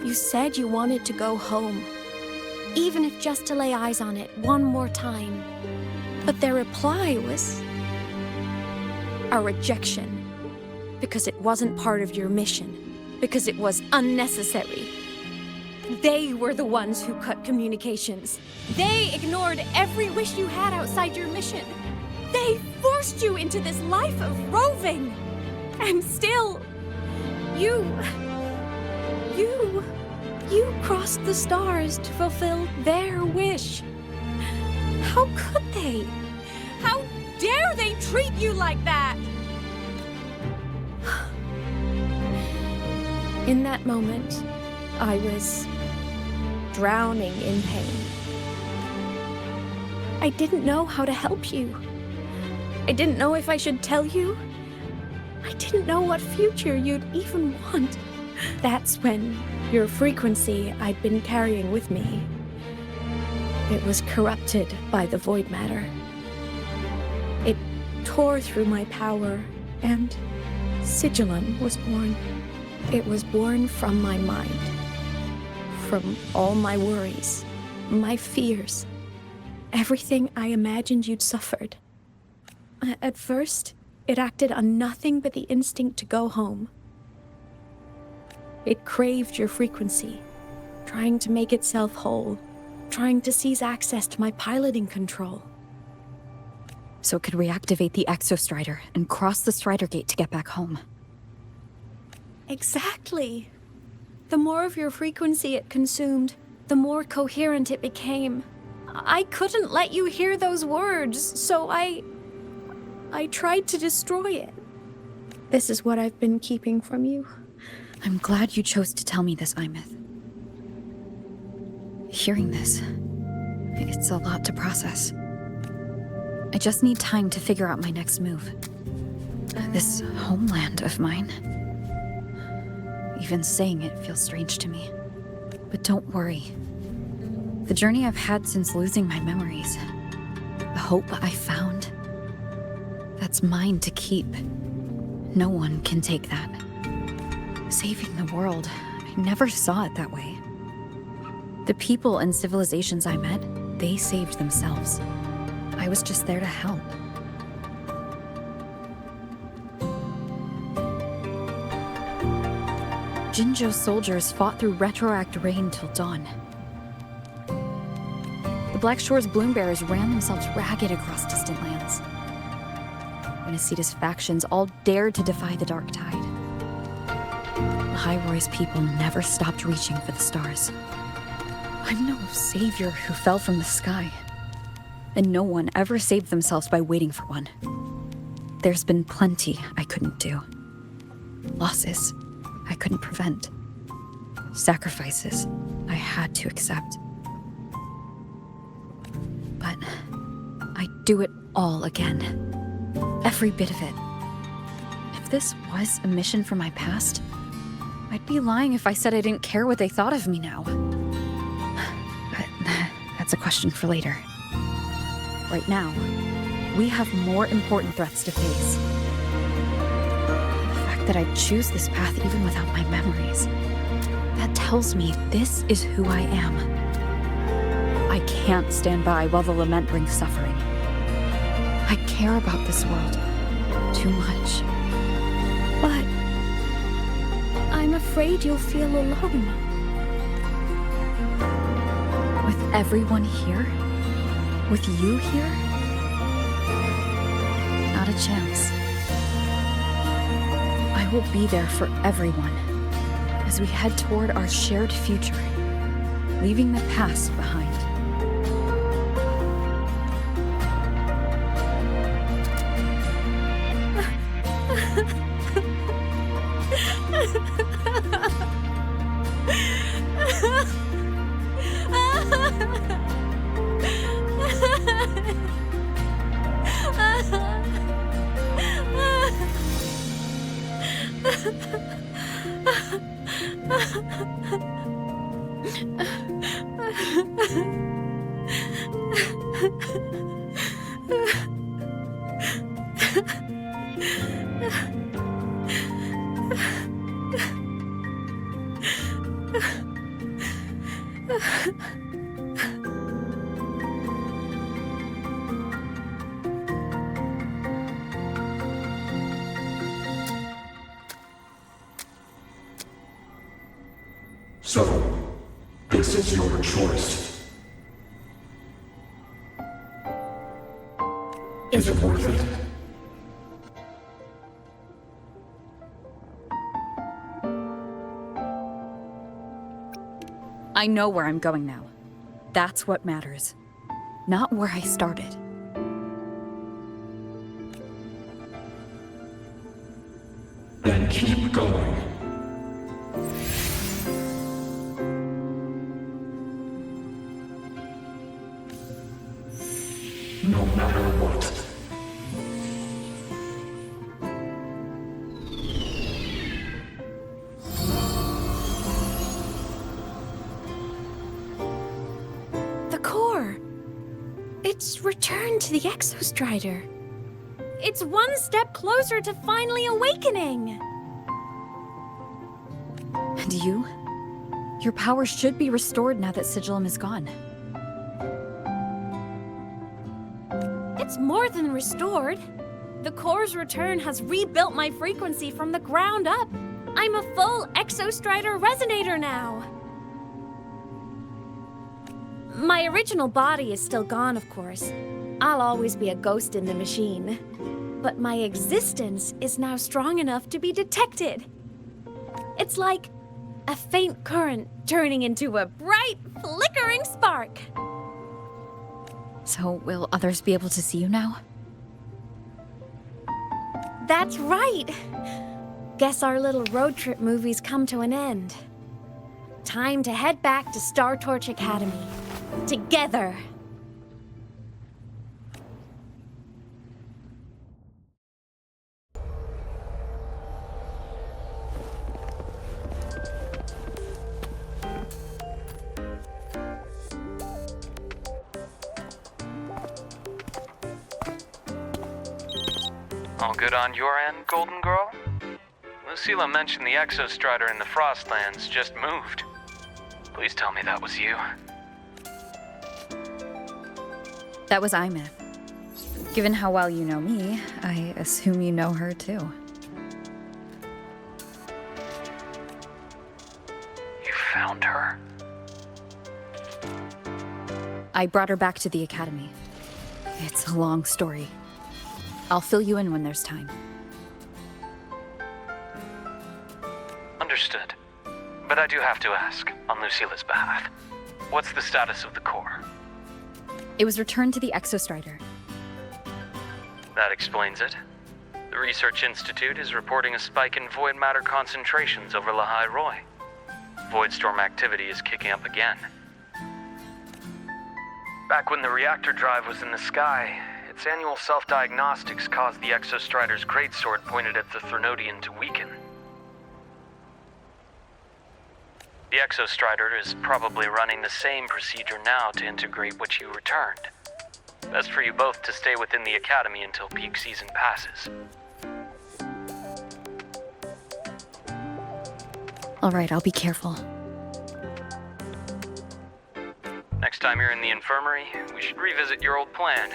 You said you wanted to go home, even if just to lay eyes on it one more time. But their reply was a rejection, because it wasn't part of your mission, because it was unnecessary. They were the ones who cut communications. They ignored every wish you had outside your mission. They forced you into this life of roving. And still, you crossed the stars to fulfill their wish. How could they? How dare they treat you like that? In that moment, I was drowning in pain. I didn't know how to help you. I didn't know if I should tell you. I didn't know what future you'd even want. That's when your frequency I'd been carrying with me, it was corrupted by the void matter. It tore through my power, and Sigilum was born. It was born from my mind, from all my worries, my fears, everything I imagined you'd suffered. At first, it acted on nothing but the instinct to go home. It craved your frequency, trying to make itself whole, trying to seize access to my piloting control.
So it could reactivate the Exostrider and cross the Strider Gate to get back home.
Exactly. The more of your frequency it consumed, the more coherent it became. I couldn't let you hear those words, so I tried to destroy it. This is what I've been keeping from you.
I'm glad you chose to tell me this, Imeth. Hearing this, it's a lot to process. I just need time to figure out my next move. This homeland of mine. Even saying it feels strange to me. But don't worry. The journey I've had since losing my memories, the hope I found, that's mine to keep. No one can take that. Saving the world, I never saw it that way. The people and civilizations I met, they saved themselves. I was just there to help. Jinzhou soldiers fought through retroact rain till dawn. The Black Shore's bloom bearers ran themselves ragged across distant lands. Benacita's factions all dared to defy the dark tide. Lahai-Roi's people never stopped reaching for the stars. I'm no savior who fell from the sky. And no one ever saved themselves by waiting for one. There's been plenty I couldn't do. Losses I couldn't prevent. Sacrifices I had to accept. But I'd do it all again. Every bit of it. If this was a mission from my past, I'd be lying if I said I didn't care what they thought of me now. But that's a question for later. Right now, we have more important threats to face. The fact that I'd choose this path even without my memories, that tells me this is who I am. I can't stand by while the lament brings suffering. I care about this world too much.
But I'm afraid you'll feel alone.
With everyone here? With you here? not a chance. I will be there for everyone as we head toward our shared future, leaving the past behind.
So, this is your choice. Is it worth it?
I know where I'm going now. That's what matters. Not where I started.
Then keep going. No matter what.
The core! It's returned to the Exostrider. It's one step closer to finally awakening!
And you? Your power should be restored now that Sigillum is gone.
It's more than restored. The core's return has rebuilt my frequency from the ground up. I'm a full Exostrider resonator now. My original body is still gone, of course. I'll always be a ghost in the machine. But my existence is now strong enough to be detected. It's like a faint current turning into a bright, flickering spark.
So, will others be able to see you now?
That's right. Guess our little road trip movie's come to an end. Time to head back to Star Torch Academy. Together.
All good on your end, Golden Girl? Lucilla mentioned the Exostrider in the Frostlands just moved. Please tell me that was you.
That was Imeth. Given how well you know me, I assume you know her too.
You found her?
I brought her back to the Academy. It's a long story. I'll fill you in when there's time.
Understood. But I do have to ask, on Lucilla's behalf, what's the status of the core?
It was returned to the Exostrider.
That explains it. The Research Institute is reporting a spike in void matter concentrations over Lahai-Roi. Voidstorm activity is kicking up again. Back when the reactor drive was in the sky, its annual self-diagnostics caused the Exostrider's greatsword pointed at the Threnodian to weaken. The Exostrider is probably running the same procedure now to integrate what you returned. Best for you both to stay within the Academy until peak season passes.
All right, I'll be careful.
Next time you're in the infirmary, we should revisit your old plan.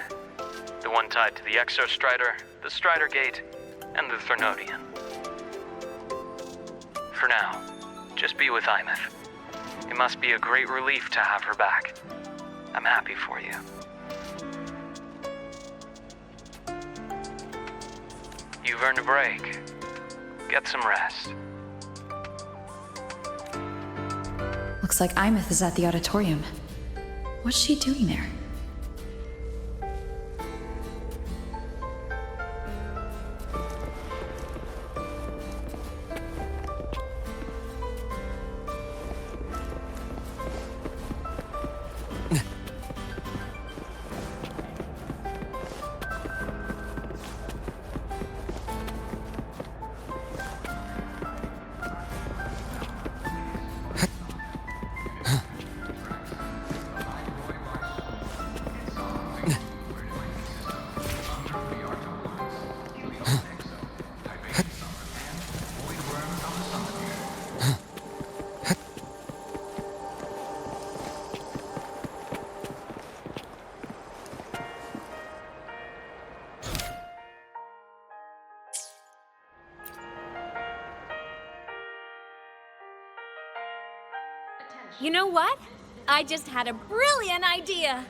The one tied to the Exostrider, the Strider Gate, and the Threnodian. For now, just be with Imeth. It must be a great relief to have her back. I'm happy for you. You've earned a break. Get some rest.
Looks like Imeth is at the auditorium. What's she doing there?
You know what? I just had a brilliant idea.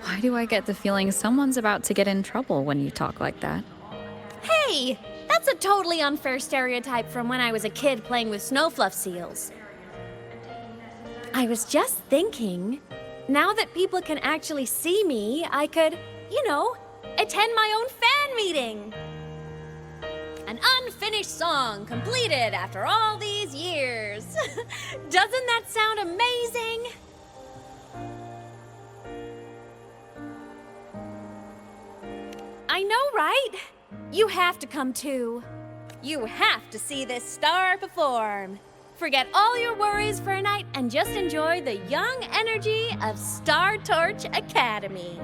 Why do I get the feeling someone's about to get in trouble when you talk like that?
Hey, that's a totally unfair stereotype from when I was a kid playing with snowfluff seals. I was just thinking, now that people can actually see me, I could, attend my own fan meeting. An unfinished song completed after all these years. Doesn't that sound amazing? I know, right? You have to come too. You have to see this star perform. Forget all your worries for a night and just enjoy the young energy of Star Torch Academy.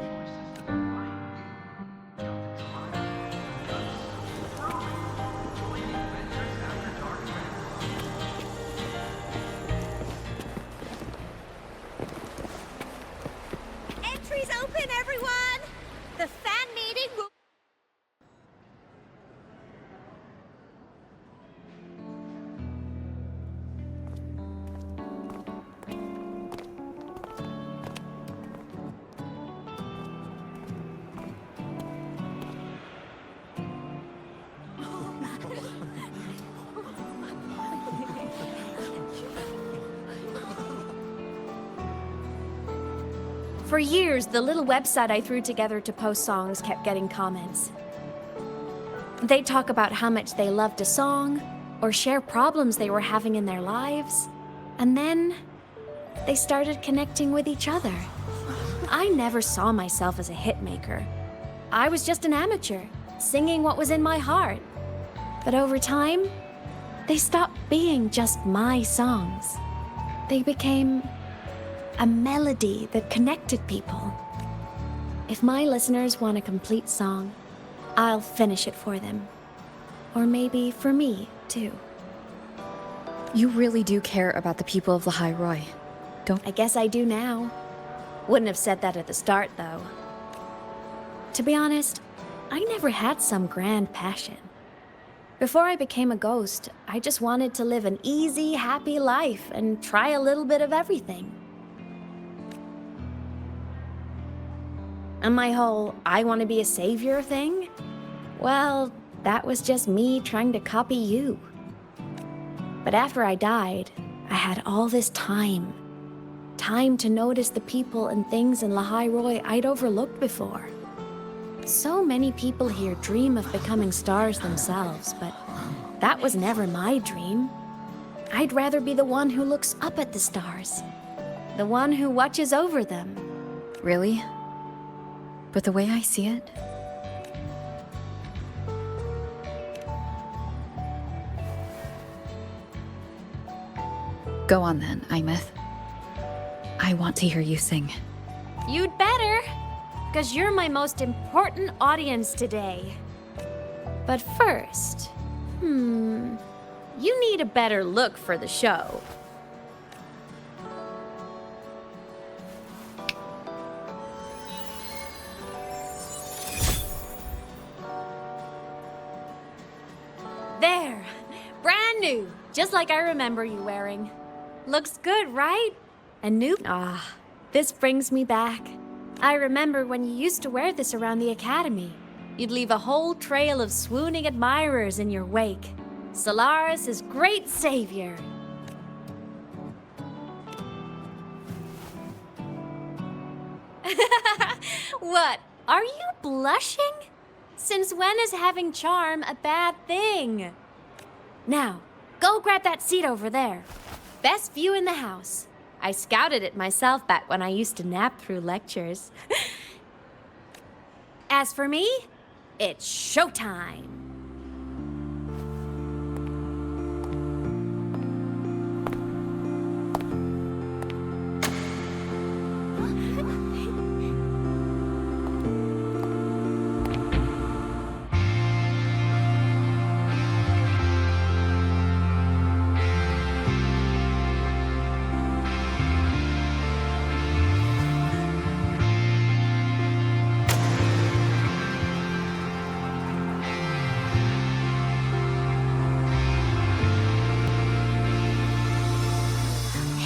Entries open, everyone! The fan meeting will...
For years, the little website I threw together to post songs kept getting comments. They'd talk about how much they loved a song, or share problems they were having in their lives, and then they started connecting with each other. I never saw myself as a hitmaker. I was just an amateur, singing what was in my heart. But over time, they stopped being just my songs. They became a melody that connected people. If my listeners want a complete song, I'll finish it for them. Or maybe for me, too.
You really do care about the people of Lahai-Roi, don't...
I guess I do now. Wouldn't have said that at the start, though. To be honest, I never had some grand passion. Before I became a ghost, I just wanted to live an easy, happy life and try a little bit of everything. And my whole I want to be a savior thing? Well, that was just me trying to copy you. But after I died, I had all this time. Time to notice the people and things in Lahai-Roi I'd overlooked before. So many people here dream of becoming stars themselves, but that was never my dream. I'd rather be the one who looks up at the stars. The one who watches over them.
Really? But the way I see it... Go on then, Imeth. I want to hear you sing.
You'd better, because you're my most important audience today. But first, you need a better look for the show. There, brand new, just like I remember you wearing. Looks good, right? And new. This brings me back. I remember when you used to wear this around the academy. You'd leave a whole trail of swooning admirers in your wake. Solaris is great savior. What? Are you blushing? Since when is having charm a bad thing? Now, go grab that seat over there. Best view in the house. I scouted it myself back when I used to nap through lectures. As for me, it's showtime.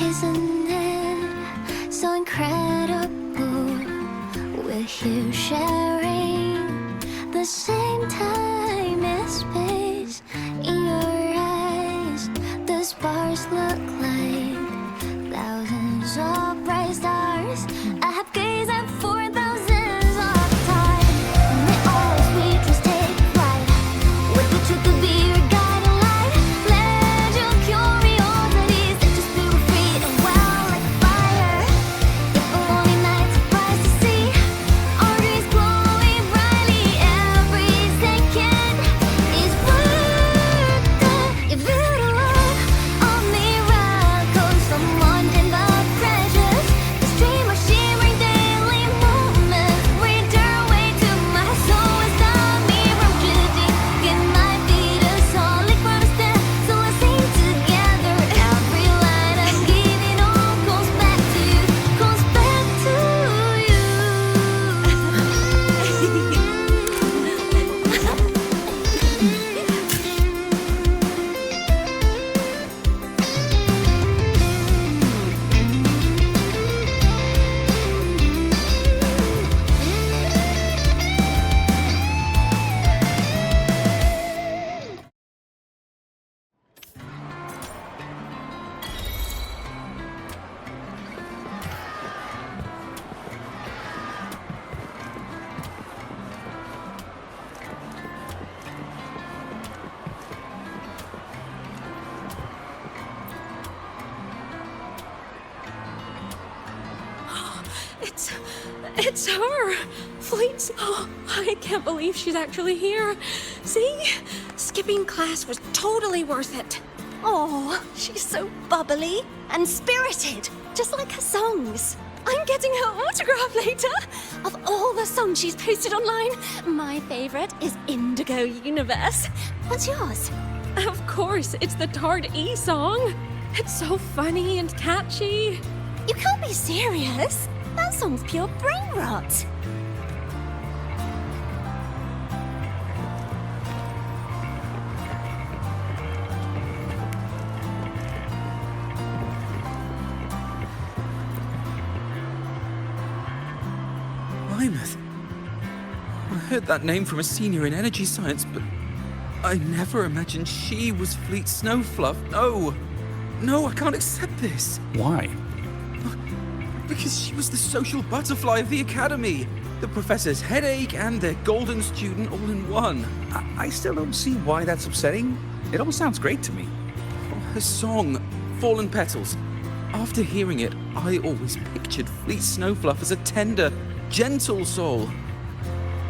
Isn't it so incredible? We're here sharing the same time and space. In your eyes, the sparks look like thousands of bright stars. I have gazed at for thousands of time, and they always we just take flight. With the truth to be your guiding light. Let your curiosity set your spirit free and wild like fire. If a lonely night surprised to see our dreams glowing brightly, every second is worth it. If you don't love all miracles, someone in the precious, the stream of shimmering daily moments read their way to my soul. It's not me from drifting. It might be the solid ground to stand, so let's sing together. Every line I'm giving all goes back to you, goes back to you.
It's her! Fleets. Oh, I can't believe she's actually here. See? Skipping class was totally worth it.
Oh, she's so bubbly and spirited, just like her songs.
I'm getting her autograph later. Of all the songs she's posted online,
My favorite is Indigo Universe. What's yours?
of course, it's the Tard E song. It's so funny and catchy.
You can't be serious. That song's pure brain rot.
Weymouth. I heard that name from a senior in energy science, but I never imagined she was Fleet Snowfluff. No, I can't accept this. Why? Because she was the social butterfly of the academy, the professor's headache and their golden student all in one. I still don't see why that's upsetting. It all sounds great to me. Her song, Fallen Petals. After hearing it, I always pictured Fleet Snowfluff as a tender, gentle soul.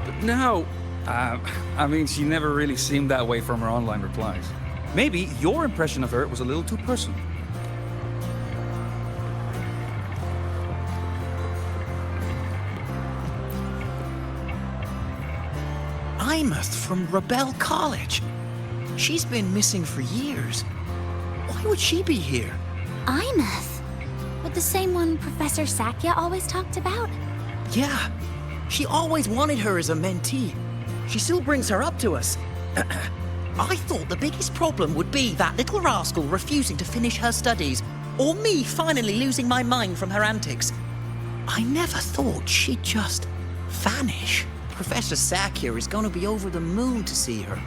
But now... I mean, she never really seemed that way from her online replies. Maybe your impression of her was a little too personal.
Weymouth from Rebel College. She's been missing for years. Why would she be here?
Weymouth? With the same one Professor Sakya always talked about?
Yeah, she always wanted her as a mentee. She still brings her up to us. I thought the biggest problem would be that little rascal refusing to finish her studies, or me finally losing my mind from her antics. I never thought she'd just vanish. Professor Sack here is gonna be over the moon to see her.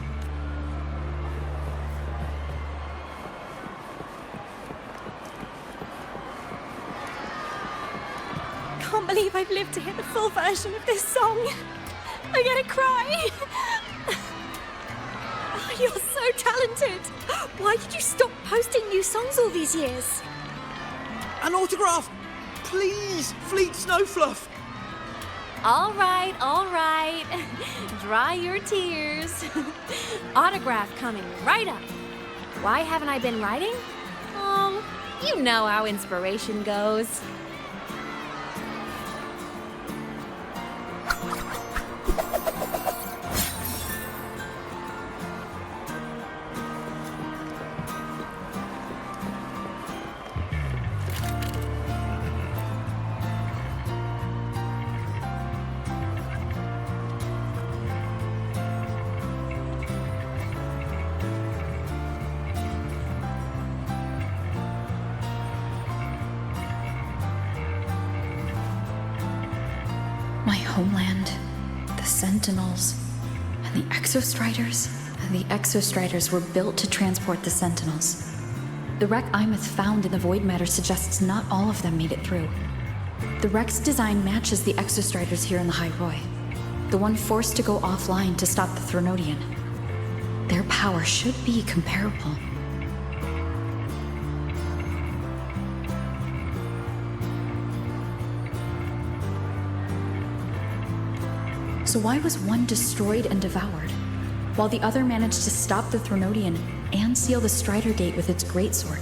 Can't believe I've lived to hear the full version of this song. I'm gonna cry. Oh, you're so talented. Why did you stop posting new songs all these years?
An autograph! Please, Fleet Snowfluff!
All right, all right. Dry your tears. Autograph coming right up. Why haven't I been writing? Oh, you know how inspiration goes.
My homeland, the Sentinels, and the Exostriders. The Exostriders were built to transport the Sentinels. The wreck Imeth found in the Void Matter suggests not all of them made it through. The wreck's design matches the Exostriders here in Lahai-Roi, the one forced to go offline to stop the Threnodian. Their power should be comparable. So why was one destroyed and devoured, while the other managed to stop the Threnodian and seal the Strider Gate with its greatsword?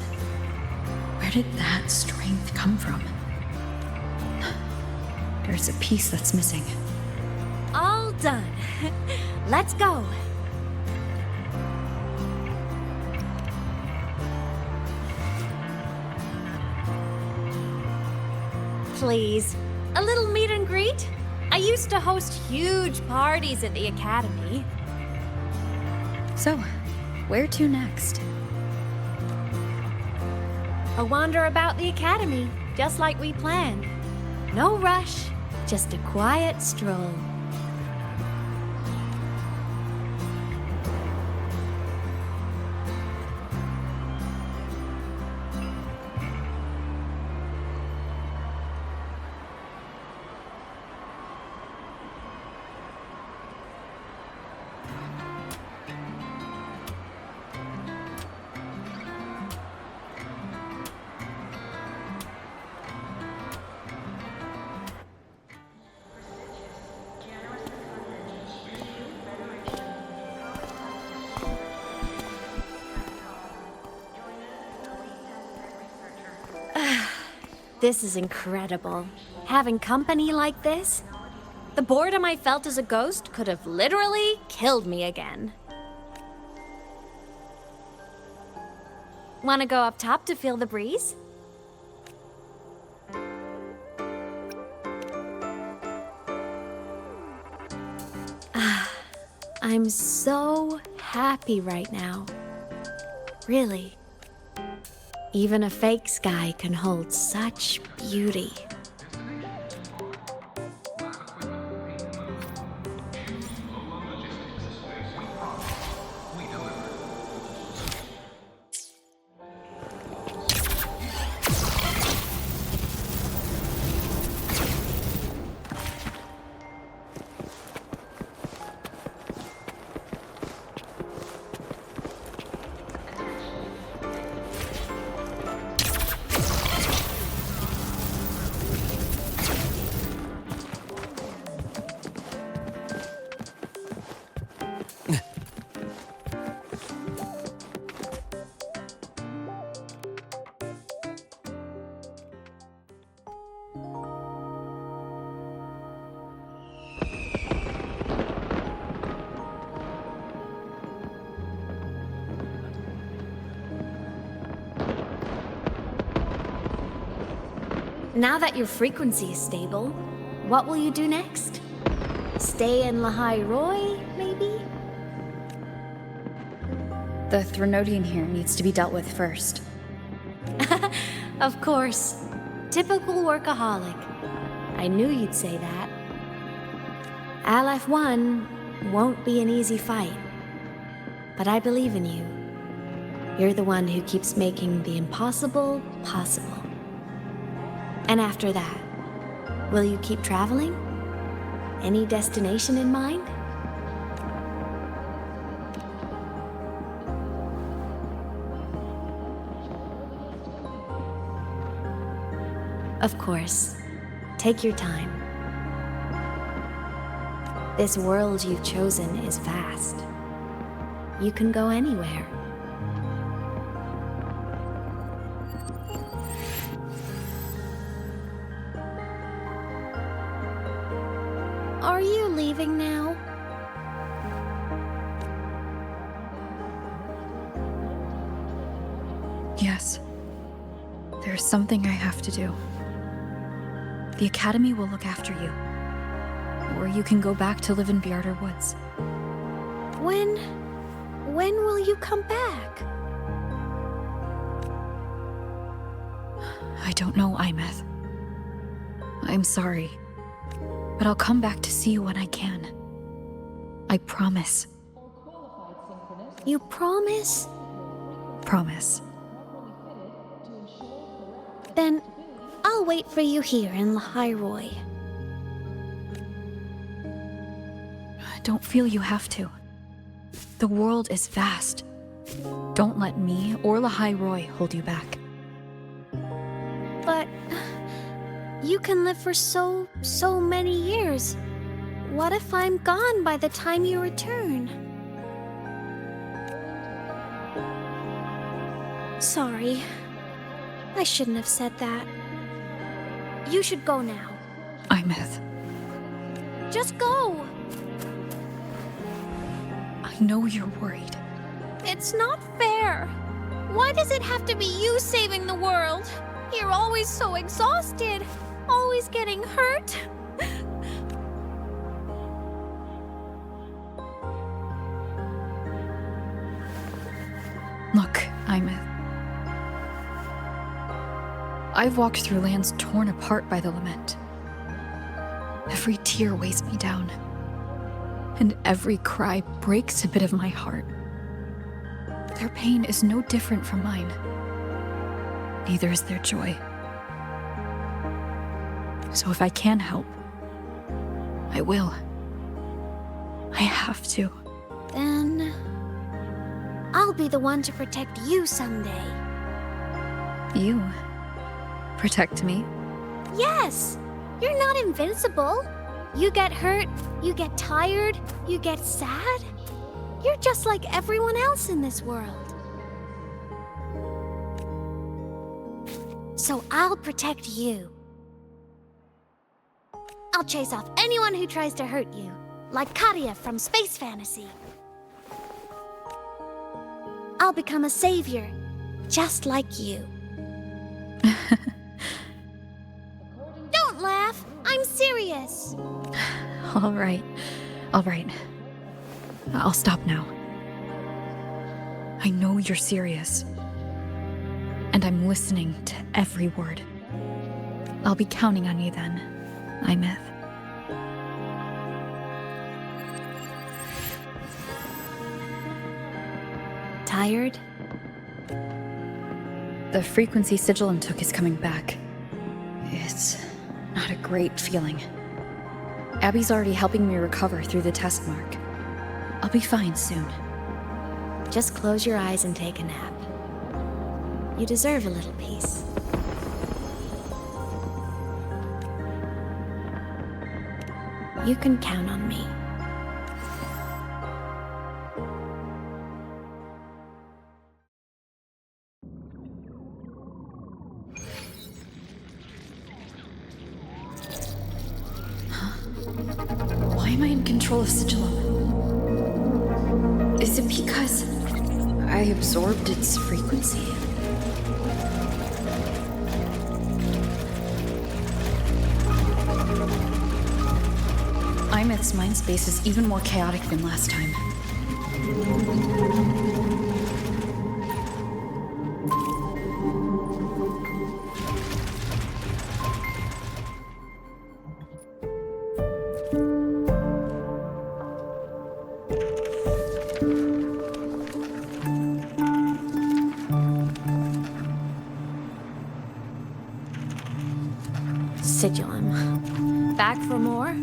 Where did that strength come from? There's a piece that's missing.
All done. Let's go. Please, a little meet and greet? I used to host huge parties at the Academy.
So, where to next?
A wander about the Academy, just like we planned. No rush, just a quiet stroll. This is incredible. Having company like this? The boredom I felt as a ghost could have literally killed me again. Want to go up top to feel the breeze? I'm so happy right now. Really. Even a fake sky can hold such beauty. Now that your frequency is stable, what will you do next? Stay in Lahai-Roi, maybe?
The Threnodian here needs to be dealt with first.
Of course. Typical workaholic. I knew you'd say that. LF1 won't be an easy fight. But I believe in you. You're the one who keeps making the impossible possible. And after that, will you keep traveling? Any destination in mind? Of course. Take your time. This world you've chosen is vast. You can go anywhere. Are you leaving now?
Yes. There's something I have to do. The Academy will look after you. Or you can go back to live in Bjarder Woods.
When will you come back?
I don't know, Imeth. I'm sorry. But I'll come back to see you when I can. I promise.
You promise?
Promise.
Then I'll wait for you here in Lahai-Roi.
Don't feel you have to. The world is vast. Don't let me or Lahai-Roi hold you back.
But you can live for so many years. What if I'm gone by the time you return? Sorry. I shouldn't have said that. You should go now.
Imeth.
Just go!
I know you're worried.
It's not fair. Why does it have to be you saving the world? You're always so exhausted. Always getting hurt.
Look, Imeth. I've walked through lands torn apart by the lament. Every tear weighs me down. And every cry breaks a bit of my heart. Their pain is no different from mine. Neither is their joy. So if I can help, I will. I have to.
Then I'll be the one to protect you someday.
You? Protect me?
Yes! You're not invincible. You get hurt, you get tired, you get sad. You're just like everyone else in this world. So I'll protect you. I'll chase off anyone who tries to hurt you, like Karia from Space Fantasy. I'll become a savior, just like you. Don't laugh, I'm serious.
All right. All right. I'll stop now. I know you're serious. And I'm listening to every word. I'll be counting on you then, Imeth.
Tired?
The frequency Sigillum took is coming back. It's not a great feeling. Abby's already helping me recover through the test mark. I'll be fine soon.
Just close your eyes and take a nap. You deserve a little peace. You can count on me.
Why am I in control of Sigillum? Is it because I absorbed its frequency? Imeth's mind space is even more chaotic than last time.
Sigilum. Back for more?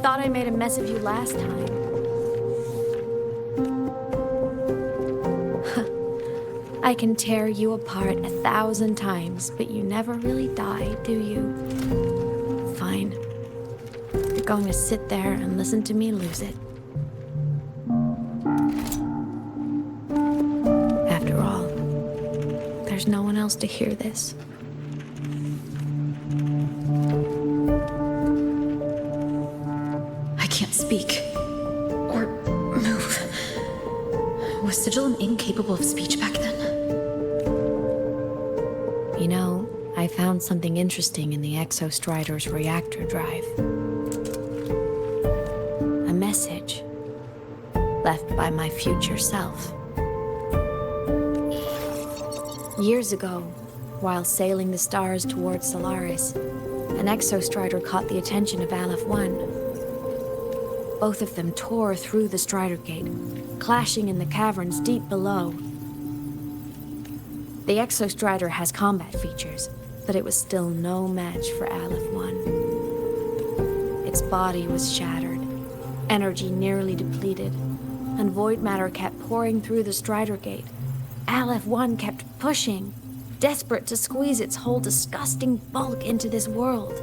Thought I made a mess of you last time. I can tear you apart 1,000 times, but you never really die, do you? Fine. You're going to sit there and listen to me lose it. After all, there's no one else to hear this.
I can't speak. Or move. Was Sigilum incapable of speech back then?
You know, I found something interesting in the Exostrider's reactor drive. A message left by my future self. Years ago, while sailing the stars towards Solaris, an Exostrider caught the attention of Aleph-1. Both of them tore through the Strider Gate, clashing in the caverns deep below. The Exostrider has combat features, but it was still no match for Aleph-1. Its body was shattered, energy nearly depleted, and void matter kept pouring through the Strider Gate. Aleph-1 kept pushing, desperate to squeeze its whole disgusting bulk into this world.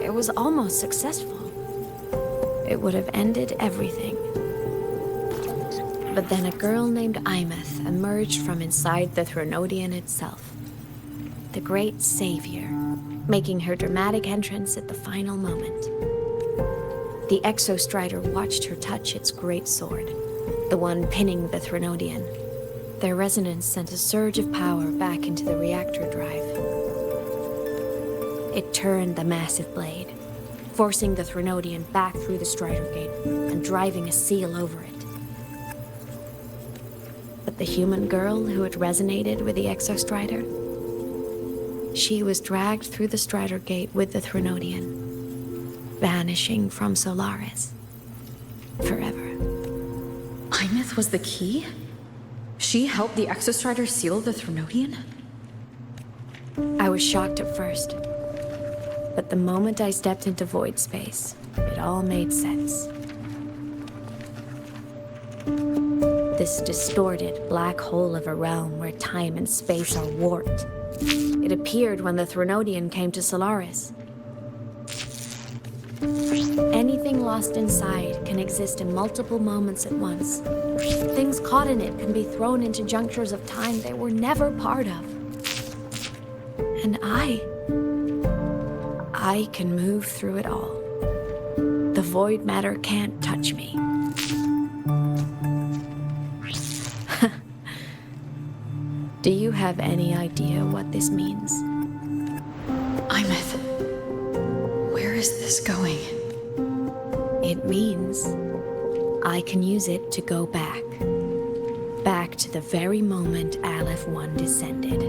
It was almost successful. It would have ended everything. But then a girl named Imeth emerged from inside the Threnodian itself. The great savior, making her dramatic entrance at the final moment. The Exostrider watched her touch its great sword, the one pinning the Threnodian. Their resonance sent a surge of power back into the reactor drive. It turned the massive blade, forcing the Threnodian back through the Strider Gate and driving a seal over it. But the human girl who had resonated with the Exostrider, she was dragged through the Strider Gate with the Threnodian, vanishing from Solaris forever.
Imeth was the key? She helped the Exostrider seal the Threnodian?
I was shocked at first, but the moment I stepped into void space, it all made sense. This distorted black hole of a realm where time and space are warped. It appeared when the Threnodian came to Solaris. Anything lost inside can exist in multiple moments at once. Things caught in it can be thrown into junctures of time they were never part of. And I can move through it all. The void matter can't touch me. Do you have any idea what this means?
Imeth, where is this going?
It means I can use it to go back. Back to the very moment Aleph-1 descended.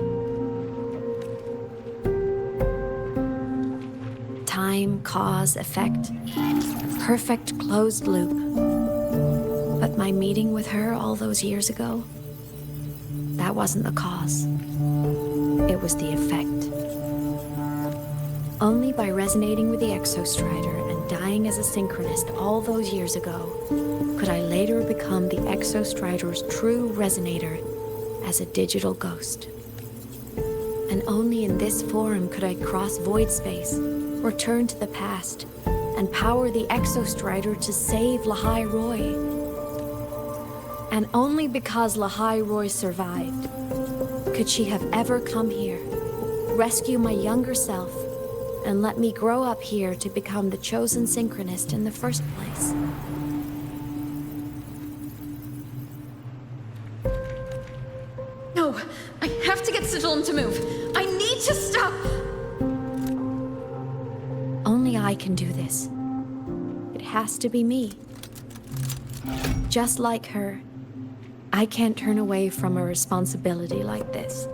Time, cause, effect. A perfect closed loop. But my meeting with her all those years ago, that wasn't the cause. It was the effect. Only by resonating with the Exostrider and dying as a synchronist all those years ago, could I later become the Exostrider's true resonator as a digital ghost. And only in this form could I cross void space, return to the past, and power the Exostrider to save Lahai-Roi. And only because Lahai-Roi survived could she have ever come here, rescue my younger self, and let me grow up here to become the chosen synchronist in the first place.
No, I have to get Sigilum to move. I need to stop.
Only I can do this. It has to be me. Just like her, I can't turn away from a responsibility like this.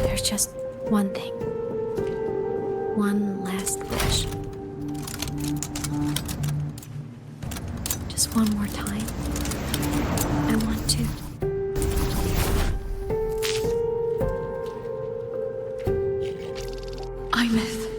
There's just one thing. One last wish. Just one more time. I want to.
Imeth.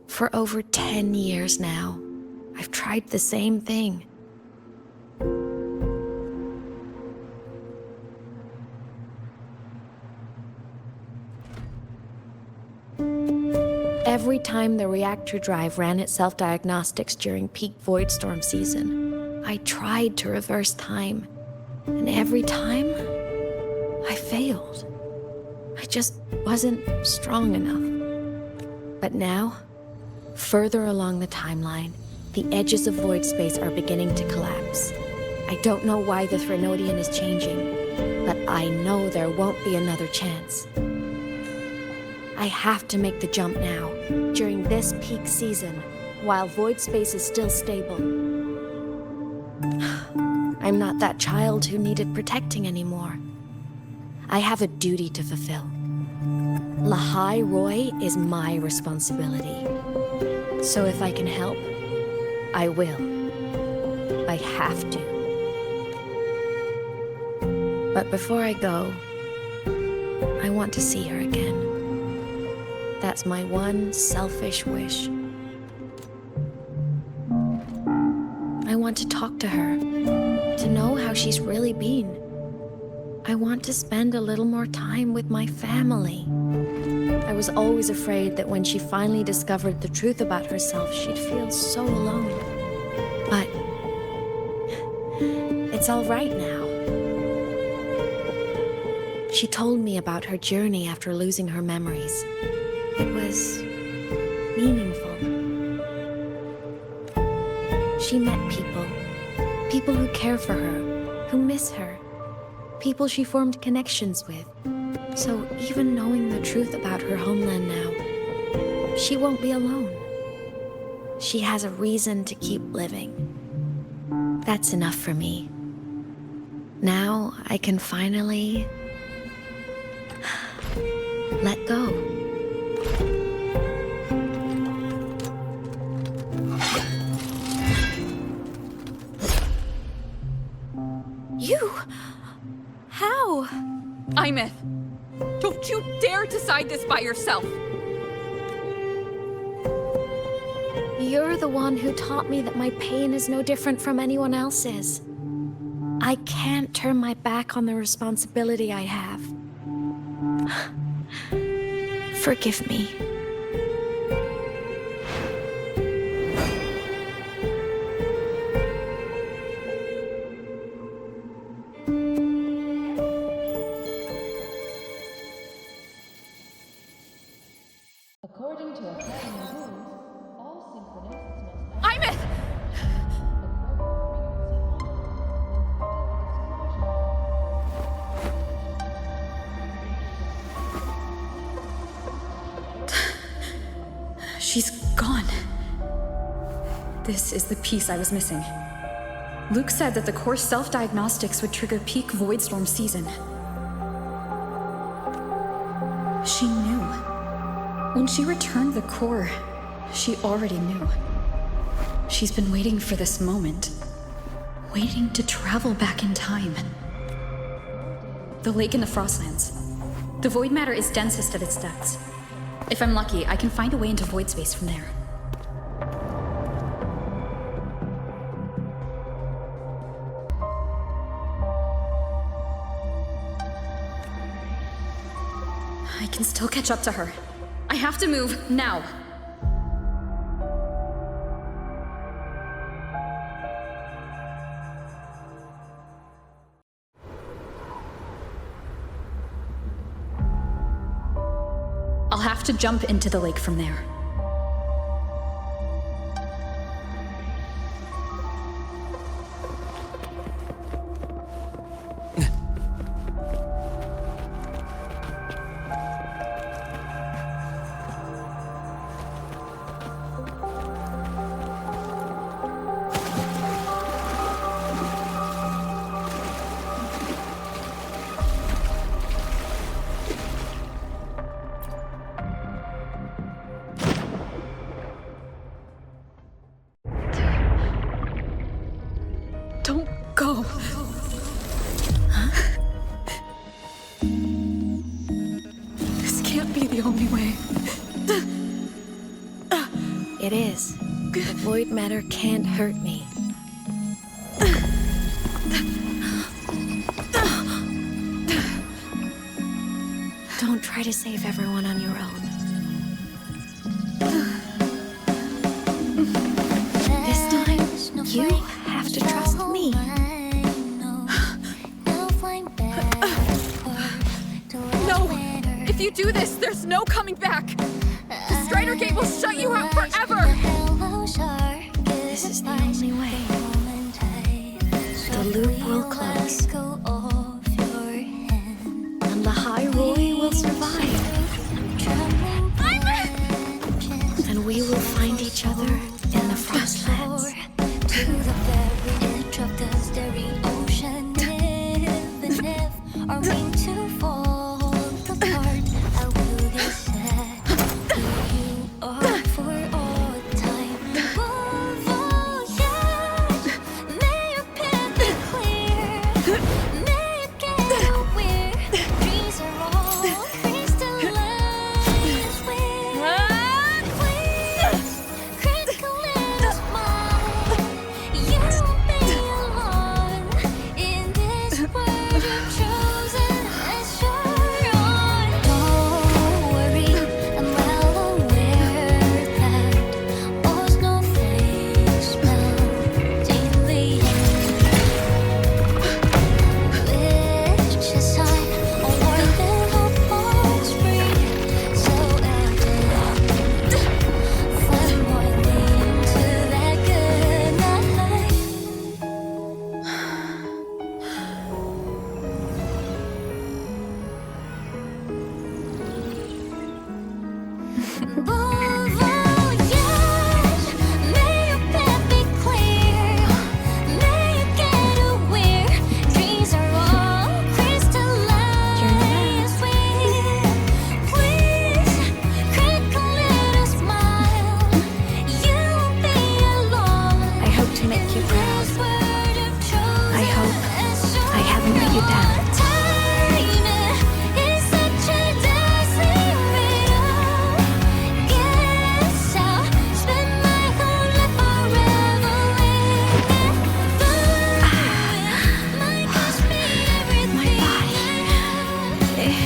For over 10 years now, I've tried the same thing. Every time the reactor drive ran its self-diagnostics during peak void storm season, I tried to reverse time. And every time, I failed. I just wasn't strong enough. But now, further along the timeline, the edges of void space are beginning to collapse. I don't know why the Threnodian is changing, but I know there won't be another chance. I have to make the jump now, during this peak season, while void space is still stable. I'm not that child who needed protecting anymore. I have a duty to fulfill. Lahai-Roi is my responsibility. So if I can help, I will. I have to. But before I go, I want to see her again. That's my one selfish wish. I want to talk to her, to know how she's really been. I want to spend a little more time with my family. I was always afraid that when she finally discovered the truth about herself, she'd feel so alone. But it's all right now. She told me about her journey after losing her memories. It was meaningful. She met people who care for her, who miss her, people she formed connections with. So even knowing the truth about her homeland now, she won't be alone. She has a reason to keep living. That's enough for me. Now I can finally let go.
You? How?
Imeth, don't you dare decide this by yourself!
You're the one who taught me that my pain is no different from anyone else's. I can't turn my back on the responsibility I have. Forgive me.
According to Academy rules, all synchronists must... Imeth!
She's gone. This is the piece I was missing. Luke said that the core self-diagnostics would trigger peak void storm season. She knew. When she returned the core, she already knew. She's been waiting for this moment. Waiting to travel back in time. The lake in the Frostlands. The void matter is densest at its depths. If I'm lucky, I can find a way into void space from there. I can still catch up to her. I have to move, now. I'll have to jump into the lake from there.
Don't go. This can't be the only way.
It is. The void matter can't hurt me. Don't try to save everyone on your own. This time, you have to trust me.
No! If you do this, there's no coming back! The Strider Gate will shut you out forever!
This is the only way. The loop will close. And Lahai-Roi will survive. And we will find each other in the Frostlands.
To the very edge of the starry ocean. Even if our wings to fall apart, I will be sad. You are for all time. Voyage, may your path be clear. May you get where dreams are all crystallized. Please, critical little smile. You won't be alone in this world you've chosen as your own. Don't worry, I'm well aware that all snowflakes melt daily. Which is sign of more than hope for spring. So evident, find more leading to that good night. Voyage, may your path be clear. May you get aware dreams are all crystallized. Please, critical little smile. You won't be alone.
I hope to make you proud. I hope I haven't let you down.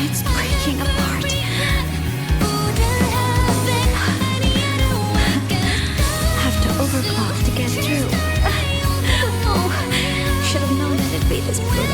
It's breaking apart. Have to overclock to get through. Oh, should have known that it'd be this brutal.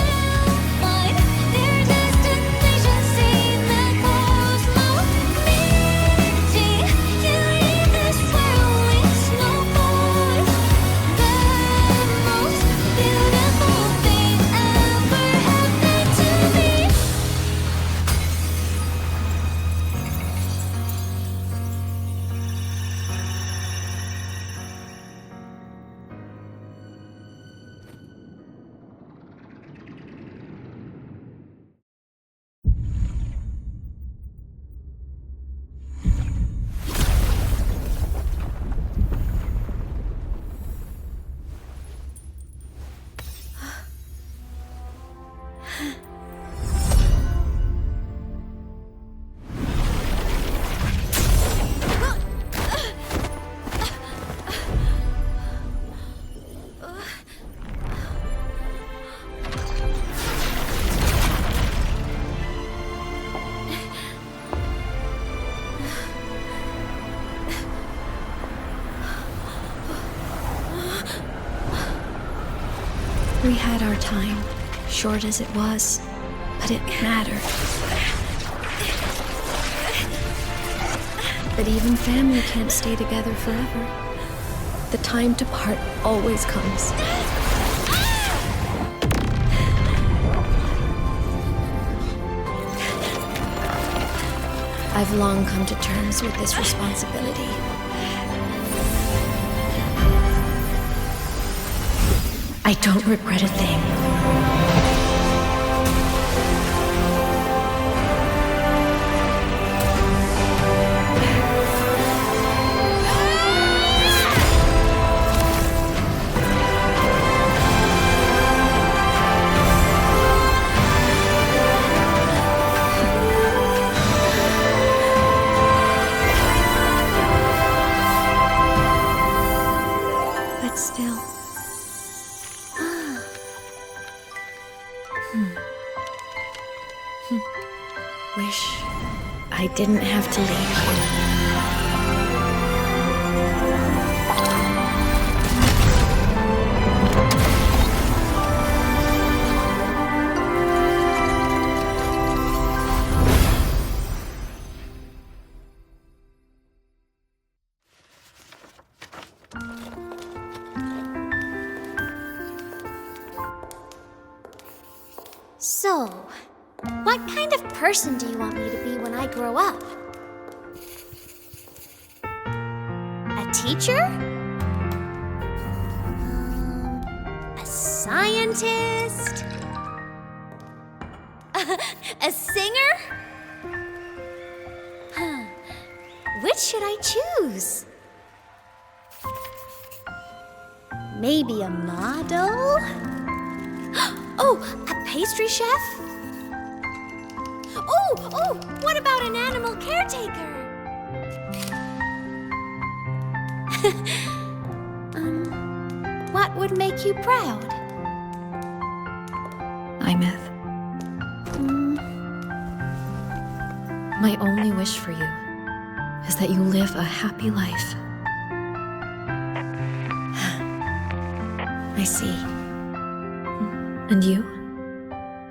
We had our time, short as it was, but it mattered. But even family can't stay together forever. The time to part always comes. I've long come to terms with this responsibility. I don't regret a thing. Wish I didn't have to leave.
So, what kind of person do you want me to be when I grow up? A teacher? A scientist? A singer? Huh. Which should I choose? Maybe a model? Oh, a pastry chef? Oh, what about an animal caretaker? What would make you proud?
Imeth. My only wish for you is that you live a happy life. I see. And you?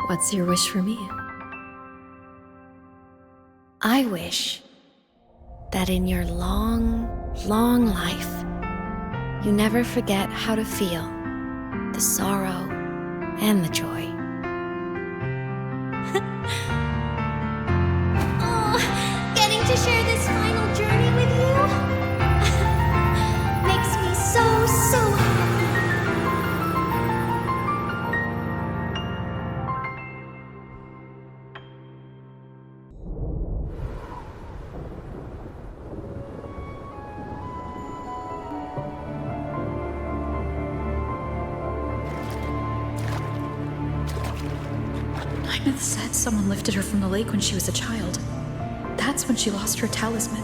What's your wish for me?
I wish that in your long, long life, you never forget how to feel the sorrow and the joy.
Oh, getting to share this final journey with you makes me so happy.
Imeth said someone lifted her from the lake when she was a child. That's when she lost her talisman.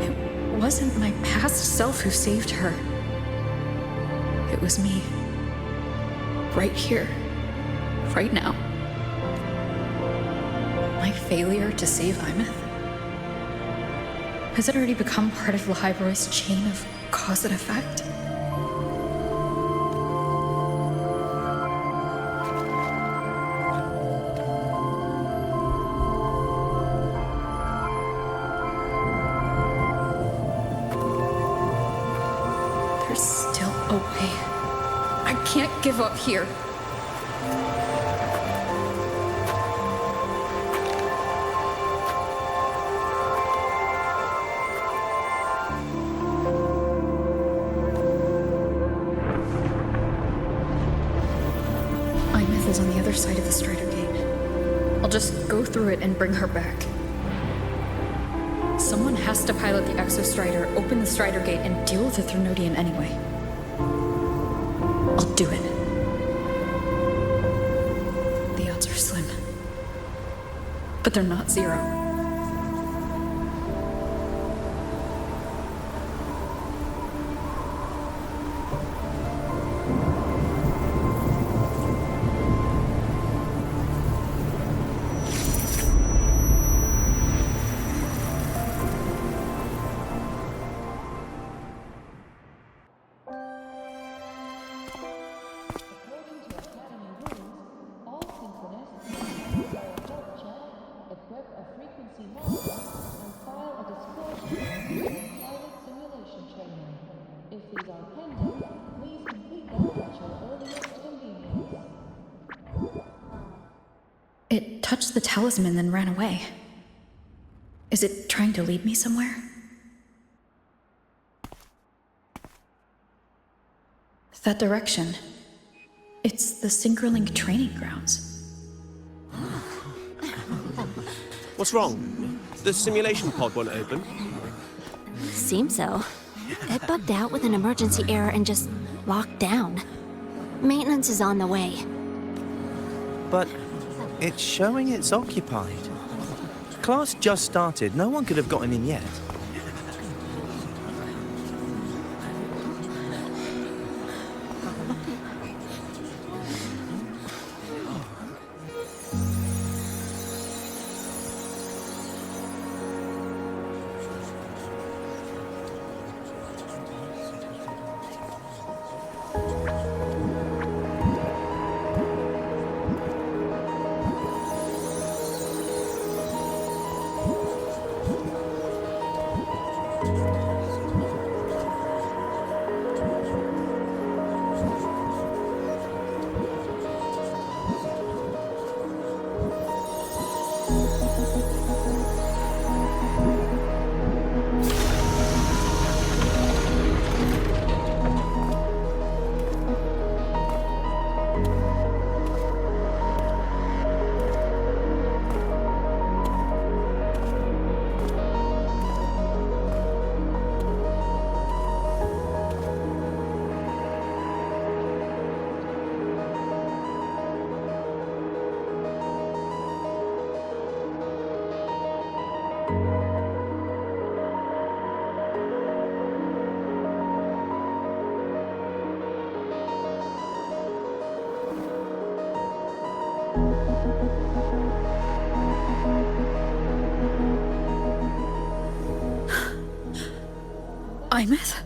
It wasn't my past self who saved her. It was me. Right here. Right now. My failure to save Imeth? Has it already become part of Lahai-Roi's chain of cause and effect? There's still a way. I can't give up here. Imeth is on the other side of the Strider Gate. I'll just go through it and bring her back. Someone has to pilot the Exo-Strider, open the Strider Gate, and deal with the Threnodian anyway. I'll do it. The odds are slim. But they're not zero. It touched the talisman, then ran away. Is it trying to lead me somewhere? That direction. It's the Synchronlink training grounds.
What's wrong? The simulation pod won't open?
Seems so. It bugged out with an emergency error and just locked down. Maintenance is on the way.
But it's showing it's occupied. Class just started. No one could have gotten in yet.
Imeth?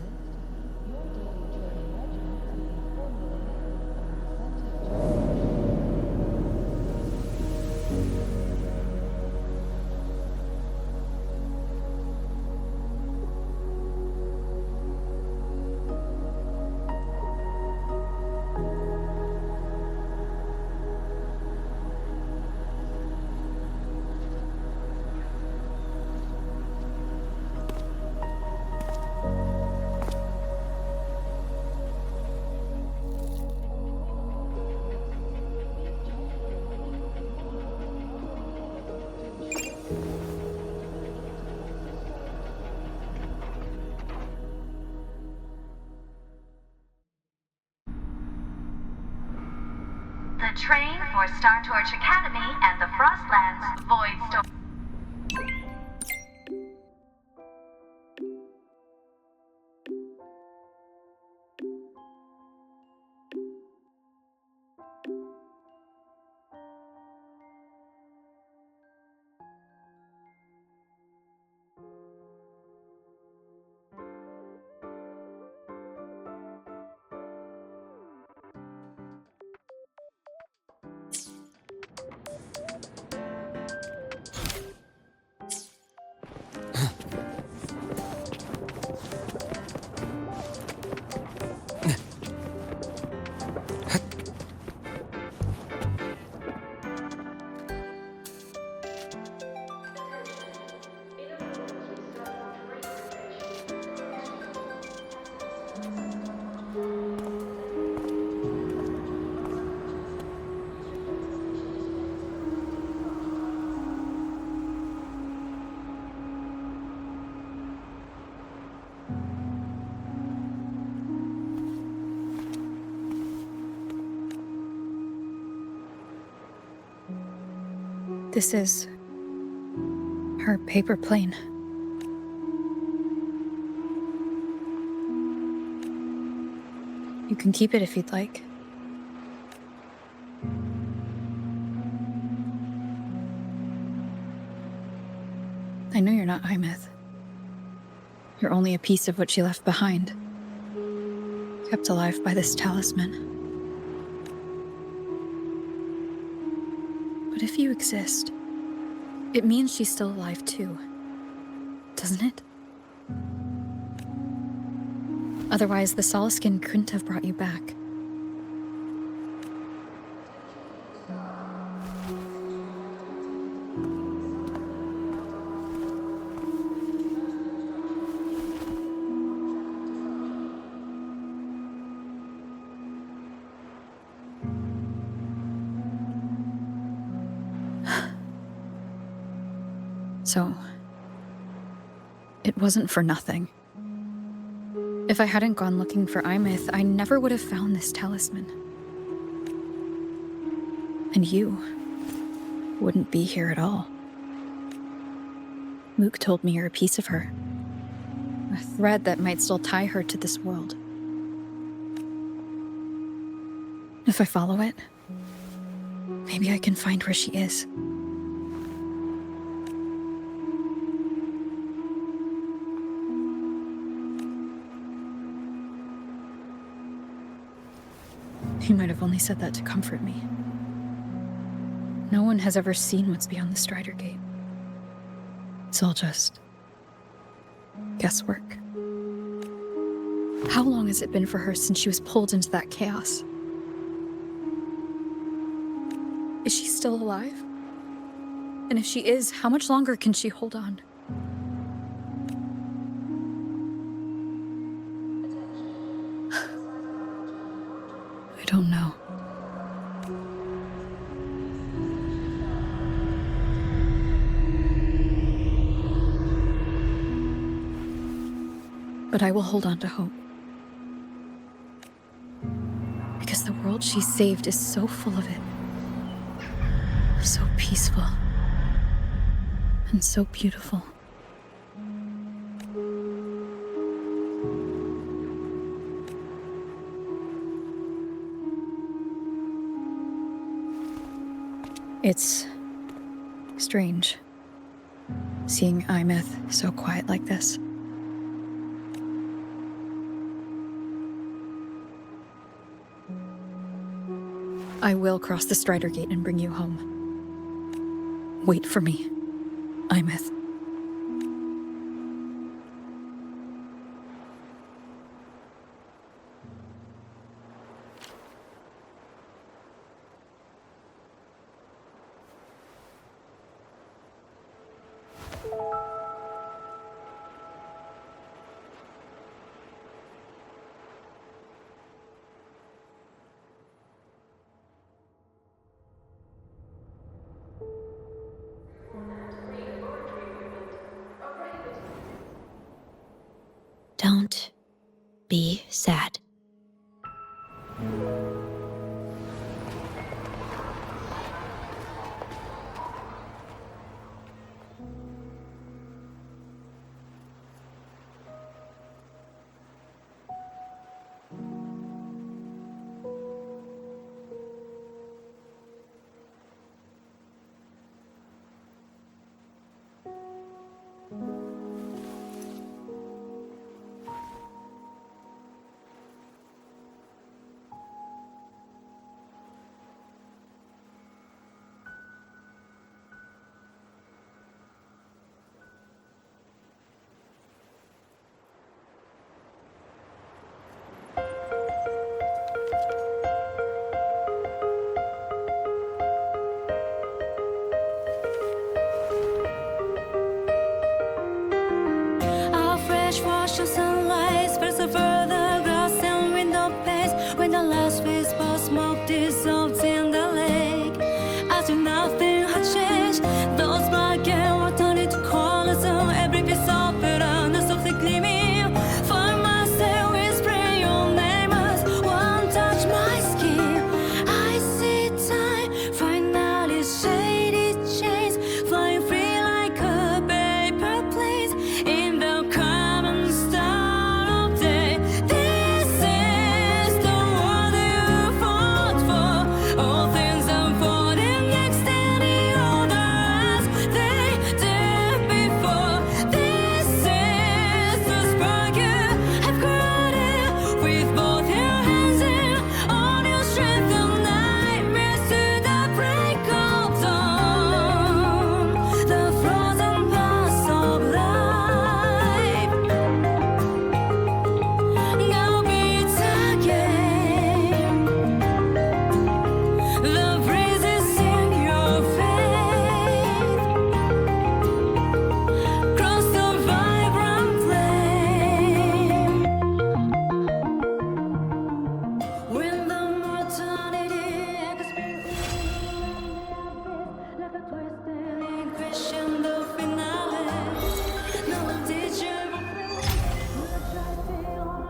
The train for Star Torch Academy and the Frostlands Void Storm.
This is her paper plane. You can keep it if you'd like. I know you're not Imeth. You're only a piece of what she left behind, kept alive by this talisman. But if you exist, it means she's still alive too, doesn't it? Otherwise, the Solaskin couldn't have brought you back. So, it wasn't for nothing. If I hadn't gone looking for Imeth, I never would have found this talisman. And you wouldn't be here at all. Mook told me you're a piece of her. A thread that might still tie her to this world. If I follow it, maybe I can find where she is. You might have only said that to comfort me. No one has ever seen what's beyond the Strider Gate. It's all just guesswork. How long has it been for her since she was pulled into that chaos? Is she still alive? And if she is, how much longer can she hold on? I don't know. But I will hold on to hope. Because the world she saved is so full of it. So peaceful. And so beautiful. It's strange, seeing Imeth so quiet like this. I will cross the Strider Gate and bring you home. Wait for me, Imeth.
Don't be sad.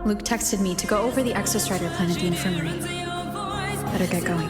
Luke texted me to go over the Exostrider plan at the infirmary. Better get going.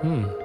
Hmm.